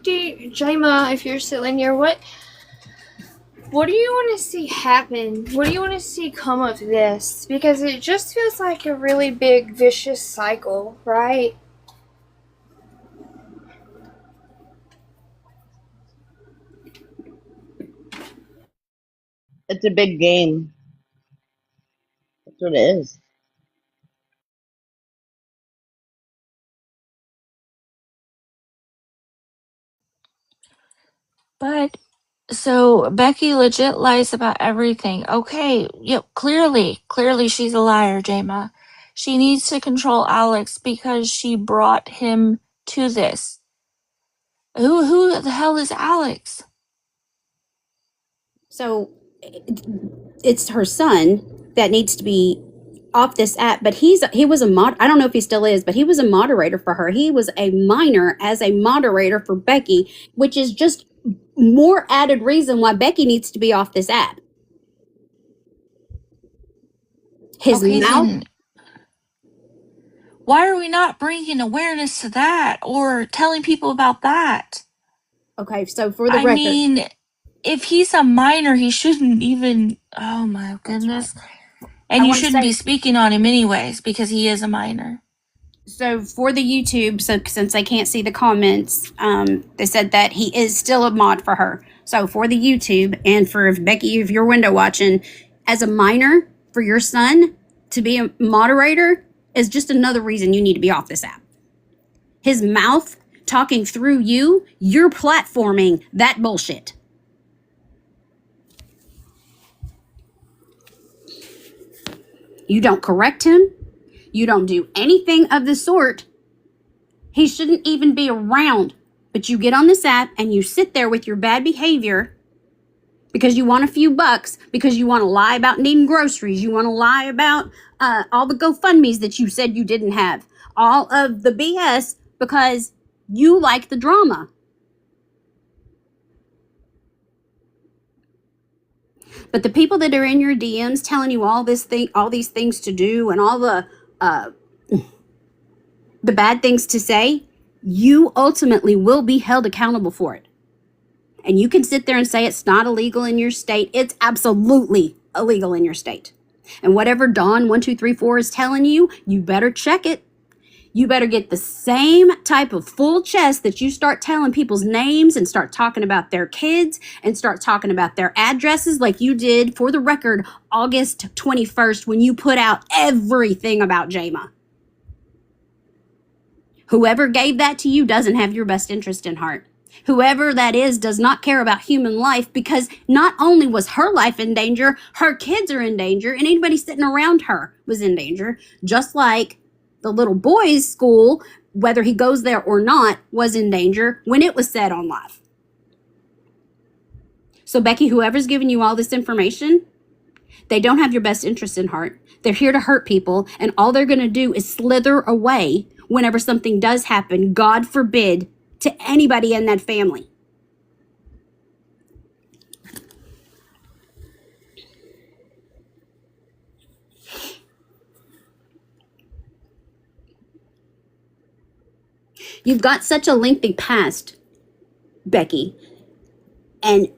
do you, Jayma, if you're still in here, what do you want to see happen? What do you want to see come of this? Because it just feels like a really big, vicious cycle, right? It's a big game. That's what it is. But so Becky legit lies about everything. Okay, yep, clearly she's a liar, Jayma. She needs to control Alex because she brought him to this. Who the hell is Alex? So it's her son that needs to be off this app, but he was a mod. I don't know if he still is, but he was a moderator for her. He was a minor as a moderator for Becky, which is just more added reason why Becky needs to be off this app. His Okay, mouth. then why are we not bringing awareness to that or telling people about that? Okay, so for the I record, mean, if he's a minor, he shouldn't even. Oh my goodness. And I you wanna shouldn't be say- speaking on him anyways because he is a minor. so for the YouTube, so since they can't see the comments, they said that he is still a mod for her. So for the YouTube and for if Becky, if you're window watching, as a minor for your son to be a moderator is just another reason you need to be off this app. His mouth talking through you, you're platforming that bullshit. You don't correct him. You don't do anything of the sort. He shouldn't even be around. But you get on this app and you sit there with your bad behavior because you want a few bucks, because you want to lie about needing groceries, you want to lie about all the GoFundMes that you said you didn't have, all of the BS, because you like the drama. But the people that are in your DMs telling you all these things to do, and all the bad things to say, you ultimately will be held accountable for it. And you can sit there and say it's not illegal in your state. It's absolutely illegal in your state. And whatever Dawn1234 is telling you, you better check it. You better get the same type of full chest that you start telling people's names and start talking about their kids and start talking about their addresses, like you did, for the record, August 21st, when you put out everything about Jayma. Whoever gave that to you doesn't have your best interest in heart. Whoever that is does not care about human life, because not only was her life in danger, her kids are in danger, and anybody sitting around her was in danger, just like the little boy's school, whether he goes there or not, was in danger when it was said on live. So Becky, whoever's giving you all this information, they don't have your best interest in heart. They're here to hurt people, and all they're going to do is slither away whenever something does happen, God forbid, to anybody in that family. You've got such a lengthy past, Becky, and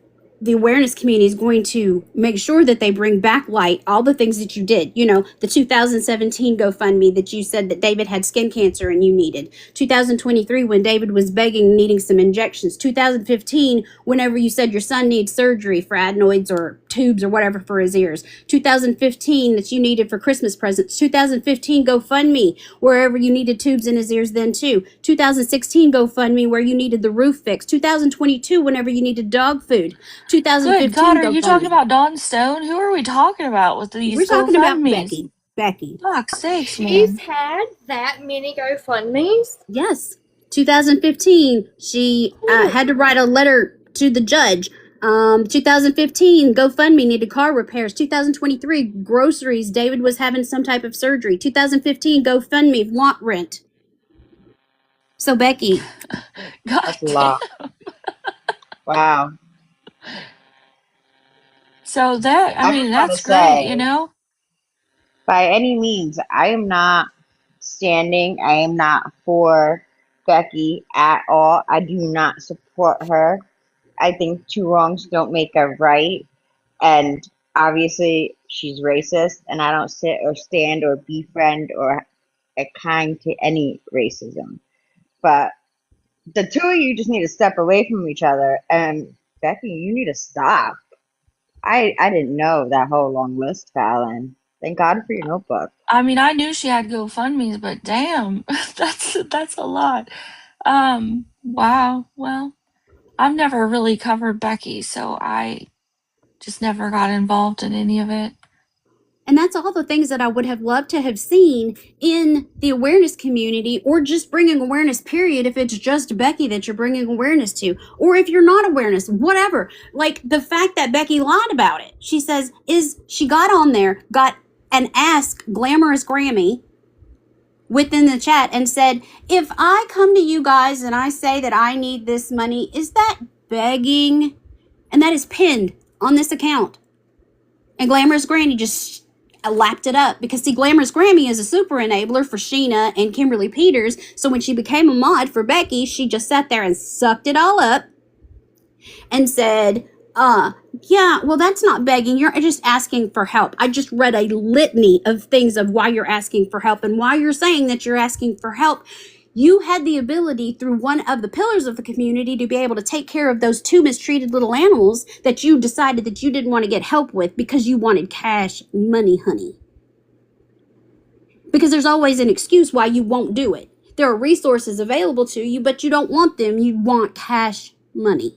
the awareness community is going to make sure that they bring back light all the things that you did. You know, the 2017 GoFundMe that you said that David had skin cancer and you needed. 2023 when David was begging, needing some injections. 2015 whenever you said your son needs surgery for adenoids or tubes or whatever for his ears. 2015 that you needed for Christmas presents. 2015 GoFundMe wherever you needed tubes in his ears then too. 2016 GoFundMe where you needed the roof fixed. 2022 whenever you needed dog food. 2015 Good God, are you talking GoFundMe. about Dawn Stone? Who are we talking about with these We're talking about GoFundMes? Becky. Fuck's sakes, She's man. had that many GoFundMes. Yes. 2015, she had to write a letter to the judge. 2015, GoFundMe needed car repairs. 2023, groceries. David was having some type of surgery. 2015, GoFundMe, want rent. So Becky, God That's a damn. lot. Wow. So that, I I mean, just want to that's great, you say, know? by any means, I am not I am not for Becky at all. I do not support her. I think two wrongs don't make a right. And obviously, she's racist, and I don't sit or stand or befriend or kind to any racism. But the two of you just need to step away from each other. And Becky, you need to stop. I didn't know that whole long list, Fallon. Thank God for your notebook. I mean, I knew she had GoFundMes, but damn, that's a lot. Wow. Well, I've never really covered Becky, so I just never got involved in any of it. and that's all the things that I would have loved to have seen in the awareness community, or just bringing awareness, period, if it's just Becky that you're bringing awareness to, or if you're not awareness, whatever. Like the fact that Becky lied about it. She says, she got on there, got an Ask Glamorous Grammy within the chat and said, if I come to you guys and I say that I need this money, is that begging? And that is pinned on this account. And Glamorous Granny just lapped it up, because see, Glamorous Grammy is a super enabler for Sheena and Kimberly Peters. So when she became a mod for Becky, she just sat there and sucked it all up and said, yeah, well, that's not begging. You're just asking for help. I just read a litany of things of why you're asking for help, and why you're saying that you're asking for help. You had the ability through one of the pillars of the community to be able to take care of those two mistreated little animals that you decided that you didn't want to get help with because you wanted cash money, honey. Because there's always an excuse why you won't do it. There are resources available to you, but you don't want them. You want cash money.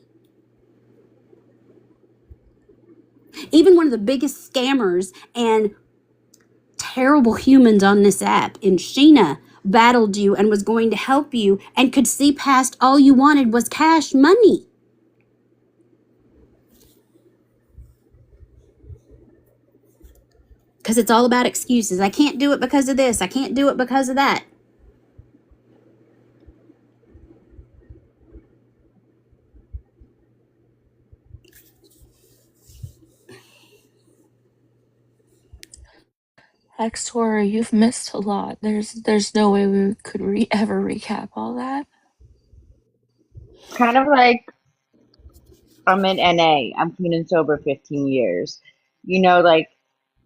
Even one of the biggest scammers and terrible humans on this app, in Sheena, battled you and was going to help you and could see past all you wanted was cash money. because it's all about excuses. I can't do it because of this. I can't do it because of that. Xtor, you've missed a lot. There's no way we could ever recap all that. Kind of like I'm in NA. I'm clean and sober 15 years. You know, like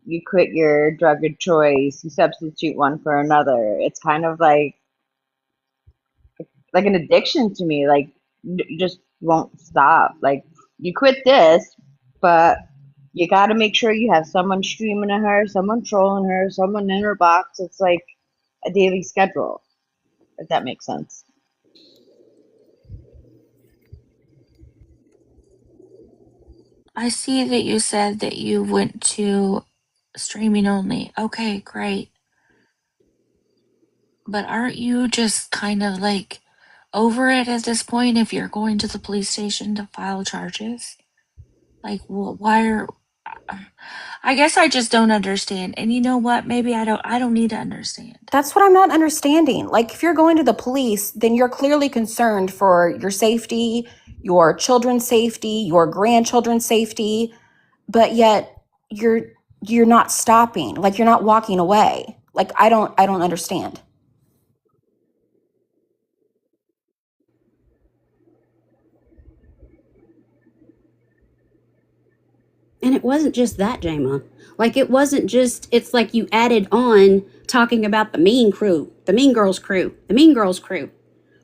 you quit your drug of choice, you substitute one for another. It's kind of like an addiction to me. Like you just won't stop. Like you quit this, but you got to make sure you have someone streaming at her, someone trolling her, someone in her box. It's like a daily schedule, if that makes sense. I see that you said that you went to streaming only. Okay, great. But aren't you just kind of like over it at this point if you're going to the police station to file charges? Like, why are... I guess I just don't understand. And you know what? Maybe I don't need to understand. That's what I'm not understanding. Like, if you're going to the police, then you're clearly concerned for your safety, your children's safety, your grandchildren's safety, but yet you're not stopping. Like, you're not walking away. Like, I don't understand. And it wasn't just that, Jama. Like, it wasn't just, it's like you added on talking about the mean crew, the mean girls crew, the mean girls crew,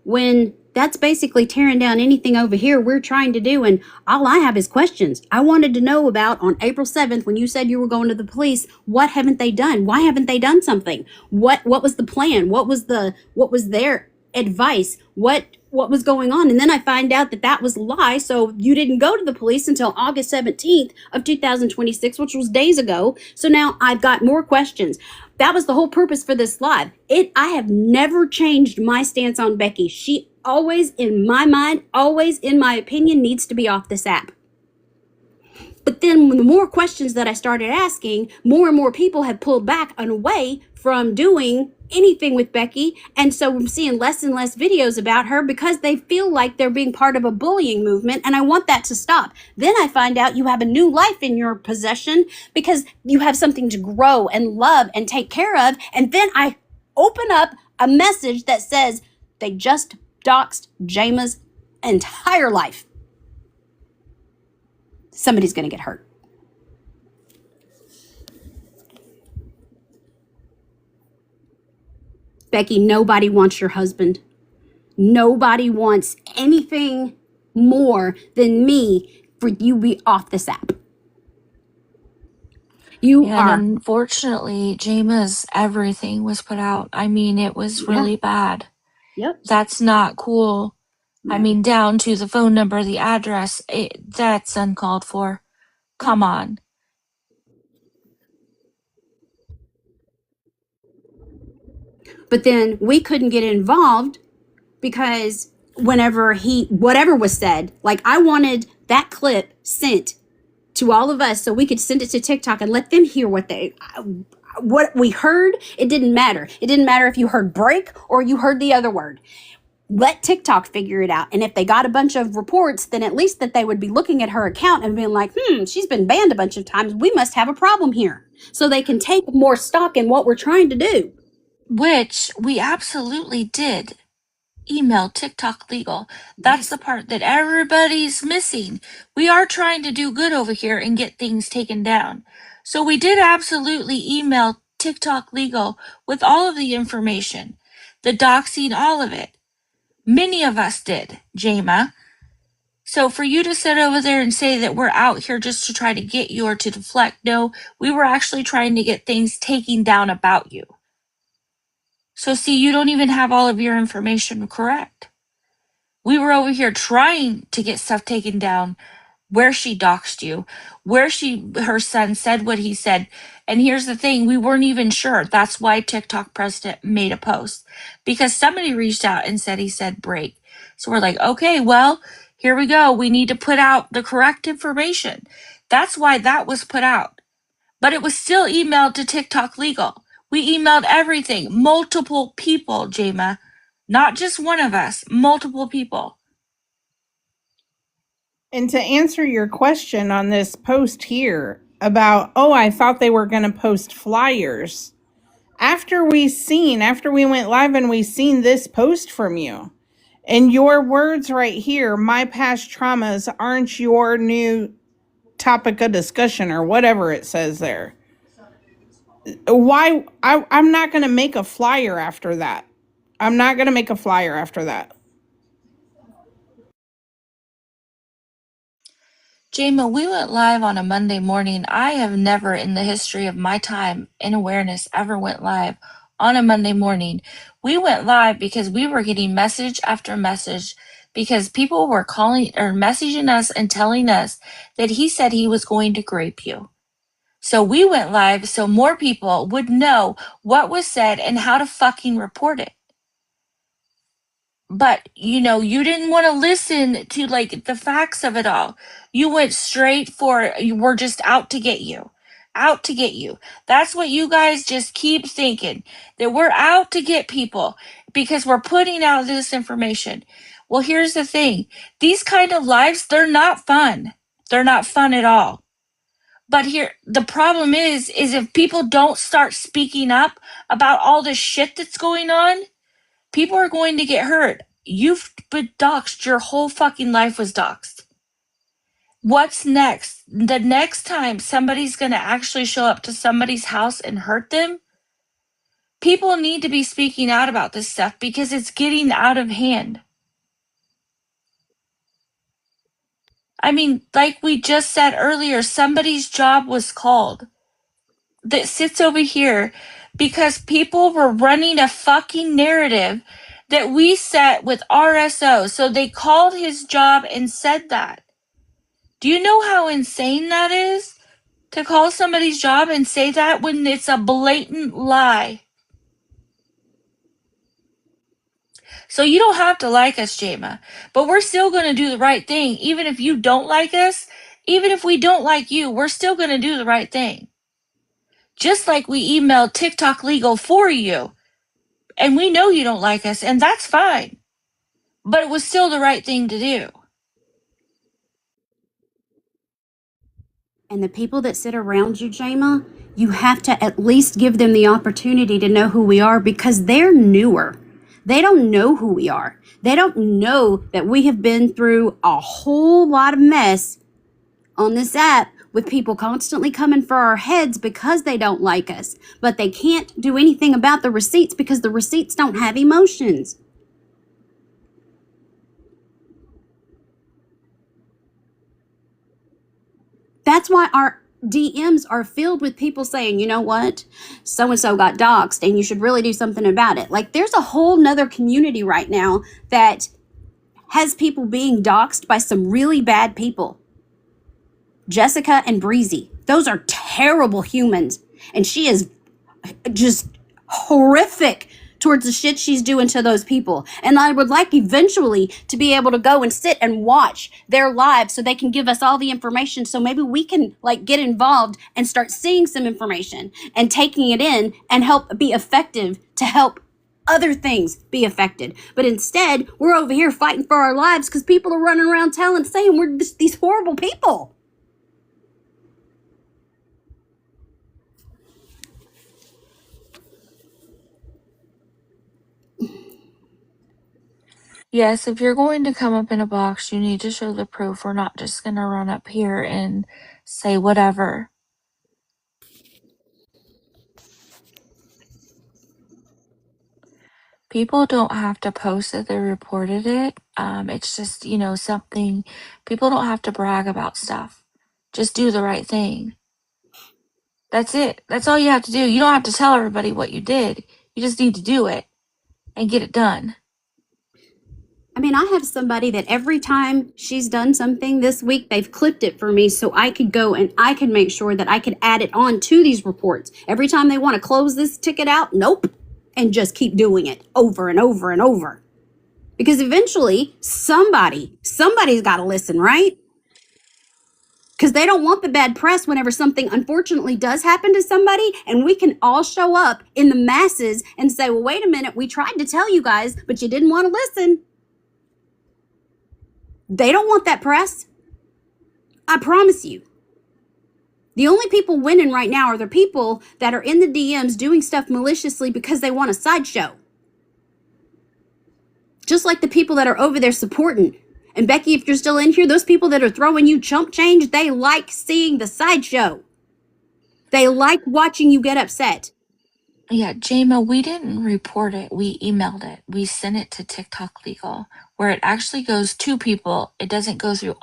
when that's basically tearing down anything over here we're trying to do. And all I have is questions. I wanted to know about on April 7th, when you said you were going to the police, what haven't they done? Why haven't they done something? What was the plan? What was their advice? What was going on? And then I find out that was a lie. So you didn't go to the police until August 17th of 2026, which was days ago. So now I've got more questions. That was the whole purpose for this live. I have never changed my stance on Becky. She always, in my mind, always, in my opinion, needs to be off this app. But then the more questions that I started asking, more and more people have pulled back and away from doing anything with Becky. And so I'm seeing less and less videos about her because they feel like they're being part of a bullying movement. And I want that to stop. Then I find out you have a new life in your possession because you have something to grow and love and take care of. And then I open up a message that says they just doxed Jama's entire life. Somebody's going to get hurt. Becky, nobody wants your husband. Nobody wants anything more than me for you to be off this app. You are. Unfortunately, Jama's everything was put out. I mean, it was really bad. Yep. That's not cool. I mean, down to the phone number, the address, that's uncalled for. Come on. But then we couldn't get involved because whatever was said, like I wanted that clip sent to all of us so we could send it to TikTok and let them hear what we heard. It didn't matter. It didn't matter if you heard break or you heard the other word. Let TikTok figure it out. And if they got a bunch of reports, then at least that they would be looking at her account and being like, she's been banned a bunch of times. We must have a problem here. So they can take more stock in what we're trying to do. Which we absolutely did. Email TikTok legal. That's the part that everybody's missing. We are trying to do good over here and get things taken down. So we did absolutely email TikTok legal with all of the information, the doxing, all of it. Many of us did, Jama. So for you to sit over there and say that we're out here just to try to get you or to deflect, no, we were actually trying to get things taken down about you. So see, you don't even have all of your information correct. We were over here trying to get stuff taken down, where she doxed you, where her son said what he said. And here's the thing, we weren't even sure. That's why TikTok president made a post, because somebody reached out and said he said break. So we're like, okay, well, here we go. We need to put out the correct information. That's why that was put out. but it was still emailed to TikTok Legal. We emailed everything, multiple people, Jama, not just one of us, multiple people. And to answer your question on this post here about, oh, I thought they were going to post flyers. After we went live and we seen this post from you, and your words right here, my past traumas aren't your new topic of discussion or whatever it says there. Why? I'm not going to make a flyer after that. I'm not going to make a flyer after that. Jama, we went live on a Monday morning. I have never in the history of my time in awareness ever went live on a Monday morning. We went live because we were getting message after message because people were calling or messaging us and telling us that he said he was going to grape you. So we went live so more people would know what was said and how to fucking report it. But, you know, you didn't want to listen to like the facts of it all. You went straight for, you were just out to get you. Out to get you. That's what you guys just keep thinking, that we're out to get people because we're putting out this information. Well, here's the thing. These kind of lives, they're not fun. They're not fun at all. But here, the problem is if people don't start speaking up about all the shit that's going on, people are going to get hurt. You've been doxxed. Your whole fucking life was doxxed. What's next? The next time somebody's going to actually show up to somebody's house and hurt them, people need to be speaking out about this stuff because it's getting out of hand. I mean, like we just said earlier, somebody's job was called that sits over here because people were running a fucking narrative that we set with RSO. So they called his job and said that. Do you know how insane that is? To call somebody's job and say that when it's a blatant lie. So you don't have to like us, Jama, but we're still going to do the right thing. Even if you don't like us, even if we don't like you, we're still going to do the right thing. Just like we emailed TikTok Legal for you. And we know you don't like us, and that's fine. But it was still the right thing to do. And the people that sit around you, Jama, you have to at least give them the opportunity to know who we are because they're newer. They don't know who we are. They don't know that we have been through a whole lot of mess on this app with people constantly coming for our heads because they don't like us. But they can't do anything about the receipts because the receipts don't have emotions. That's why our DMs are filled with people saying, you know what, so-and-so got doxxed and you should really do something about it. Like there's a whole nother community right now that has people being doxxed by some really bad people. Jessica and Breezy, those are terrible humans. And she is just horrific towards the shit she's doing to those people. And I would like eventually to be able to go and sit and watch their lives so they can give us all the information. So maybe we can like get involved and start seeing some information and taking it in and help be effective to help other things be affected. But instead, we're over here fighting for our lives because people are running around saying we're just these horrible people. Yes, if you're going to come up in a box, you need to show the proof. We're not just going to run up here and say whatever. People don't have to post that they reported it. It's just, you know, something, people don't have to brag about stuff. Just do the right thing. That's it. That's all you have to do. You don't have to tell everybody what you did. You just need to do it and get it done. I mean, I have somebody that every time she's done something this week, they've clipped it for me so I could go and I could make sure that I could add it on to these reports. Every time they want to close this ticket out, nope. And just keep doing it over and over and over. Because eventually somebody's got to listen, right? because they don't want the bad press whenever something unfortunately does happen to somebody, and we can all show up in the masses and say, well, wait a minute, we tried to tell you guys, but you didn't want to listen. They don't want that press. I promise you. The only people winning right now are the people that are in the DMs doing stuff maliciously because they want a sideshow. Just like the people that are over there supporting. And Becky, if you're still in here, those people that are throwing you chump change, they like seeing the sideshow. They like watching you get upset. Yeah, Jama, we didn't report it. We emailed it. We sent it to TikTok Legal, where it actually goes to people. It doesn't go through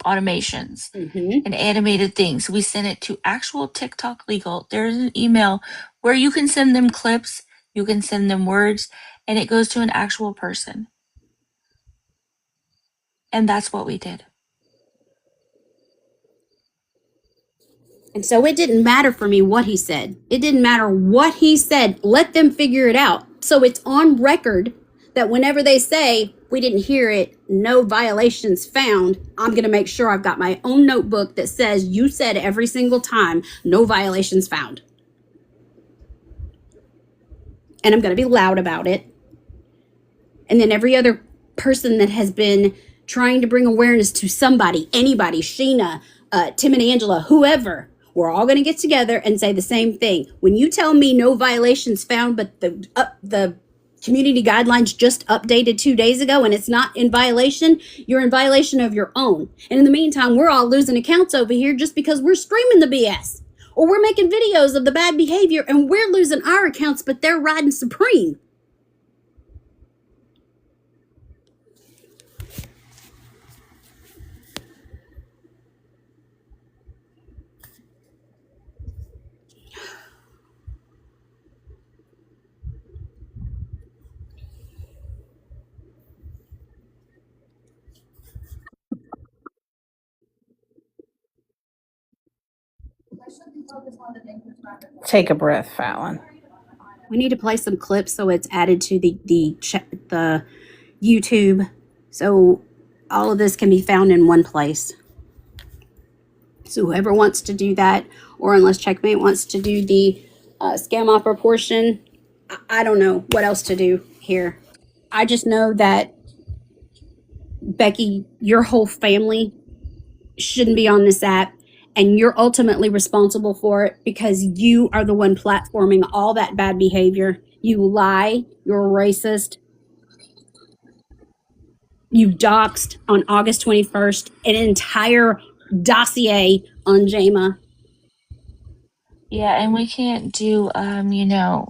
automations and animated things. We sent it to actual TikTok Legal. There's an email where you can send them clips, you can send them words, and it goes to an actual person. And that's what we did. And so it didn't matter for me what he said. It didn't matter what he said. Let them figure it out. So it's on record that whenever they say, we didn't hear it, no violations found, I'm going to make sure I've got my own notebook that says you said every single time, no violations found. And I'm going to be loud about it. And then every other person that has been trying to bring awareness to somebody, anybody, Sheena, Tim and Angela, whoever, we're all going to get together and say the same thing. When you tell me no violations found, but the community guidelines just updated 2 days ago and it's not in violation, you're in violation of your own. And in the meantime, we're all losing accounts over here just because we're streaming the BS. Or we're making videos of the bad behavior and we're losing our accounts, but they're riding supreme. Take a breath, Fallon. We need to play some clips so it's added to the YouTube, so all of this can be found in one place. So whoever wants to do that, or unless Checkmate wants to do the scam offer portion, I don't know what else to do here. I just know that Becky, your whole family shouldn't be on this app, and you're ultimately responsible for it because you are the one platforming all that bad behavior. You lie, you're a racist. You doxed on August 21st an entire dossier on Jama. Yeah, and we can't do the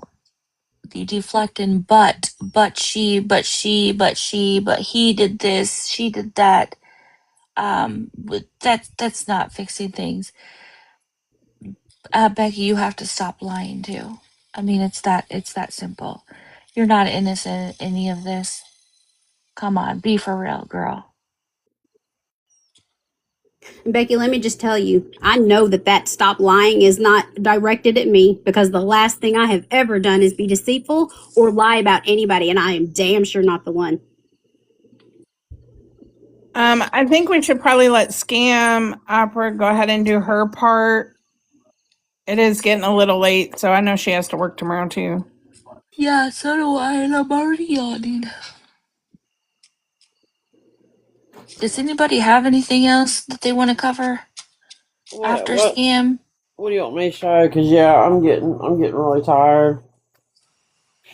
deflecting but she, but he did this, she did that. That's not fixing things. Becky, you have to stop lying too. I mean, it's that simple. You're not innocent in any of this. Come on, be for real, girl. And Becky, let me just tell you, I know that stop lying is not directed at me because the last thing I have ever done is be deceitful or lie about anybody, and I am damn sure not the one. I think we should probably let Scam Opera go ahead and do her part. It is getting a little late, so I know she has to work tomorrow too. Yeah, so do I, and I'm already yawning. Does anybody have anything else that they want to cover after Scam? What do you want me to show? Because yeah, I'm getting really tired.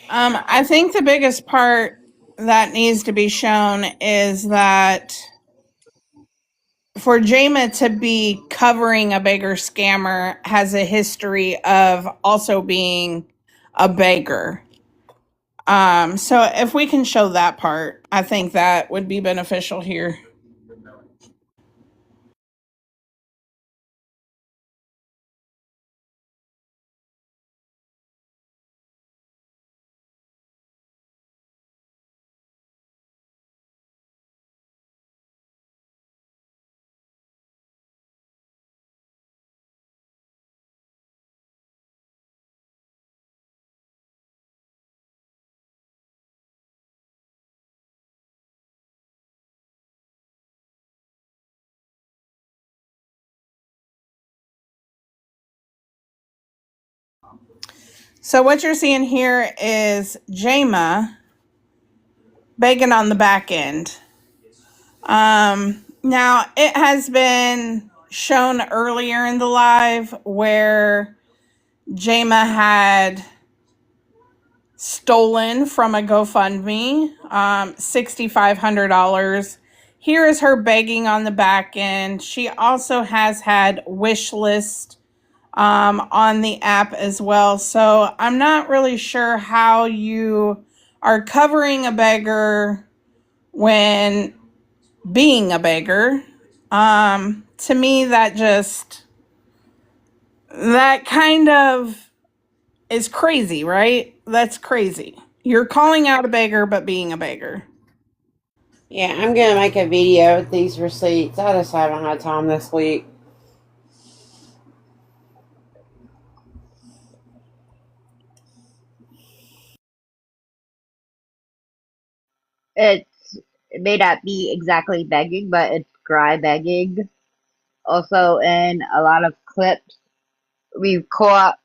I think the biggest part that needs to be shown is that for Jama to be covering a beggar scammer has a history of also being a beggar. So if we can show that part, I think that would be beneficial here. So what you're seeing here is Jama begging on the back end. Now it has been shown earlier in the live where Jama had stolen from a GoFundMe, $6,500. Here is her begging on the back end. She also has had wish list on the app as well. So I'm not really sure how you are covering a beggar when being a beggar. To me, that kind of is crazy, right? That's crazy. You're calling out a beggar, but being a beggar. Yeah, I'm gonna make a video with these receipts. I just haven't had time this week. It may not be exactly begging, but it's dry begging. Also, in a lot of clips we've caught,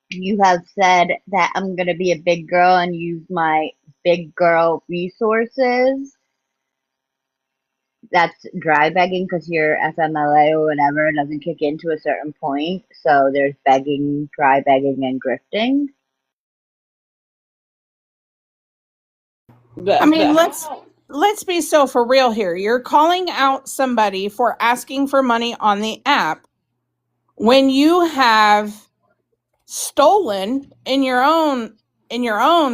you have said that I'm gonna be a big girl and use my big girl resources. That's dry begging because your FMLA or whatever doesn't kick in to a certain point. So there's begging, dry begging, and grifting. I mean, let's be so for real here. You're calling out somebody for asking for money on the app when you have stolen in your own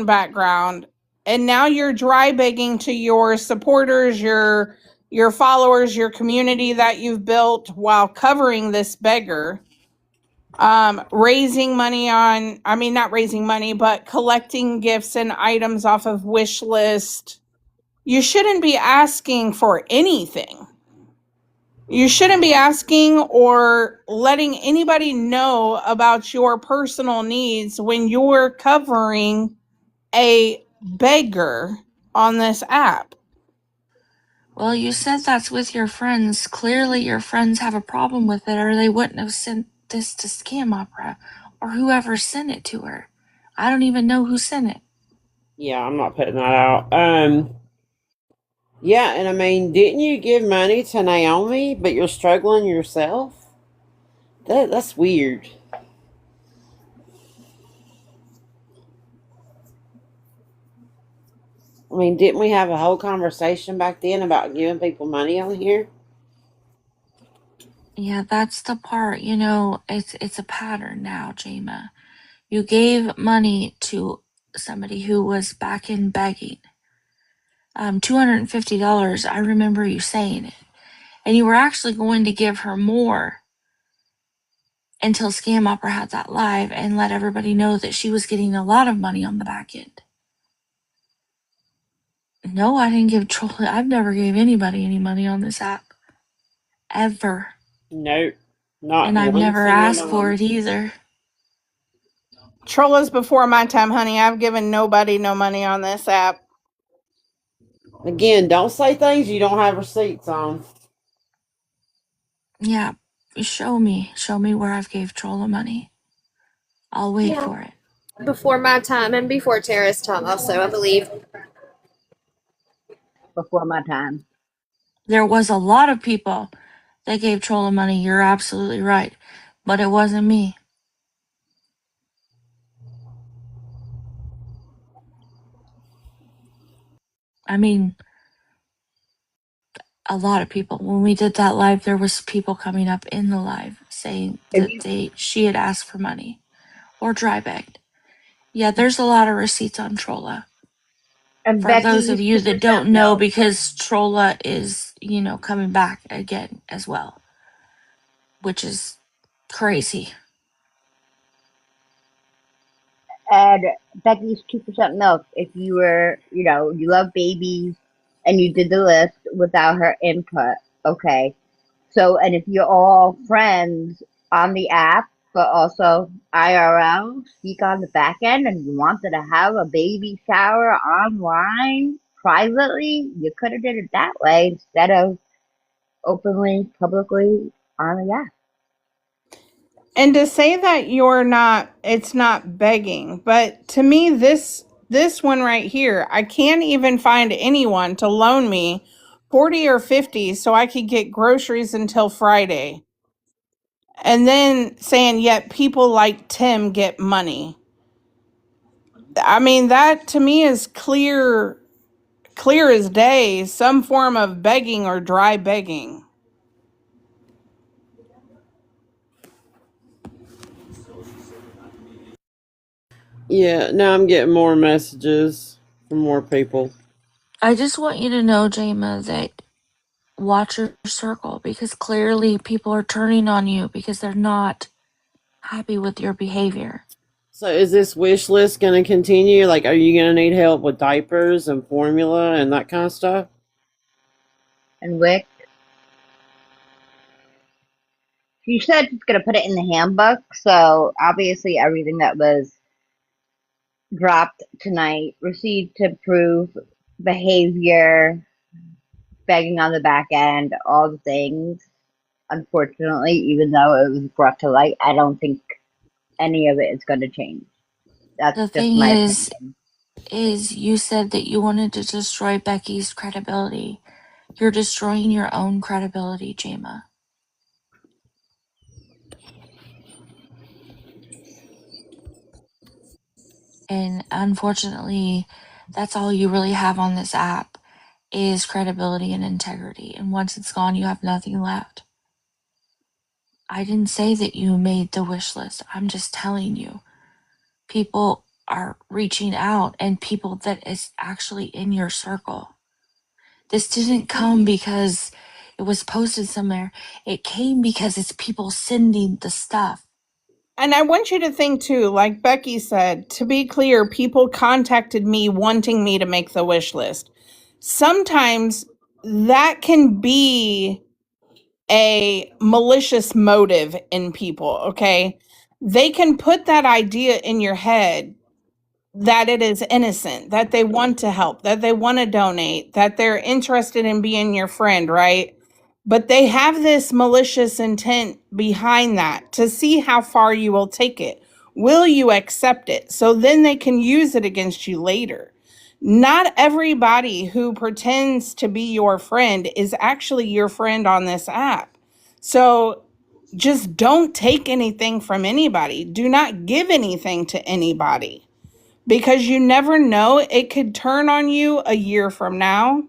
background, and now you're dry begging to your supporters, your followers, your community that you've built while covering this beggar. Raising money on, I mean, not raising money, but collecting gifts and items off of wish list. You shouldn't be asking for anything. You shouldn't be asking or letting anybody know about your personal needs when you're covering a beggar on this app. Well, you said that's with your friends. Clearly, your friends have a problem with it, or they wouldn't have sent this to Scam Opera or whoever sent it to her. I don't even know who sent it. Yeah, I'm not putting that out. Yeah, and I mean, didn't you give money to Naomi, but you're struggling yourself? That's weird. I mean, didn't we have a whole conversation back then about giving people money on here? Yeah, that's the part, it's a pattern now, Jama. You gave money to somebody who was back in begging. $250, I remember you saying it. And you were actually going to give her more until Scam Opera had that live and let everybody know that she was getting a lot of money on the back end. No, I didn't give Troll. I've never gave anybody any money on this app. Ever. Nope. Not And I've one never single asked for time. it either. Troll is before my time, honey. I've given nobody no money on this app. Again, don't say things you don't have receipts on. Yeah, show me where I've gave Troll the money. I'll wait for it. Before my time and before Tara's time, also, I believe. Before my time. There was a lot of people that gave Troll the money. You're absolutely right. But it wasn't me. I mean, a lot of people. When we did that live, there was people coming up in the live saying that she had asked for money or dry begged. Yeah, there's a lot of receipts on Trolla. And For Becky those of used you 2% that don't know, milk. because Trolla is, coming back again as well, which is crazy. And Becky's 2% milk. If you were, you love babies and you did the list without her input. Okay. So, and if you're all friends on the app, but also IRL, speak on the back end, and you wanted to have a baby shower online privately, you could have did it that way instead of openly, publicly on the app. And to say that it's not begging, but to me, this one right here, I can't even find anyone to loan me 40 or 50 so I could get groceries until Friday. And then saying, yet people like Tim get money. I mean, that to me is clear as day, some form of begging or dry begging. Yeah, now I'm getting more messages from more people. I just want you to know, Jama, that watch your circle, because clearly people are turning on you because they're not happy with your behavior. So is this wish list going to continue? Like, are you going to need help with diapers and formula and that kind of stuff? And Wick, she said she's gonna put it in the handbook, so obviously everything that was dropped tonight, receipt to prove behavior, begging on the back end, all the things. Unfortunately, even though it was brought to light, I don't think any of it is going to change. That's The just thing my is, opinion. you said that you wanted to destroy Becky's credibility. You're destroying your own credibility, Jama. And unfortunately, that's all you really have on this app is credibility and integrity. And once it's gone, you have nothing left. I didn't say that you made the wish list. I'm just telling you. People are reaching out, and people that is actually in your circle. This didn't come because it was posted somewhere. It came because it's people sending the stuff. And I want you to think too, like Becky said, to be clear, people contacted me wanting me to make the wish list. Sometimes that can be a malicious motive in people, okay? They can put that idea in your head that it is innocent, that they want to help, that they want to donate, that they're interested in being your friend, right? But they have this malicious intent behind that to see how far you will take it. Will you accept it? So then they can use it against you later. Not everybody who pretends to be your friend is actually your friend on this app. So just don't take anything from anybody. Do not give anything to anybody. Because you never know, it could turn on you a year from now.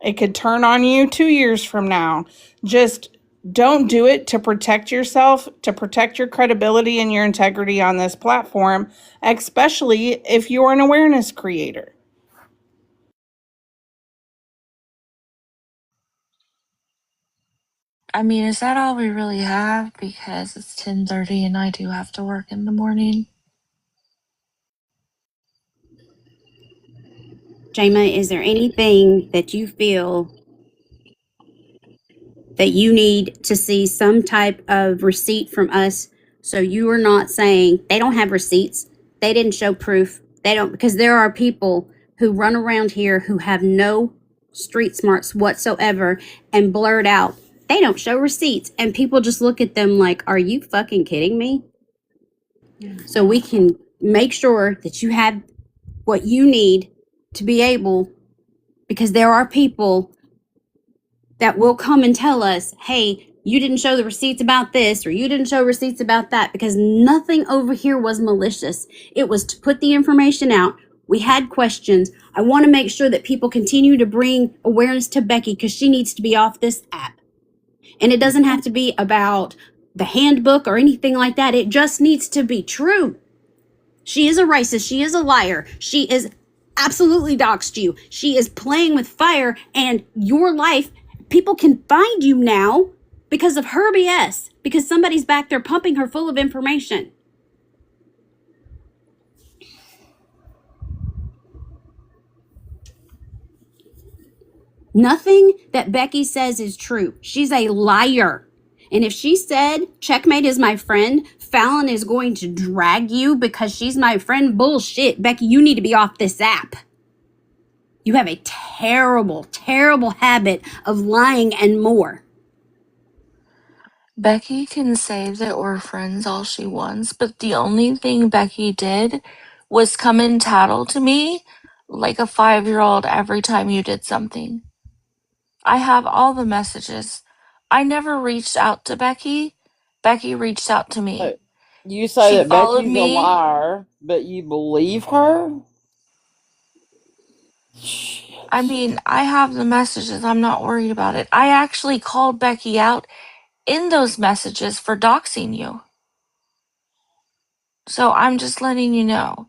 It could turn on you 2 years from now. Just don't do it to protect yourself, to protect your credibility and your integrity on this platform, especially if you're an awareness creator. I mean, is that all we really have? Because it's 10:30 and I do have to work in the morning. Jama, is there anything that you feel that you need to see some type of receipt from us, so you are not saying they don't have receipts, they didn't show proof, they don't, because there are people who run around here who have no street smarts whatsoever and blurt out they don't show receipts, and people just look at them like, are you fucking kidding me? So we can make sure that you have what you need to be able, because there are people that will come and tell us, hey, you didn't show the receipts about this, or you didn't show receipts about that, because nothing over here was malicious. It was to put the information out. We had questions. I want to make sure that people continue to bring awareness to Becky, because she needs to be off this app. And it doesn't have to be about the handbook or anything like that. It just needs to be true. She is a racist. She is a liar. She is absolutely doxed you. She is playing with fire, and your life, people can find you now because of her BS, because somebody's back there pumping her full of information. Nothing that Becky says is true. She's a liar. And if she said Checkmate is my friend, Fallon is going to drag you because she's my friend, bullshit. Becky, you need to be off this app. You have a terrible, terrible habit of lying and more. Becky can say that we're friends all she wants, but the only thing Becky did was come and tattle to me like a 5-year-old every time you did something. I have all the messages. I never reached out to Becky. Becky reached out to me. You say She that followed Becky's a me. liar, but you believe her? I mean, I have the messages. I'm not worried about it. I actually called Becky out in those messages for doxing you. So I'm just letting you know.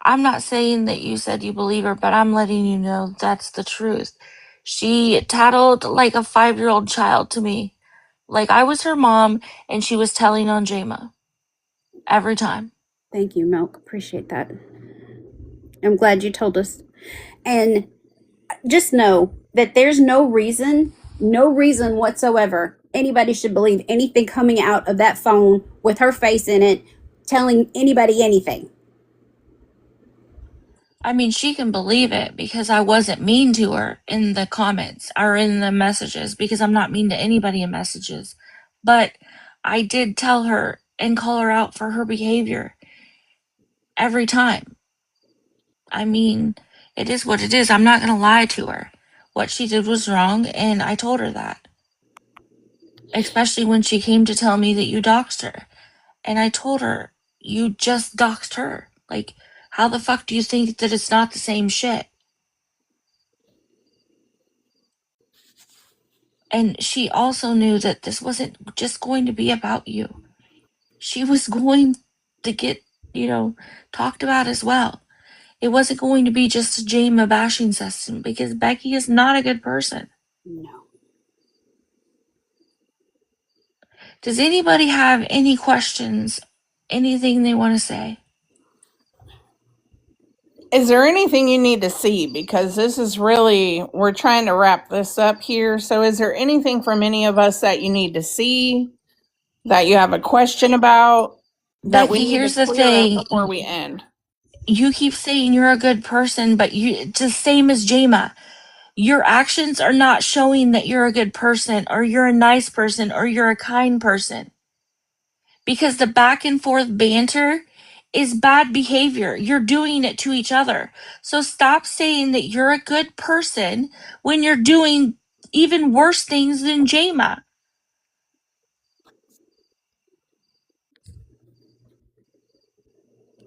I'm not saying that you said you believe her, but I'm letting you know that's the truth. She tattled like a 5-year-old child to me. Like I was her mom and she was telling on Jama every time. Thank you, Milk. Appreciate that. I'm glad you told us. And just know that there's no reason whatsoever anybody should believe anything coming out of that phone with her face in it telling anybody anything. I mean, she can believe it because I wasn't mean to her in the comments or in the messages because I'm not mean to anybody in messages. But I did tell her and call her out for her behavior every time. I mean, it is what it is. I'm not going to lie to her. What she did was wrong, and I told her that. Especially when she came to tell me that you doxed her. And I told her, you just doxed her. Like, how the fuck do you think that it's not the same shit? And she also knew that this wasn't just going to be about you. She was going to get, talked about as well. It wasn't going to be just a Jama bashing session because Becky is not a good person. No. Does anybody have any questions? Anything they want to say? Is there anything you need to see? Because this is really, we're trying to wrap this up here. So is there anything from any of us that you need to see, that you have a question about, that we Becky, need here's to the clear up thing. before we end? You keep saying you're a good person, but it's the same as Jama. Your actions are not showing that you're a good person or you're a nice person or you're a kind person. Because the back and forth banter is bad behavior. You're doing it to each other. So stop saying that you're a good person when you're doing even worse things than Jama.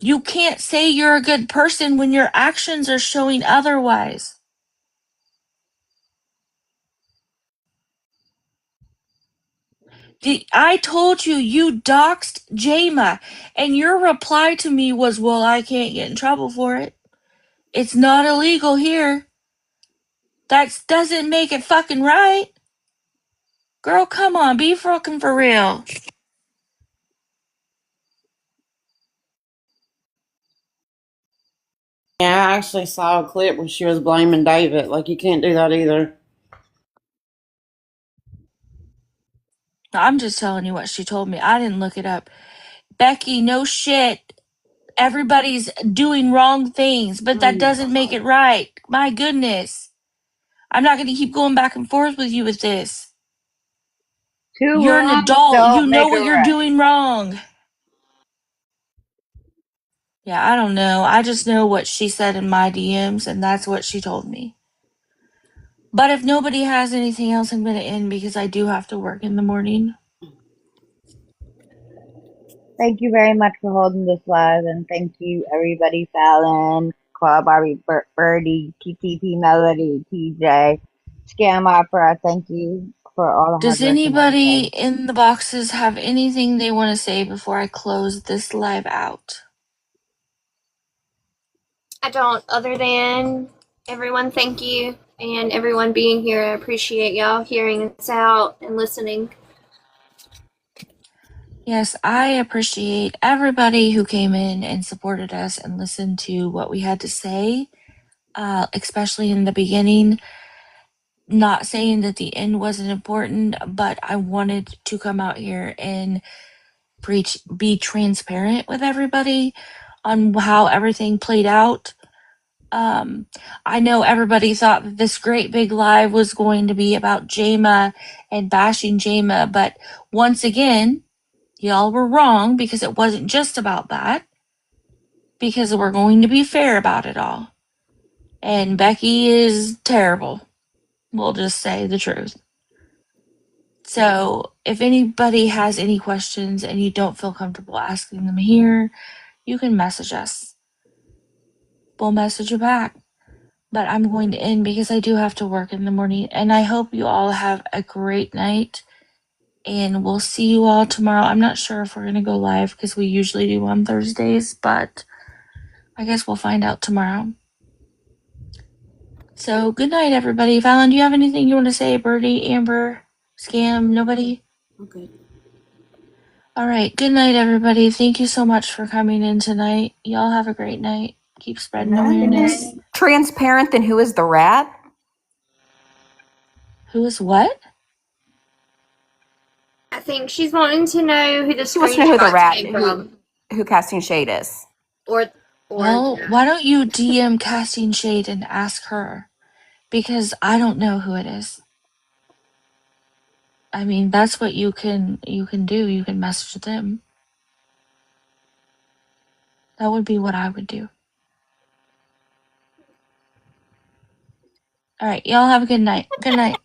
You can't say you're a good person when your actions are showing otherwise. I told you you doxed Jama, and your reply to me was, well, I can't get in trouble for it. It's not illegal here. That doesn't make it fucking right. Girl, come on, be fucking for real. Yeah, I actually saw a clip where she was blaming David. Like, you can't do that either. I'm just telling you what she told me. I didn't look it up. Becky, no shit. Everybody's doing wrong things, but that doesn't make it right. My goodness. I'm not going to keep going back and forth with you with this. Two You're an wrongs adult. You don't know make a what you're right. doing wrong. Yeah, I don't know. I just know what she said in my DMs, and that's what she told me. But if nobody has anything else, I'm going to end because I do have to work in the morning. Thank you very much for holding this live, and thank you everybody, Fallon, Claw Barbie, Birdie, TTP Melody, TJ, Scam Opera. Thank you for all the hard Does work and anybody everything. in the boxes have anything they want to say before I close this live out? I don't, other than everyone, thank you, and everyone being here. I appreciate y'all hearing us out and listening. Yes, I appreciate everybody who came in and supported us and listened to what we had to say, especially in the beginning. Not saying that the end wasn't important, but I wanted to come out here and be transparent with everybody on how everything played out. I know everybody thought that this great big live was going to be about Jama and bashing Jama, but once again, y'all were wrong because it wasn't just about that. Because we're going to be fair about it all. And Becky is terrible. We'll just say the truth. So if anybody has any questions and you don't feel comfortable asking them here, you can message us. We'll message you back. But I'm going to end because I do have to work in the morning. And I hope you all have a great night. And we'll see you all tomorrow. I'm not sure if we're going to go live because we usually do on Thursdays, but I guess we'll find out tomorrow. So good night, everybody. Fallon, do you have anything you want to say? Birdie, Amber, Scam, nobody? Okay. All right. Good night, everybody. Thank you so much for coming in tonight. Y'all have a great night. Keep spreading awareness. Transparent, then who is the rat? Who is what? I think she's wanting to know who the She wants to know who the screenshot rat came from. who casting shade is. Or Well, why don't you DM Casting Shade and ask her? Because I don't know who it is. I mean, that's what you can do. You can message them. That would be what I would do. All right, y'all have a good night. Good night.